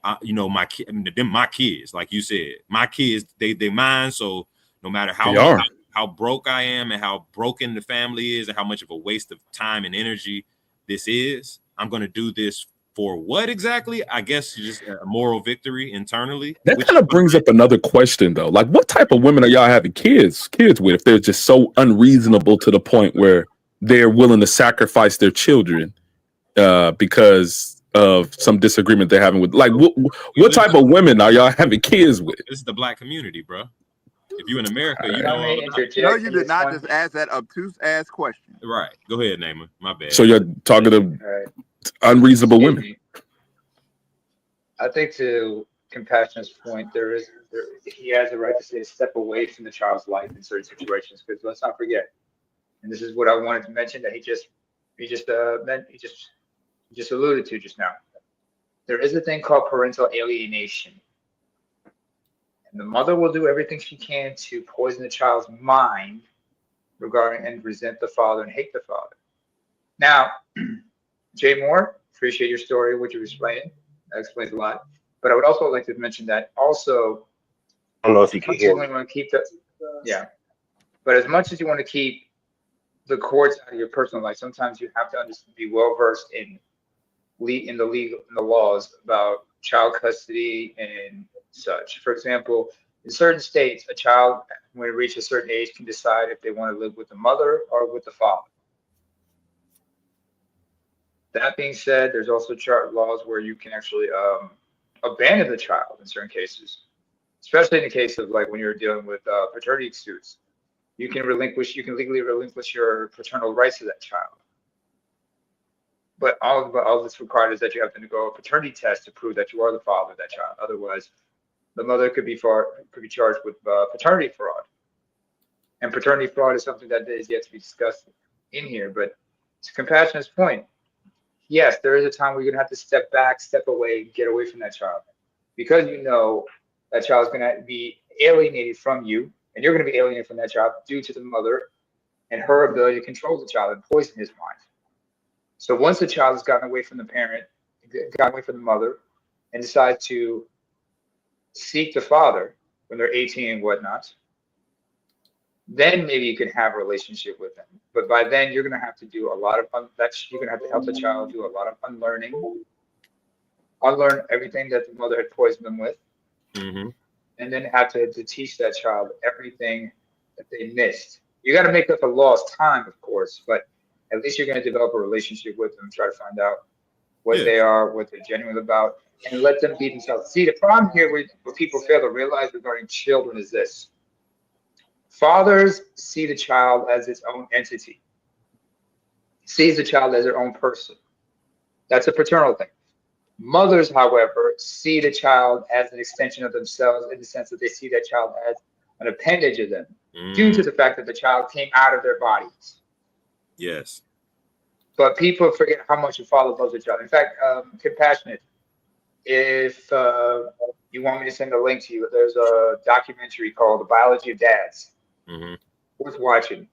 my kids, like you said, my kids, they mine. So no matter how broke I am and how broken the family is and how much of a waste of time and energy this is, I'm going to do this for what exactly? I guess just a moral victory internally. That kind of brings up another question, though. Like, what type of women are y'all having kids with if they're just so unreasonable to the point where they're willing to sacrifice their children because of some disagreement they're having with? Like, what type of women are y'all having kids with? This is the black community, bro. If you're in America, you know. No, you did not just ask that obtuse ass question. Right. Go ahead, Naima. My bad. So you're talking to unreasonable women. I think to Compassionate's point, he has a right to say step away from the child's life in certain situations, because let's not forget, and this is what I wanted to mention that he just alluded to just now. There is a thing called parental alienation. And the mother will do everything she can to poison the child's mind regarding and resent the father and hate the father. Now, Jay Moore, appreciate your story, what you were explaining. That explains a lot. But I would also like to mention that also, I don't know if you can hear. Want to keep but as much as you want to keep the courts out of your personal life, sometimes you have to be well versed in the laws about child custody and such. For example, in certain states, a child, when it reaches a certain age, can decide if they want to live with the mother or with the father. That being said, there's also laws where you can actually abandon the child in certain cases, especially in the case of like when you're dealing with paternity suits. You can legally relinquish your paternal rights to that child. But all that's required is that you have to undergo a paternity test to prove that you are the father of that child. Otherwise, the mother could be charged with paternity fraud. And paternity fraud is something that is yet to be discussed in here. But to Compassionate's point, yes, there is a time where you're going to have to step back, step away, get away from that child. Because you know that child is going to be alienated from you, and you're going to be alienated from that child due to the mother and her ability to control the child and poison his mind. So once the child has gotten away from the parent, gotten away from the mother, and decides to seek the father when they're 18 and whatnot, then maybe you can have a relationship with them. But by then, you're going to have to do a lot of you're going to have to help the child do a lot of unlearning, unlearn everything that the mother had poisoned them with, and then have to teach that child everything that they missed. You got to make up for lost time, of course, but at least you're going to develop a relationship with them, try to find out what they are, what they're genuine about, and let them be themselves. See, the problem here with what people fail to realize regarding children is this. Fathers see the child as its own entity, sees the child as their own person. That's a paternal thing. Mothers, however, see the child as an extension of themselves in the sense that they see that child as an appendage of them due to the fact that the child came out of their bodies. Yes. But people forget how much a father loves a child. In fact, Compassionate, if you want me to send a link to you, there's a documentary called The Biology of Dads. Worth watching.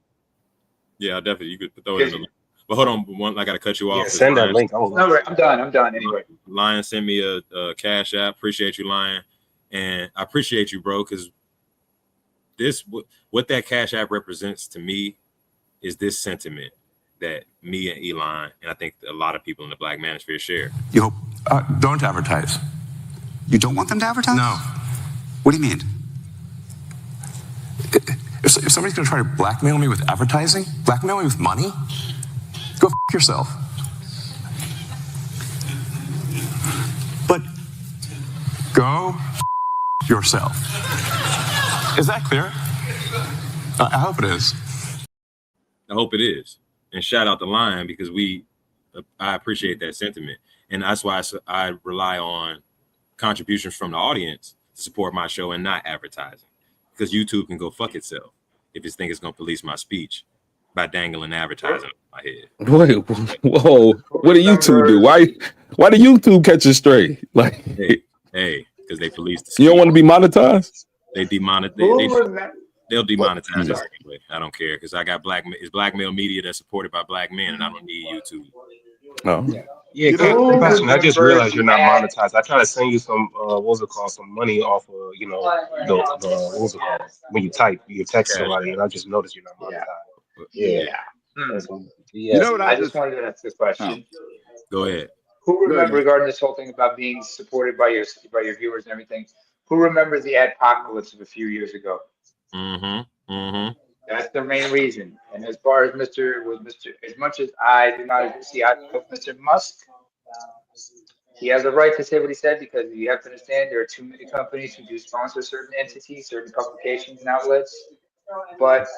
Yeah, definitely. You could throw it in the link. But hold on, I got to cut you off. Send that link. All right, I'm done anyway. Lion sent me a Cash App. Appreciate you, Lion. And I appreciate you, bro, because what that Cash App represents to me is this sentiment that me and Elon, and I think a lot of people in the Black manosphere share. You hope, don't advertise. You don't want them to advertise? No. What do you mean? If somebody's going to try to blackmail me with advertising, blackmail me with money, go f yourself. But go f yourself. Is that clear? I hope it is. I hope it is. And shout out to Lion because I appreciate that sentiment. And that's why I rely on contributions from the audience to support my show and not advertising. Because YouTube can go fuck itself if it thinks it's going to police my speech by dangling advertising on my head. Wait, whoa! What do YouTube do? Why do YouTube catch a stray? Like, hey, because they police the speech. You don't want to be monetized? They demonetize. They'll demonetize us anyway. I don't care because I got it's blackmail media that's supported by black men, and I don't need YouTube. Oh. Yeah, Compassion, I just realized you're not monetized. I try to send you some some money off of the what was it called when you text somebody, and I just noticed you're not monetized. Yeah. You know what? I just wanted to ask this question. Go ahead. Who remember regarding this whole thing about being supported by your viewers and everything? Who remembers the adpocalypse of a few years ago? That's the main reason. And as far as as much as I do not see Mr. Musk, he has a right to say what he said because you have to understand there are too many companies who do sponsor certain entities, certain publications and outlets. But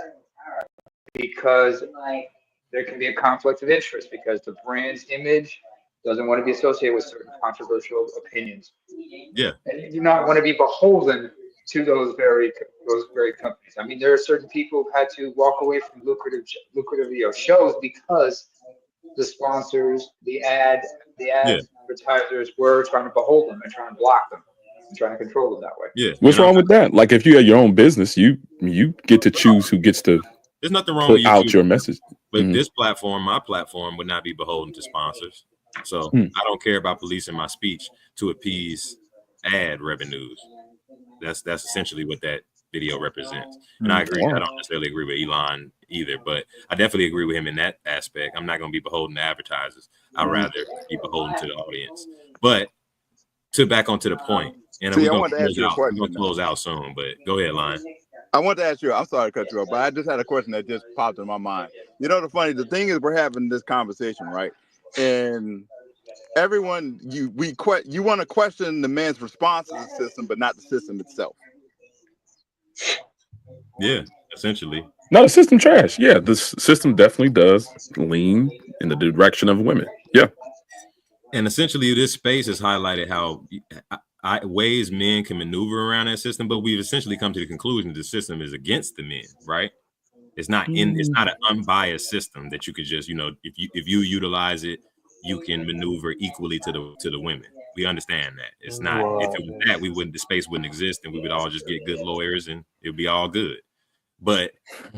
because there can be a conflict of interest because the brand's image doesn't want to be associated with certain controversial opinions. Yeah. And you do not want to be beholden to those very companies. I mean, there are certain people who had to walk away from lucrative shows because the sponsors, the advertisers were trying to behold them and trying to block them and trying to control them that way. Yeah. What's wrong with that? Like, if you have your own business, you get to choose who gets to There's nothing wrong put with out YouTube, your message. But this platform, my platform, would not be beholden to sponsors. So I don't care about policing my speech to appease ad revenues. That's essentially what that video represents. And I agree. I don't necessarily agree with Elon either, but I definitely agree with him in that aspect. I'm not going to be beholden to advertisers. I'd rather be beholden to the audience. But back onto the point, and we're going to close out soon, but go ahead, Lion. I want to ask you, I'm sorry to cut you off, but I just had a question that just popped in my mind. You know, the thing is we're having this conversation, right? And everyone, you want to question the man's response to the system, but not the system itself. Yeah, essentially. No, the system trash. Yeah, the system definitely does lean in the direction of women. Yeah. And essentially, this space has highlighted how ways men can maneuver around that system, but we've essentially come to the conclusion that the system is against the men, right? It's not an unbiased system that you could just, if you utilize it, you can maneuver equally to the women. We understand that. It's not, if it was that, the space wouldn't exist and we would all just get good lawyers and it would be all good. But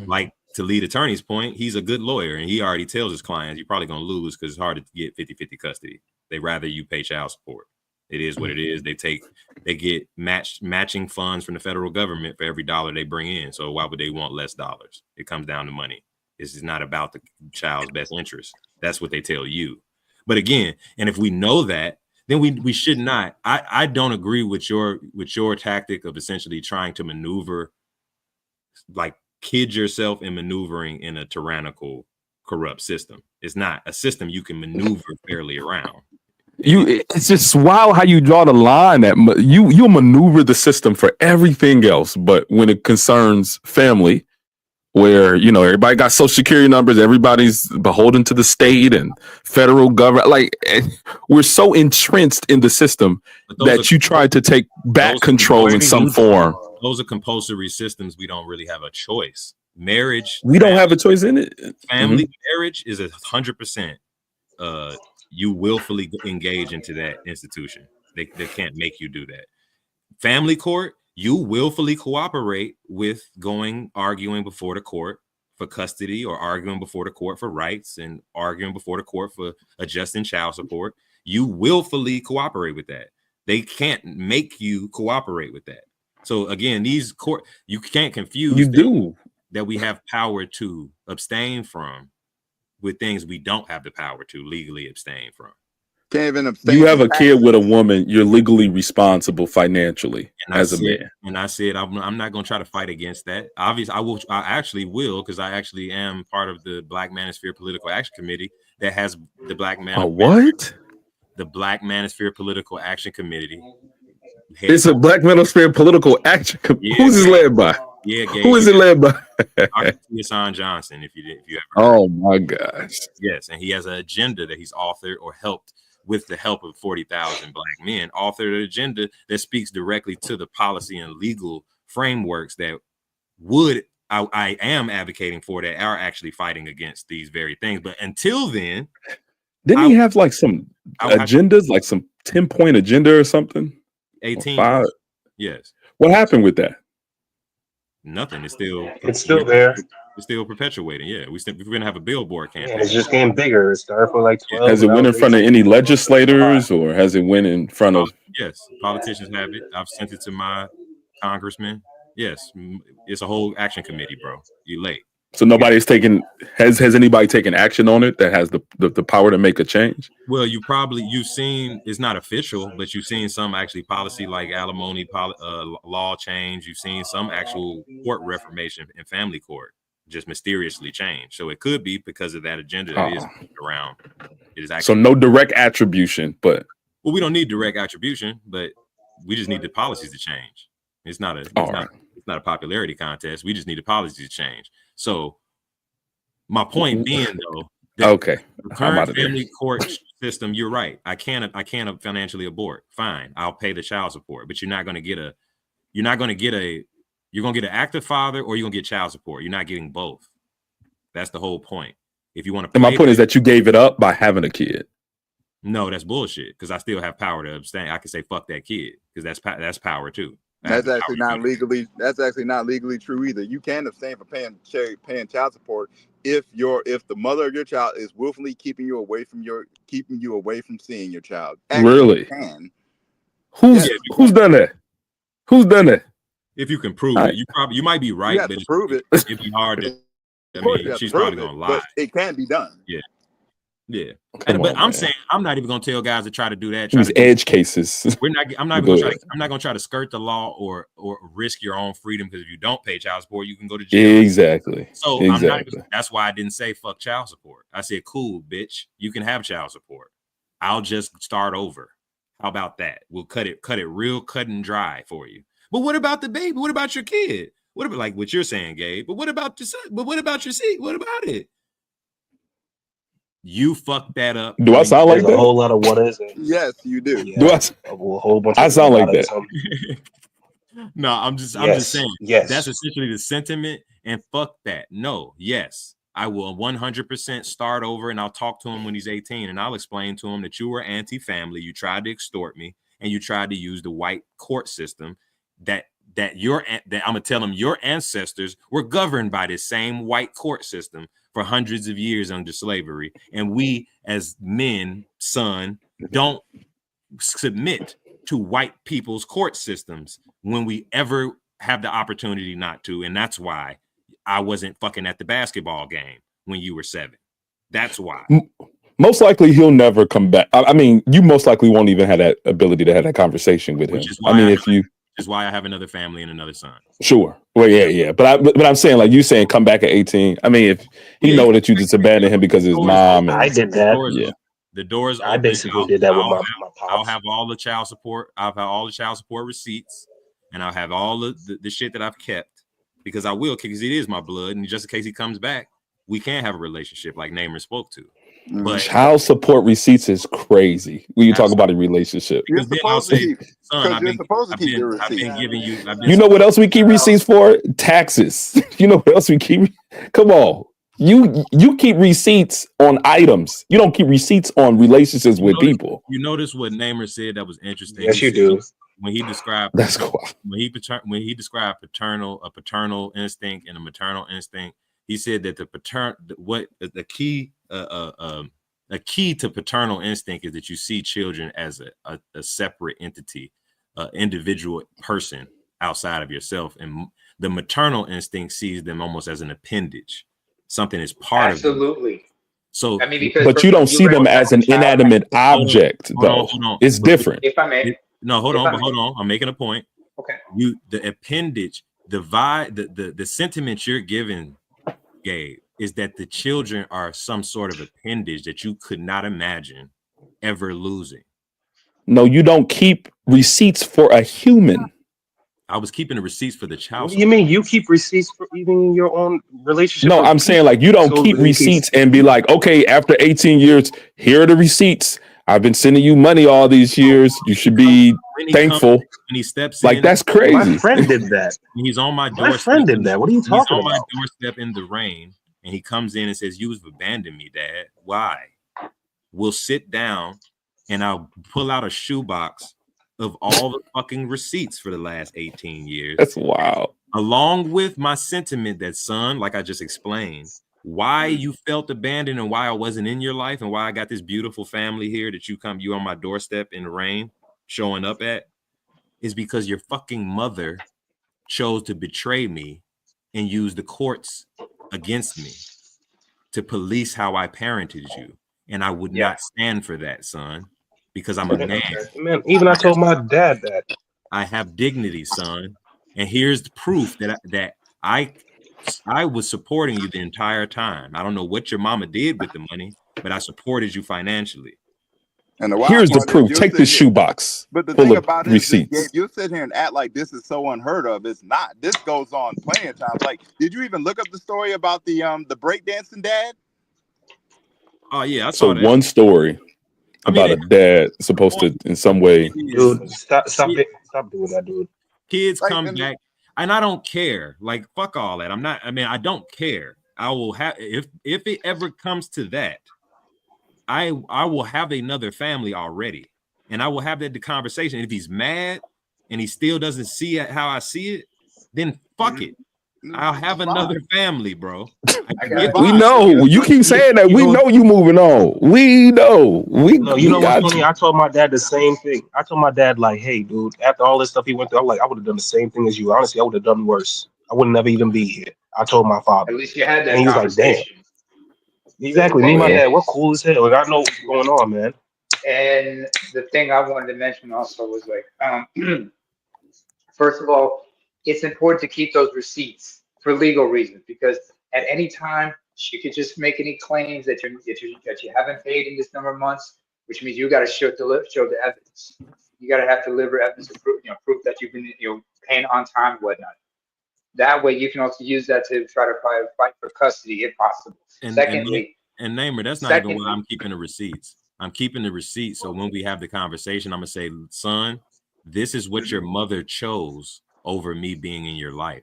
like to Lead Attorney's point, he's a good lawyer and he already tells his clients, you're probably going to lose because it's hard to get 50-50 custody. They rather you pay child support. It is what it is. They get matching funds from the federal government for every dollar they bring in. So why would they want less dollars? It comes down to money. This is not about the child's best interest. That's what they tell you. But again, and if we know that, then we should not. I don't agree with your tactic of essentially trying to maneuver, like kid yourself in maneuvering in a tyrannical, corrupt system. It's not a system you can maneuver fairly around. It's just wild how you draw the line that you maneuver the system for everything else, but when it concerns family, where, you know, everybody got social security numbers, everybody's beholden to the state and federal government. Like, we're so entrenched in the system that you try to take back control in some form. Those are compulsory systems. We don't really have a choice. Marriage, we don't have a choice in it. Family marriage is 100%. You willfully engage into that institution. They can't make you do that. Family court, you willfully cooperate with arguing before the court for custody, or arguing before the court for rights, and arguing before the court for adjusting child support. You willfully cooperate with that. They can't make you cooperate with that. So again, these court, you can't confuse that we have power to abstain from with things we don't have the power to legally abstain from. Can't even abstain. You have a kid with a woman, you're legally responsible financially as a man. And I said, I'm not going to try to fight against that. Obviously, I actually will, because I actually am part of the Black Manosphere Political Action Committee that has the Black what? The Black Manosphere Political Action Committee. It's a Black Manosphere Political Action Committee. Yeah, who's it led by? Yeah, who is it led by? Dr. Hassan Johnson, if you ever. Oh my gosh. Yes, and he has an agenda that he's authored or helped, with the help of 40,000 Black men, authored an agenda that speaks directly to the policy and legal frameworks that I am advocating for, that are actually fighting against these very things. But until then, didn't he have like some agendas, like some 10-point agenda or something? 18. Yes. What happened with that? Nothing. It's still there. It's still perpetuating. Yeah, we're gonna have a billboard campaign. Yeah, it's just getting bigger. It started for like 12. Has it went in front of any legislators, or has it went in front of? Yes, politicians have it. I've sent it to my congressman. Yes, it's a whole action committee, bro. You late. So nobody's taken. Has anybody taken action on it that has the power to make a change? Well, you've seen, it's not official, but you've seen some actually policy like alimony law change. You've seen some actual court reformation in family court just mysteriously change. So it could be because of that agenda that is around. It is actually, so no direct attribution, but we don't need direct attribution, but we just need the policies to change. It's not a popularity contest. We just need the policies to change. So my point being, though, the current family court system, you're right. I can't financially abort. Fine, I'll pay the child support, but you're going to get an active father, or you're going to get child support. You're not getting both. That's the whole point. If you want to, and my point is that you gave it up by having a kid. No, that's bullshit, because I still have power to abstain. I can say fuck that kid, because that's power too. That's actually not legally. That's actually not legally true either. You can abstain from paying child support if the mother of your child is willfully keeping you away from seeing your child. Actually, really? Can. Who's done that? Who's done that? If you can prove it, you might be right, but to prove it. It'd be hard to. I mean, she's probably gonna lie. But it can be done. Yeah. But I'm saying, I'm not even gonna tell guys to try to do that. These edge cases. I'm not gonna try to skirt the law or risk your own freedom, because if you don't pay child support, you can go to jail. Exactly. So that's why I didn't say fuck child support. I said, cool, bitch, you can have child support. I'll just start over. How about that? We'll cut it real cut and dry for you. But what about the baby? What about your kid? What about, like what you're saying, Gabe? But what about your son? But what about your seat? What about it? You fucked that up. Do I sound like that? A whole lot of what is it? Yes, you do. Yeah, do a whole bunch. I sound like that. No, I'm just saying. Yes, that's essentially the sentiment. And fuck that. No, yes, I will 100% start over, and I'll talk to him when he's 18, and I'll explain to him that you were anti-family, you tried to extort me, and you tried to use the white court system that I'm gonna tell him your ancestors were governed by this same white court system for hundreds of years under slavery, and we as men, son, don't submit to white people's court systems when we ever have the opportunity not to. And that's why I wasn't fucking at the basketball game when you were 7. That's why. Most likely he'll never come back. I mean, you most likely won't even have that ability to have that conversation with him. Which is why I have another family and another son. Sure. Well, yeah. But I'm saying, like you saying, come back at 18. I mean, if he know that you just abandoned him because his mom. I did that. The doors. I basically did that with my pops. I'll have all the child support. I'll have all the child support receipts, and I'll have all the shit that I've kept. because I will, because it is my blood, and just in case he comes back, we can have a relationship like Namer spoke to. But child support receipts is crazy when you talk about a relationship. Because then I'll say, son, I've been giving you. You know what else we keep receipts for? Taxes. You know what else we keep? Come on. You keep receipts on items. You don't keep receipts on relationships with people. You notice what Namer said that was interesting. Yes, you do. When he described that's cool. When he described a paternal instinct and a maternal instinct, he said that the key a key to paternal instinct is that you see children as a separate entity, individual person outside of yourself, and the maternal instinct sees them almost as an appendage. Something is part of them. Absolutely. So, I mean, because but you don't see them as an inanimate object, though. Hold on. It's different. If I may, hold on. I'm making a point. Okay. The appendage, the sentiment you're giving, Gabe, is that the children are some sort of appendage that you could not imagine ever losing. No, you don't keep receipts for a human. I was keeping the receipts for the child. What do you mean? You keep receipts for even your own relationship? No, I'm saying like you don't keep receipts and be like, okay, after 18 years, here are the receipts. I've been sending you money all these years. You should be thankful. When he steps like in, that's crazy. My friend did that. He's on my doorstep. My friend did that. What are you talking about? He's on my doorstep in the rain, and he comes in and says, "You've abandoned me, Dad. Why?" We'll sit down, and I'll pull out a shoebox of all the fucking receipts for the last 18 years. That's wild. Along with my sentiment that, son, like I just explained, why you felt abandoned and why I wasn't in your life and why I got this beautiful family here that you on my doorstep in the rain showing up at, is because your fucking mother chose to betray me and use the courts against me to police how I parented you. And I would not stand for that, son. Because I'm a man. Man, even I told my dad that. I have dignity, son. And here's the proof that I was supporting you the entire time. I don't know what your mama did with the money, but I supported you financially. And here's the proof. Take the shoebox. But the full thing of about receipts. it is, you sit here and act like this is so unheard of. It's not. This goes on plenty of times. Like, did you even look up the story about the breakdancing dad? Oh yeah, I saw that. One story about a dad supposed to, in some way. Dude, stop doing that, dude. Kids come back, and I don't care. Like, fuck all that. I don't care. I will have if it ever comes to that, I will have another family already, and I will have that conversation. If he's mad and he still doesn't see it how I see it, then fuck it. I'll have another family, bro. We know. You keep saying that. We know you moving on. We know. No, you know what's funny? I told my dad the same thing. I told my dad, like, hey, dude, after all this stuff he went through, I'm like, I would have done the same thing as you. Honestly, I would have done worse. I would never even be here. I told my father. At least you had that. And he was like, damn. Exactly. Me and my dad, we're cool as hell. Like, I know what's going on, man. And the thing I wanted to mention also was like, first of all, it's important to keep those receipts for legal reasons, because at any time you could just make any claims that you haven't paid in this number of months, which means you got to show the evidence. You got to have to deliver evidence to proof that you've been paying on time and whatnot. That way, you can also use that to try to fight for custody if possible. Secondly, and Namer, that's not even why I'm keeping the receipts. I'm keeping the receipts so when we have the conversation, I'm gonna say, son, this is what your mother chose over me being in your life.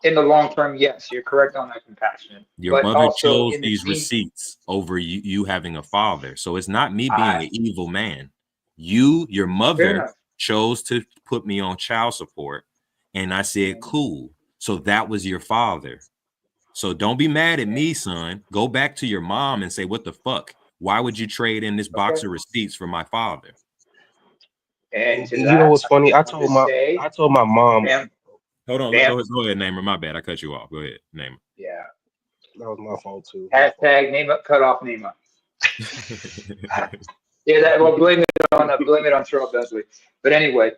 In the long term, yes, you're correct on that, compassionate. Your mother chose these receipts over you having a father. So it's not me being an evil man. Your mother chose to put me on child support, and I said, cool. So that was your father. So don't be mad at me, son. Go back to your mom and say, what the fuck? Why would you trade in this box of receipts for my father? And you know what's funny? I told my mom. Hold on, go ahead, Namer. My bad, I cut you off. Go ahead, Namer. Yeah, that was my fault too. Hashtag name up, cut off name up. Yeah, blame it on Charles Bensley. But anyway,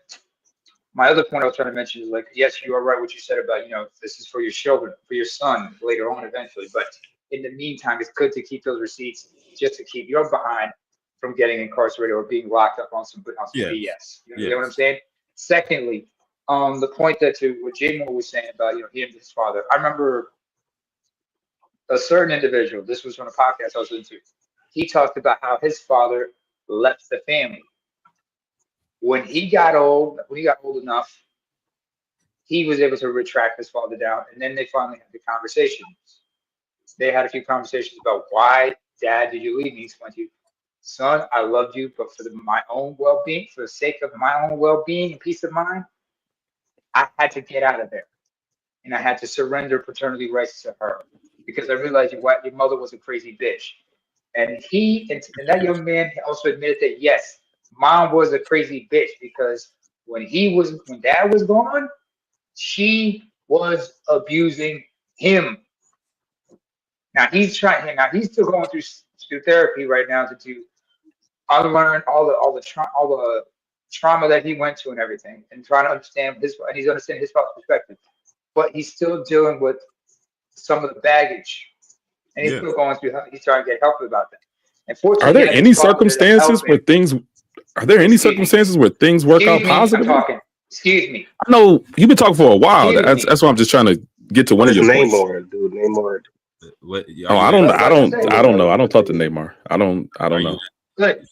my other point I was trying to mention is like, yes, you are right what you said about this is for your children, for your son later on eventually. But in the meantime, it's good to keep those receipts just to keep your behind from getting incarcerated or being locked up on some BS. You know what I'm saying? Secondly, the point that to what Jay Moore was saying about him and his father. I remember a certain individual. This was from a podcast I was listening to. He talked about how his father left the family when he got old enough. He was able to retract his father down, and then they finally had the conversations. They had a few conversations about why, Dad, did you leave me? He explained to you, son, I loved you, but for my own well-being, for the sake of my own well-being and peace of mind, I had to get out of there, and I had to surrender paternity rights to her because I realized your mother was a crazy bitch. And and that young man also admitted that yes, mom was a crazy bitch because when Dad was gone, she was abusing him. Now he's still going through therapy right now to unlearn all the trauma that he went to and everything, and trying to understand and he's understanding his perspective. But he's still dealing with some of the baggage, and he's still going through. He's trying to get help about that. Are there any circumstances where things? Are there any circumstances where things work out positively? I'm talking. Excuse me. I know you've been talking for a while. That's why I'm just trying to get to one of your points. Namor, dude. Namor. Oh, I don't know. I don't talk to Neymar. I don't know. Good.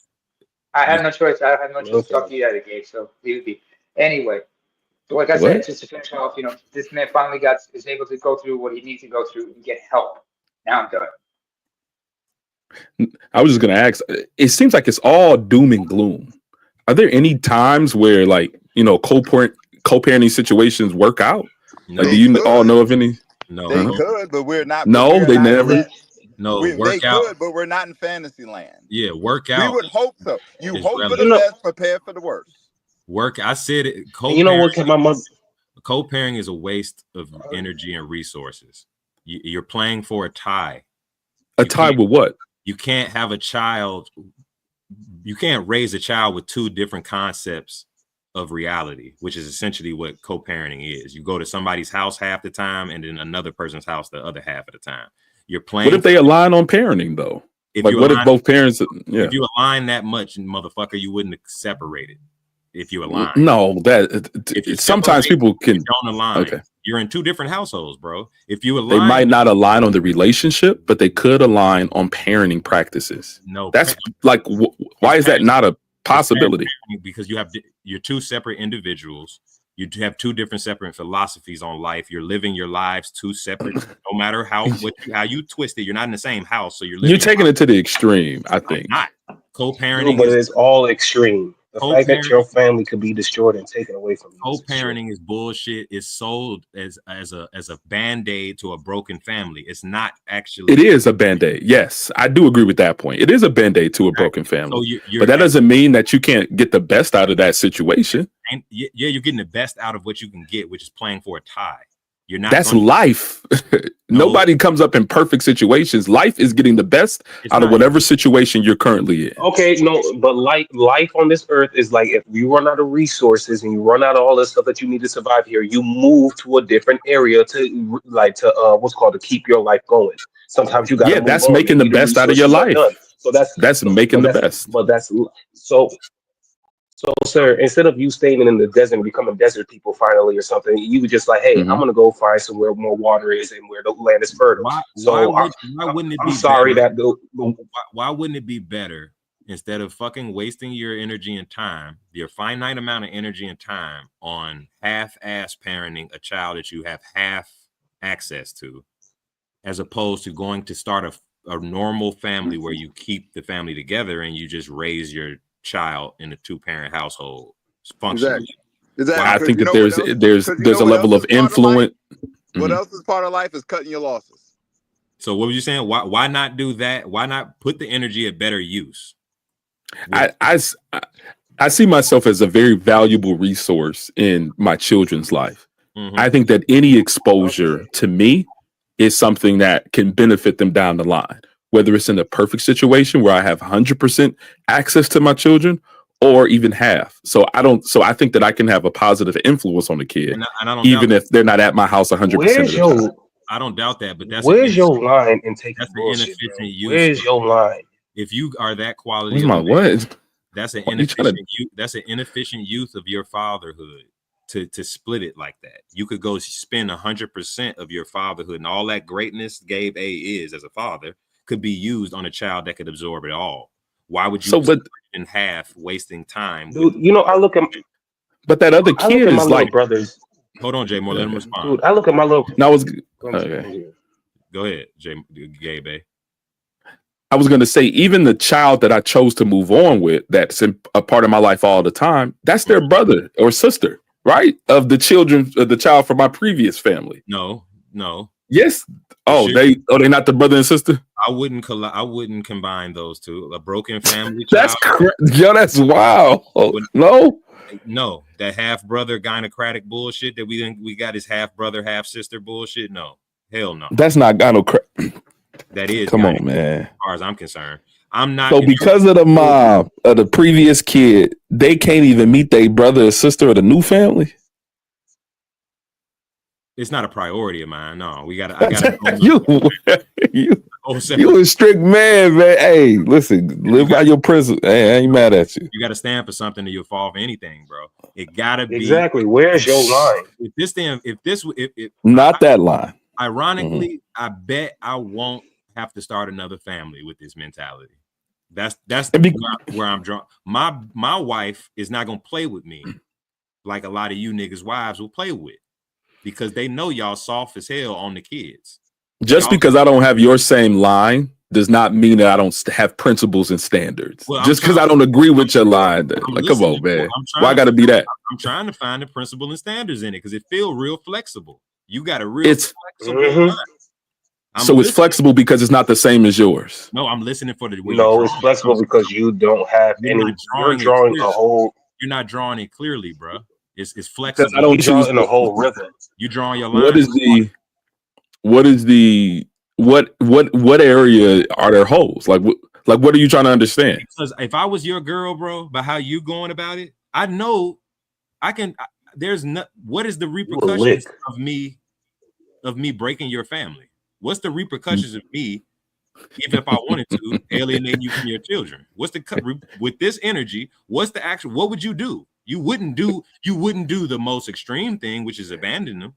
I have no choice. I have no choice to talk to you out of the gate. So he would be anyway. Like I said, just to finish off, this man finally is able to go through what he needs to go through and get help. Now I'm done. I was just gonna ask. It seems like it's all doom and gloom. Are there any times where, like, co-parenting situations work out? No. Like, do you all know of any? No, they could, but we're not. No, they never. No, they could, but we're not in fantasy land. Yeah, work out. We would hope so. You hope for the best, prepare for the worst. I said it. You know what? My mother. Co-parenting is a waste of energy and resources. You're playing for a tie. A tie with what? You can't have a child. You can't raise a child with two different concepts of reality, which is essentially what co-parenting is. You go to somebody's house half the time and then another person's house the other half of the time. You're playing. What if they align on parenting though? If both parents? Yeah. If you align that much, motherfucker, you wouldn't separate it. If you align, no, sometimes people can don't align. Okay, you're in two different households, bro. If you align, they might not align on the relationship, but they could align on parenting practices. No, that's like, why is that not a possibility? Because you're two separate individuals. You have two different separate philosophies on life. You're living your lives two separate. No matter how you twist it, you're not in the same house, so you're taking it to the extreme. I think not co-parenting, but it's all extreme. The fact that your family could be destroyed and taken away from you. Co-parenting is bullshit. It's sold as a band-aid to a broken family. It's not actually. It is a band-aid. Yes, I do agree with that point. It is a band-aid to a broken family. So but that doesn't mean that you can't get the best out of that situation. And yeah, you're getting the best out of what you can get, which is playing for a tie. You're not. That's life. Nobody comes up in perfect situations. Life is getting the best out of whatever situation you're currently in. Okay, no, but life on this earth is like, if you run out of resources and you run out of all the stuff that you need to survive here, you move to a different area to what's called to keep your life going. Sometimes you got to that's making the best out of your life. So that's making the best. But that's So, sir, instead of you staying in the desert and becoming desert people finally or something, you would just like, hey, I'm going to go find somewhere more water is and where the land is fertile. Why wouldn't it be sorry better? Why wouldn't it be better, instead of fucking wasting your energy and time, your finite amount of energy and time on half-ass parenting a child that you have half access to, as opposed to going to start a normal family where you keep the family together and you just raise your child in a two-parent household functionally? Exactly. I think that there's a level of influence. What else is part of life is cutting your losses. So what were you saying? Why not do that? Why not put the energy at better use? I see myself as a very valuable resource in my children's life. I think that any exposure to me is something that can benefit them down the line, whether it's in a perfect situation where I have 100% access to my children or even half. So I think that I can have a positive influence on the kid, even if they're not at my house 100% of the time. I don't doubt that, but where's your line in taking bullshit, inefficient use. Where's your line? If you are that quality, that's an inefficient. That's an inefficient use of your fatherhood to split it like that. You could go spend 100% of your fatherhood and all that greatness Gabe A is as a father could be used on a child that could absorb it all. Why would you split it in half, wasting time? Dude, you know, I look at, but that other I look kid at my is little like, brothers. Hold on, Jay Moore, let him respond. Dude, I look at my little. No, I was okay. Go ahead, Gabe A. I was going to say, even the child that I chose to move on with, that's a part of my life all the time, that's their brother or sister, right? Of the child from my previous family. No. Yes. Oh, they're not the brother and sister. I wouldn't combine those two. A broken family. That's that's wild. No, that half brother gynocratic bullshit that we got his half brother, half sister bullshit. No, hell no. That's not gynocratic. That is. Come on, man. As far as I'm concerned, I'm not. So because of the mom of the previous kid, they can't even meet their brother or sister of the new family. It's not a priority of mine. No, we got to. You a strict man, man. Hey, listen, live by your principles. Hey, I ain't mad at you. You got to stand for something, or you'll fall for anything, bro. It gotta be exactly. Where's your line? Not that line. Ironically, I bet I won't have to start another family with this mentality. That's where I'm drawn. My wife is not gonna play with me like a lot of you niggas' wives will play with, because they know y'all soft as hell on the kids. Just because I don't have your same line does not mean that I don't have principles and standards. Well, just because I don't agree with your line, like, come on, man. Why I got to be that? I'm trying to find the principle and standards in it because it feels real flexible. You got a real flexible line. So it's flexible because it's not the same as yours. No, I'm listening for the. No, it's flexible because you don't have any. You're drawing a whole. You're not drawing it clearly, bro. It's flexible. Because I don't draw in a whole rhythm. You drawing your line. What area are there holes? Like what are you trying to understand? Because if I was your girl, bro, by how you going about it, I know I can. There's no. What is the repercussions of me breaking your family? What's the repercussions of me, even if I wanted to, alienating you from your children? What's the with this energy? What's the actual? What would you do? You wouldn't do the most extreme thing, which is abandon them.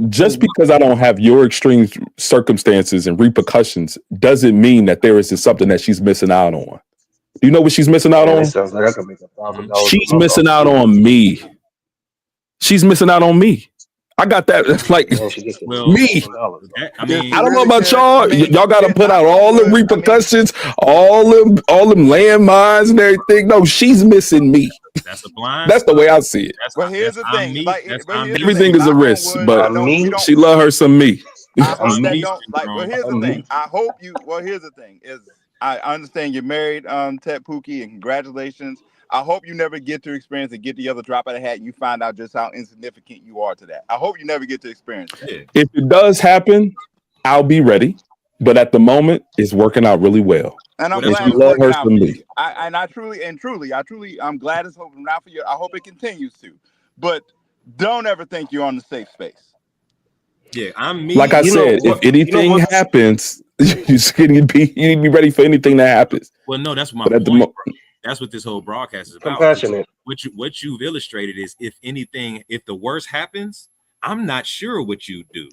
Just because I don't have your extreme circumstances and repercussions doesn't mean that there isn't something that she's missing out on. Do you know what she's missing out on? It sounds like I can make $1,000. She's missing out on me. She's missing out on me. I got that. Like me. I don't know about y'all. Y'all got to put out all the repercussions, all them landmines and everything. No, she's missing me. That's a blind. That's the way I see it. But here's the thing: everything is a risk, but she love her some me. Here's the thing. I hope you. Well, here's the thing: is I understand you're married, Ted Pookie, and congratulations. I hope you never get to experience and get the other drop of the hat and you find out just how insignificant you are to that. I hope you never get to experience that. If it does happen, I'll be ready. But at the moment, it's working out really well. And I'm glad it's working out for you. I'm glad it's working out for you. I hope it continues to. But don't ever think you're on the safe space. Yeah, I'm me. Like I said, if anything happens, you need to be ready for anything that happens. Well, no, that's my point. That's what this whole broadcast is about. Compassionate. What you've illustrated is, if anything, if the worst happens, I'm not sure what you do.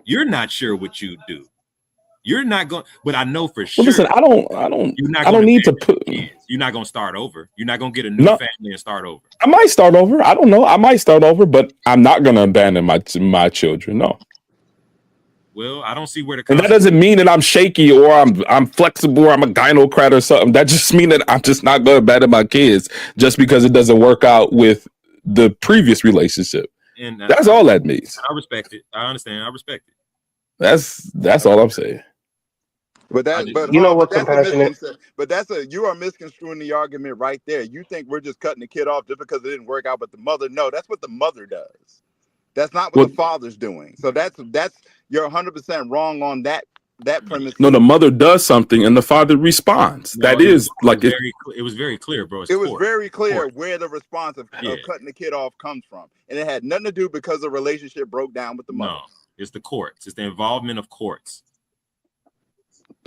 You're not sure what you do. You're not going, but I know for sure. Well, listen, I don't need to put. You're not going to start over. You're not going to get a new family and start over. I might start over. I don't know. I might start over, but I'm not going to abandon my children. No. Well, I don't see where and that doesn't mean that I'm shaky or I'm flexible or I'm a gynocrat or something. That just means that I'm just not going to abandon my kids just because it doesn't work out with the previous relationship. And that's all that means. I respect it. I understand. I respect it. That's all I'm saying. But you know what's compassionate? But you are misconstruing the argument right there. You think we're just cutting the kid off just because it didn't work out, but the mother, no, that's what the mother does. That's not what the father's doing. So that's you're 100% wrong on that premise. No, the mother does something and the father responds. No, it was very clear, bro. It was very clear where the response of cutting the kid off comes from, and it had nothing to do because the relationship broke down with the mother. No, it's the courts. It's the involvement of courts.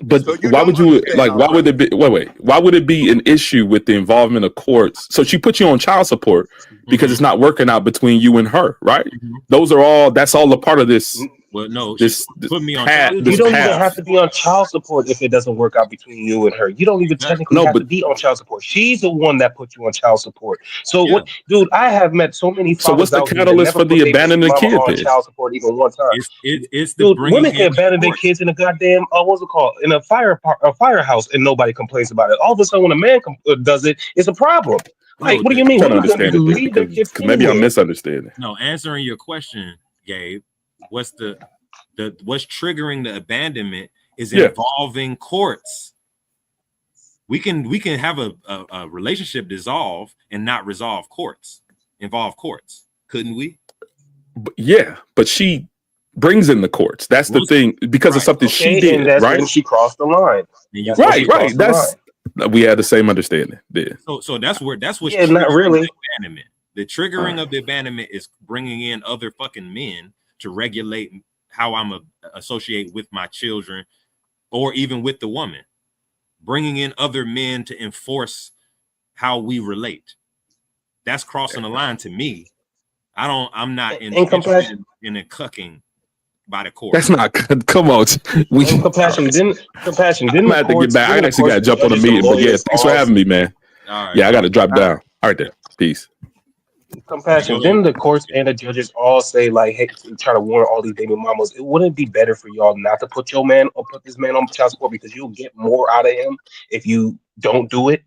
But So you why don't would you understand like? how Why it would it be? Wait. Why would it be an issue with the involvement of courts? So she put you on child support because it's not working out between you and her, right? Those are all. That's all a part of this. Well, no, This put me on path. child This You don't even path. have to be on child support if it doesn't work out between you and her. You don't even technically No, have but to be on child support. She's the one that put you on child support. So Yeah. what, dude? I have met so many so what's fathers the out here that catalyst never for put the their baby abandoning mama kid on then? child support even one time. It's the Dude, bringing women in can abandon their courts. kids in a goddamn what's it called, in a firehouse, and nobody complains about it. All of a sudden, when a man does it, it's a problem. Like, No, what do you I'm mean? trying to Women can understand just it then leave their kids because maybe I'm anywhere. misunderstanding. no, answering your question, Gabe, what's what's triggering the abandonment is Yeah. involving courts. We can have a relationship dissolve and not involve courts, couldn't we? But she brings in the courts. That's the Most, thing because of right. something she Okay, and did, that's right? when she crossed the line. And you That's when she Right. crossed the line. That's we had the same understanding there. So that's what's Yeah, not triggering really. the abandonment. The triggering of the abandonment is bringing in other fucking men to regulate how I'm associate with my children, or even with the woman. Bringing in other men to enforce how we relate. That's crossing the line to me. I'm not interested in a cucking by the court. That's not good. Come on. Compassion didn't I'm gonna have to get back. I didn't the actually gotta courts, jump on a judges, and meeting, but yeah, lawyers thanks for all having me, man. All right, Yeah, I gotta drop down. All right then. Peace. Compassion. Didn't the courts and the judges all say, like, hey, try to warn all these baby mamas? It wouldn't be better for y'all not to put your man or put this man on child support because you'll get more out of him if you don't do it.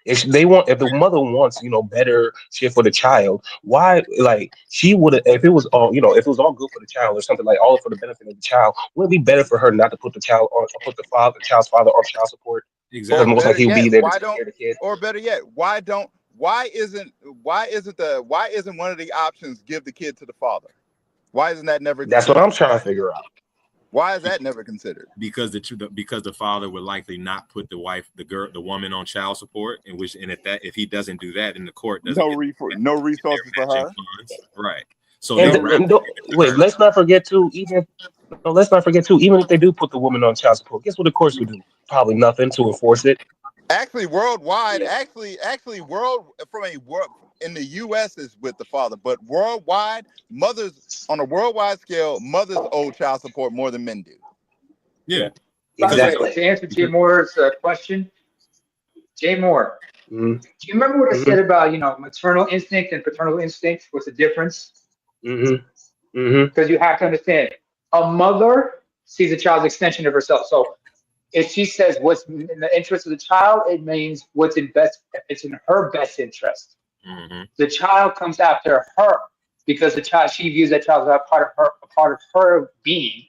If the mother wants, better shit for the child, why? Like, she would have, if it was all, if it was all good for the child or something, like all for the benefit of the child, would it be better for her not to put the child on, or put the child's father on child support? Exactly. Because most like he'll be there to take care of the kid. Or better yet, why isn't one of the options give the kid to the father? Why isn't that never? That's what I'm trying to figure out. Why is that never considered? Because the father would likely not put the woman on child support, if he doesn't do that, then the court doesn't no resources for her. Funds. Right. So wait, let's not forget too. Even if they do put the woman on child support, guess what the courts would do? Probably nothing to enforce it. Actually, worldwide, in the U.S. is with the father, but worldwide, on a worldwide scale, mothers owe child support more than men do. Yeah, exactly. To answer Jay Moore's question, Jay Moore, do you remember what I said about maternal instinct and paternal instinct? What's the difference? Because you have to understand, a mother sees a child's extension of herself. So if she says what's in the interest of the child, it means it's in her best interest. The child comes after her because she views that child as a part of her being.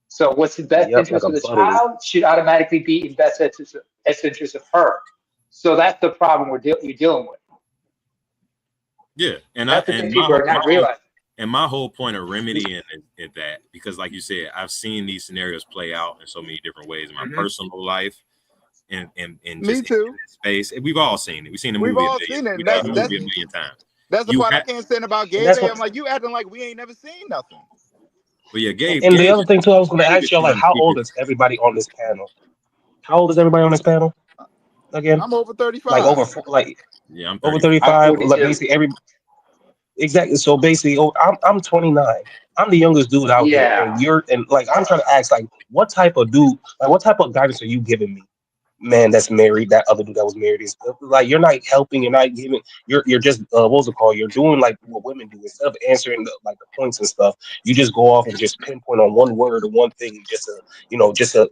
So what's the best interest of the child should automatically be in best interest of her. So that's the problem you're dealing with. Yeah, and that's the thing people are not realizing. And my whole point of remedying is that, because like you said, I've seen these scenarios play out in so many different ways in my personal life and me too. Space. We've all seen it. We've seen the movie. We've all seen it. That's a million times. That's the part I can't stand about Gabe. I'm like, you acting like we ain't never seen nothing. But yeah, Gabe. And the other thing too, I was going to ask y'all, like, how old is everybody on this panel? How old is everybody on this panel? Again, I'm over 35. Like I'm over 35. Like basically exactly. So basically, I'm 29. I'm the youngest dude out here, and like I'm trying to ask, like, what type of guidance are you giving me, man? That's married, that other dude that was married and stuff. Like, you're not helping, you're not giving. You're just what was it called? You're doing like what women do instead of answering the points and stuff. You just go off and just pinpoint on one word or one thing, just to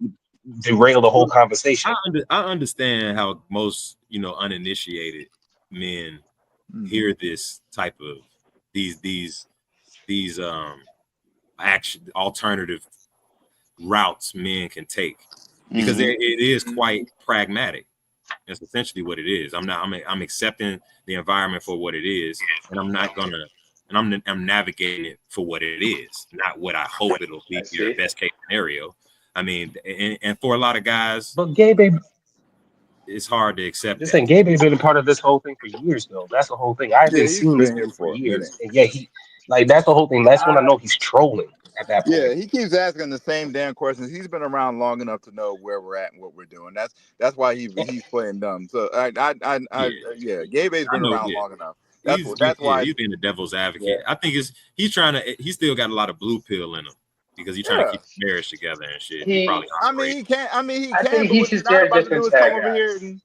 derail the whole conversation. I understand how most uninitiated men hear this type of these alternative routes men can take, because it is quite pragmatic. That's essentially what it is. I'm accepting the environment for what it is, and I'm navigating it for what it is, not what I hope it'll be your best case scenario. I mean, and for a lot of guys, but Gabe, it's hard to accept. Just saying, Gabe has been a part of this whole thing for years, though. That's the whole thing. I've been seeing this man for years, and yeah, that's the whole thing. That's when I know he's trolling. at that point. Yeah, he keeps asking the same damn questions. He's been around long enough to know where we're at and what we're doing. That's why he's playing dumb. So Gabe A's been around long enough. That's why he's being the devil's advocate. I think he's trying to. He still got a lot of blue pill in him because he's trying to keep the marriage together and shit. He probably. He can. I think But he's what you're just not there about just to do to is come tag over here guys.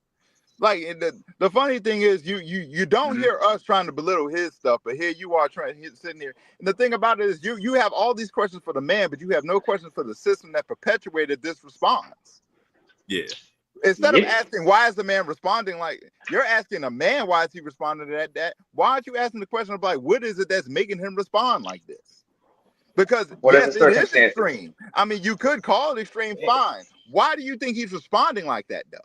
and the funny thing is you don't hear us trying to belittle his stuff, but here you are sitting here. And the thing about it is you have all these questions for the man, but you have no questions for the system that perpetuated this response. Yeah. Instead of asking why is the man responding, like you're asking a man why is he responding to that? Why aren't you asking the question of like what is it that's making him respond like this? Because yes, it is extreme. I mean, you could call it extreme, fine. Why do you think he's responding like that though?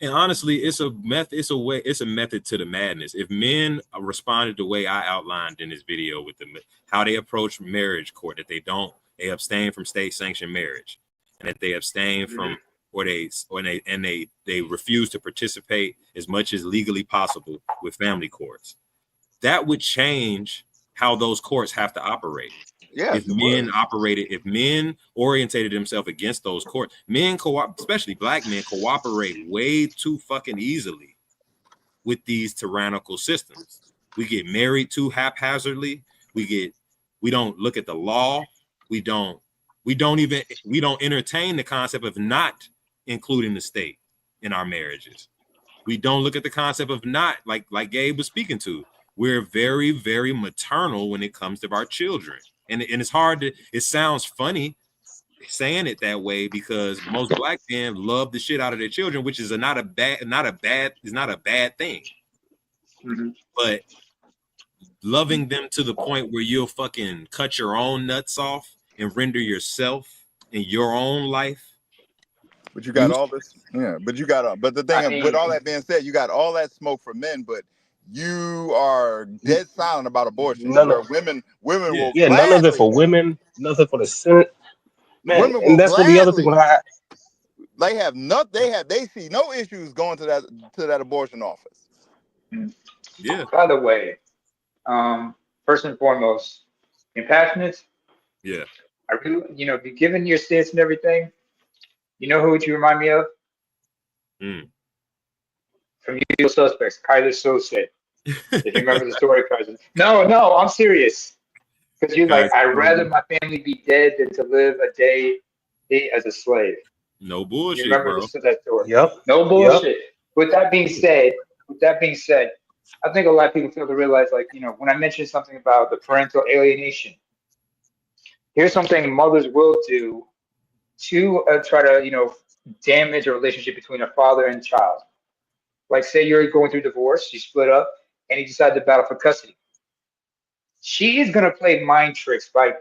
And honestly, it's a method to the madness. If men responded the way I outlined in this video with how they approach marriage court, that they abstain from state sanctioned marriage, and that they abstain from they refuse to participate as much as legally possible with family courts. That would change how those courts have to operate. Yes, if men orientated themselves against those courts, especially black men, cooperate way too fucking easily with these tyrannical systems. We get married too haphazardly. We don't look at the law. We don't entertain the concept of not including the state in our marriages. We don't look at the concept of not, like Gabe was speaking to. We're very, very maternal when it comes to our children. And it's hard to, it sounds funny saying it that way because most black men love the shit out of their children, which is not a bad thing. Mm-hmm. But loving them to the point where you'll fucking cut your own nuts off and render yourself in your own life. But you got all this, but the thing with all that being said, you got all that smoke for men, but you are dead silent about abortion. Women will none of it for women, nothing for the Senate. Man, and that's what the other thing when they see no issues going to that abortion office. Yeah. By the way, first and foremost, compassionate. Yeah. I really, given your stance and everything, you know who would you remind me of? From Usual Suspects, Kyler Sose. If you remember the story, Kyler. No, I'm serious. Because you're like, I'd rather my family be dead than to live a day as a slave. No bullshit, you remember bro. that story? Yep. No bullshit. Yep. With that being said, I think a lot of people fail to realize, when I mentioned something about the parental alienation, here's something mothers will do to try to, damage a relationship between a father and child. Like, say you're going through divorce, you split up, and you decide to battle for custody. She is going to play mind tricks by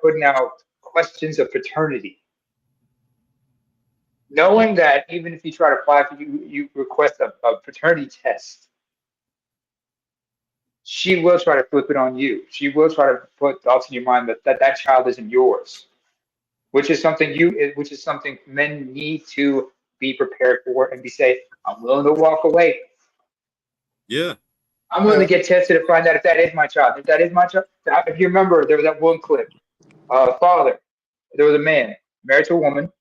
putting out questions of paternity. Knowing that even if you try to apply for you request a paternity test, she will try to flip it on you. She will try to put thoughts in your mind that child isn't yours, which is something men need to be prepared for and be safe. I'm willing to walk away. Yeah. I'm willing to get tested to find out if that is my child. If that is my child, if you remember, there was that one clip. Father, there was a man married to a woman,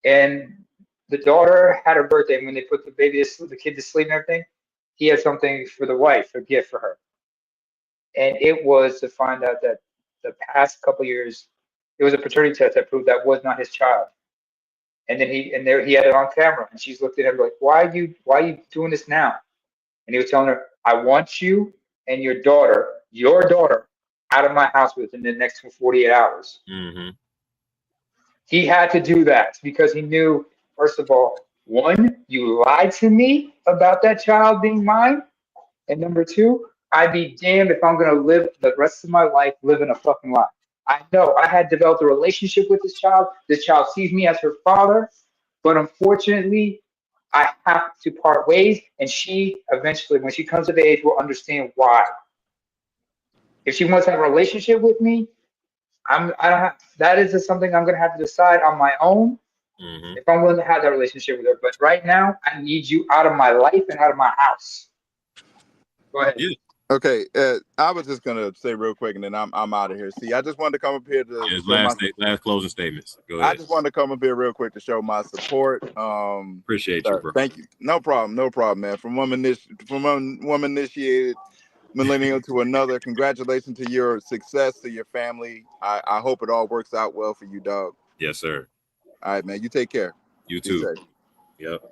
and the daughter had her birthday. And when they put the kid to sleep and everything, he had something for the wife, a gift for her, and it was to find out that the past couple years, it was a paternity test that proved that was not his child. And then he had it on camera, and she's looked at him like, "Why are you doing this now?" And he was telling her, "I want you and your daughter, out of my house within the next 48 hours." Mm-hmm. He had to do that because he knew, first of all, one, you lied to me about that child being mine. And number two, I'd be damned if I'm going to live the rest of my life living a fucking lie. I know I had developed a relationship with this child. This child sees me as her father. But unfortunately, I have to part ways. And she eventually, when she comes of age, will understand why. If she wants to have a relationship with me, that is just something I'm going to have to decide on my own. Mm-hmm. If I'm willing to have that relationship with her. But right now, I need you out of my life and out of my house. Go ahead. Yeah. Okay, I was just gonna say real quick, and then I'm out of here. See, I just wanted to come up here to last closing statements. Go ahead. I just wanted to come up here real quick to show my support. Appreciate you, bro. Thank you. No problem, man. From one initiated millennial to another. Congratulations to your success, to your family. I hope it all works out well for you, dog. Yes, sir. All right, man. You take care. You too. Yep.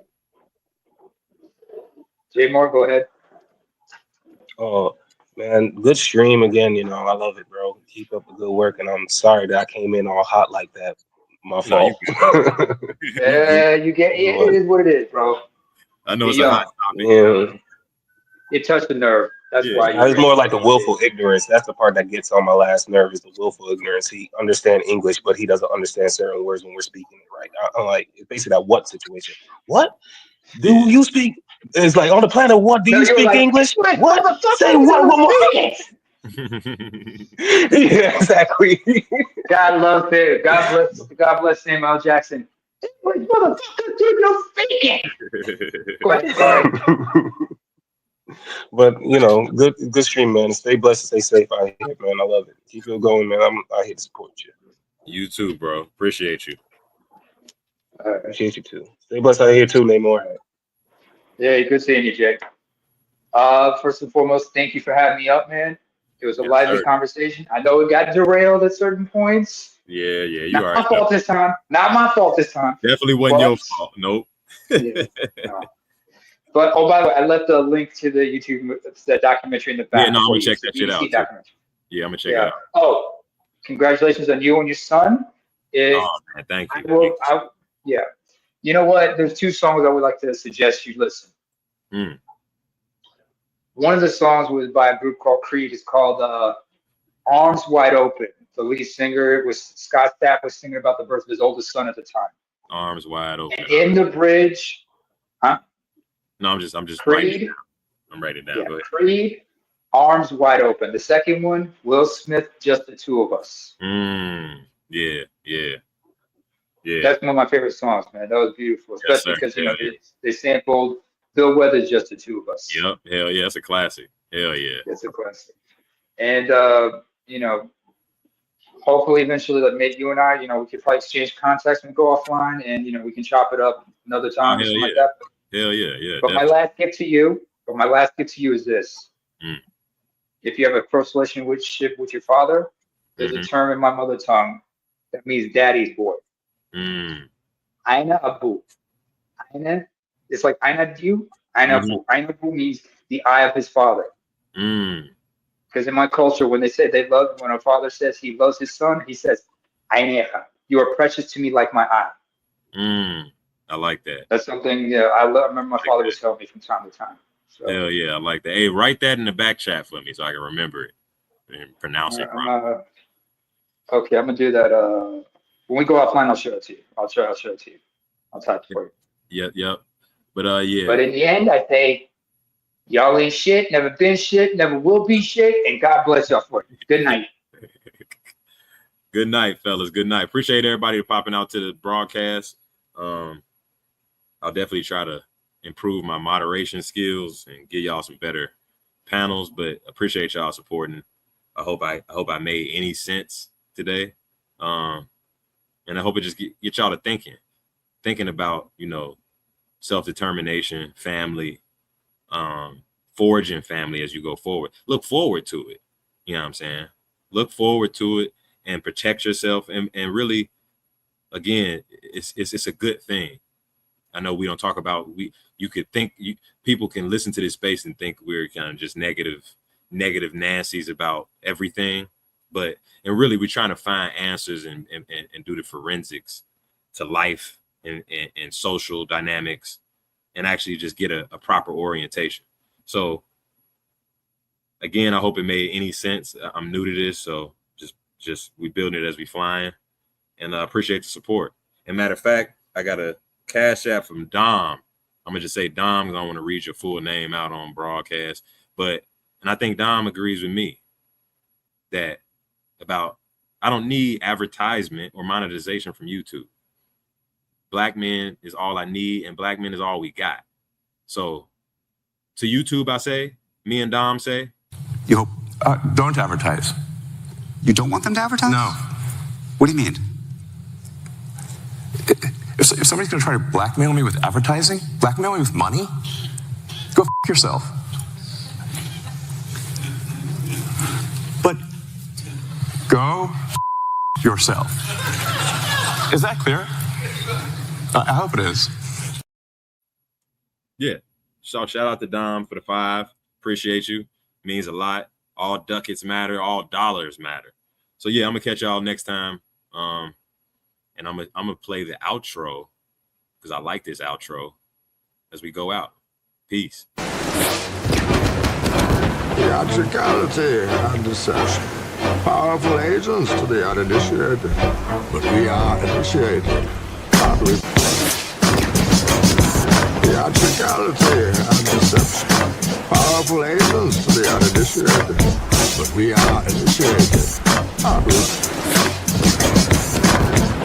Jay Moore, go ahead. Oh man, good stream again. You know, I love it, bro. Keep up the good work, and I'm sorry that I came in all hot like that. My fault. Yeah, you get it is what it is, bro. I know it's a hot topic. Yeah. It touched the nerve. That's why it's more like the willful ignorance. That's the part that gets on my last nerve is the willful ignorance. He understands English, but he doesn't understand certain words when we're speaking it right. I'm like, it's basically that what situation. What? Do you speak? It's like on the planet, what? Do you speak English? What? Say what? One more. Yeah, exactly. God loves it. God bless Samuel L. Jackson. Motherfucker, do no speaking. Go ahead. Sorry. But you know, good stream, man. Stay blessed, stay safe out here, man. I love it. Keep it going, man. I'm out here to support you. You too, bro. Appreciate you. Appreciate you too. Stay blessed out here too, Namor. Yeah, good seeing you, Jake. First and foremost, thank you for having me up, man. It was a lively conversation. I know it got derailed at certain points. Yeah, you Not are. my fault this time. Not my fault this time. Definitely wasn't your fault. Nope. Yeah, no. But by the way, I left a link to the YouTube, the documentary in the back. Yeah, no, I'm gonna check that shit out. Yeah, I'm gonna check it out. Oh, congratulations on you and your son. Oh man, thank you. Yeah. You know what? There's two songs I would like to suggest you listen. One of the songs was by a group called Creed. It's called Arms Wide Open. The lead singer was Scott Stapp was singing about the birth of his oldest son at the time. Arms wide open. And in the bridge, huh? No, I'm just Creed. writing it down. I'm writing it down. Yeah, Go ahead. Creed, Arms Wide Open. The second one, Will Smith, Just the Two of Us. Yeah. That's one of my favorite songs, man. That was beautiful, especially because they sampled Bill Weathers' Just the Two of Us. Yep. Hell yeah, it's a classic. Hell yeah. It's a classic. And hopefully eventually that maybe you and I, we could probably exchange contacts and go offline and we can chop it up another time or something like that. Hell yeah. But my last gift to you is this. If you have a close relationship with your father, there's a term in my mother tongue that means daddy's boy. Aina Abu. Aina, it's like Aina Diu, Aina Abu. Aina Abu means the eye of his father. Because in my culture, when they say when a father says he loves his son, he says, Ainecha, you are precious to me like my eye. I like that. That's something I remember my father was telling me from time to time. So. Hell yeah, I like that. Hey, write that in the back chat for me so I can remember it and pronounce it properly. Okay, I'm gonna do that. When we go offline, I'll show it to you. I'll show it to you. I'll type it for you. Yep. But yeah. But in the end, I say, y'all ain't shit, never been shit, never will be shit, and God bless y'all for it. Good night. Good night, fellas. Good night. Appreciate everybody popping out to the broadcast. I'll definitely try to improve my moderation skills and get y'all some better panels, but appreciate y'all supporting. I hope I made any sense today. And I hope it just get y'all to thinking about, self-determination, family, forging family as you go forward. Look forward to it. You know what I'm saying? Look forward to it and protect yourself. And really, again, it's a good thing. I know we don't talk about, you could think, people can listen to this space and think we're kind of just negative Nancy's about everything. And really we're trying to find answers and do the forensics to life and social dynamics and actually just get a proper orientation. So again, I hope it made any sense. I'm new to this, so just we building it as we flying, and I appreciate the support. And matter of fact, I got a Cash App from Dom. I'm gonna just say Dom, because I don't want to read your full name out on broadcast, and I think Dom agrees with me that I don't need advertisement or monetization from YouTube. Black men is all I need, and black men is all we got. So to YouTube, I say, me and Dom say, You hope, don't advertise. You don't want them to advertise? No. What do you mean? If somebody's going to try to blackmail me with advertising, blackmail me with money, go f yourself. But go f yourself. Is that clear? I hope it is. Yeah. So shout out to Dom for the 5. Appreciate you. Means a lot. All ducats matter. All dollars matter. So yeah, I'm gonna catch y'all next time. And I'm gonna play the outro because I like this outro as we go out. Peace. Theatricality and deception. Powerful agents to the uninitiated, but we are initiated. Theatricality and deception. Powerful agents to the uninitiated, but we are initiated.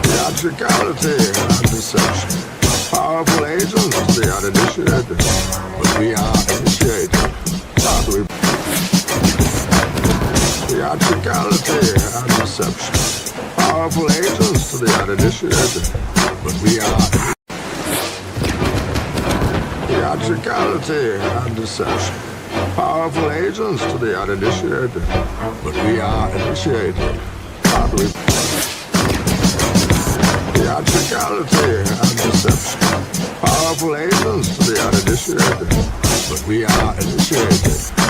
Theatricality and deception. Powerful agents to the uninitiated, but we are initiated. Theatricality and deception. Powerful agents to the uninitiated, but we are. Theatricality and deception. Powerful agents to the uninitiated, but we are initiated. Theatricality and deception. Powerful agents to the uninitiated, but we are initiated.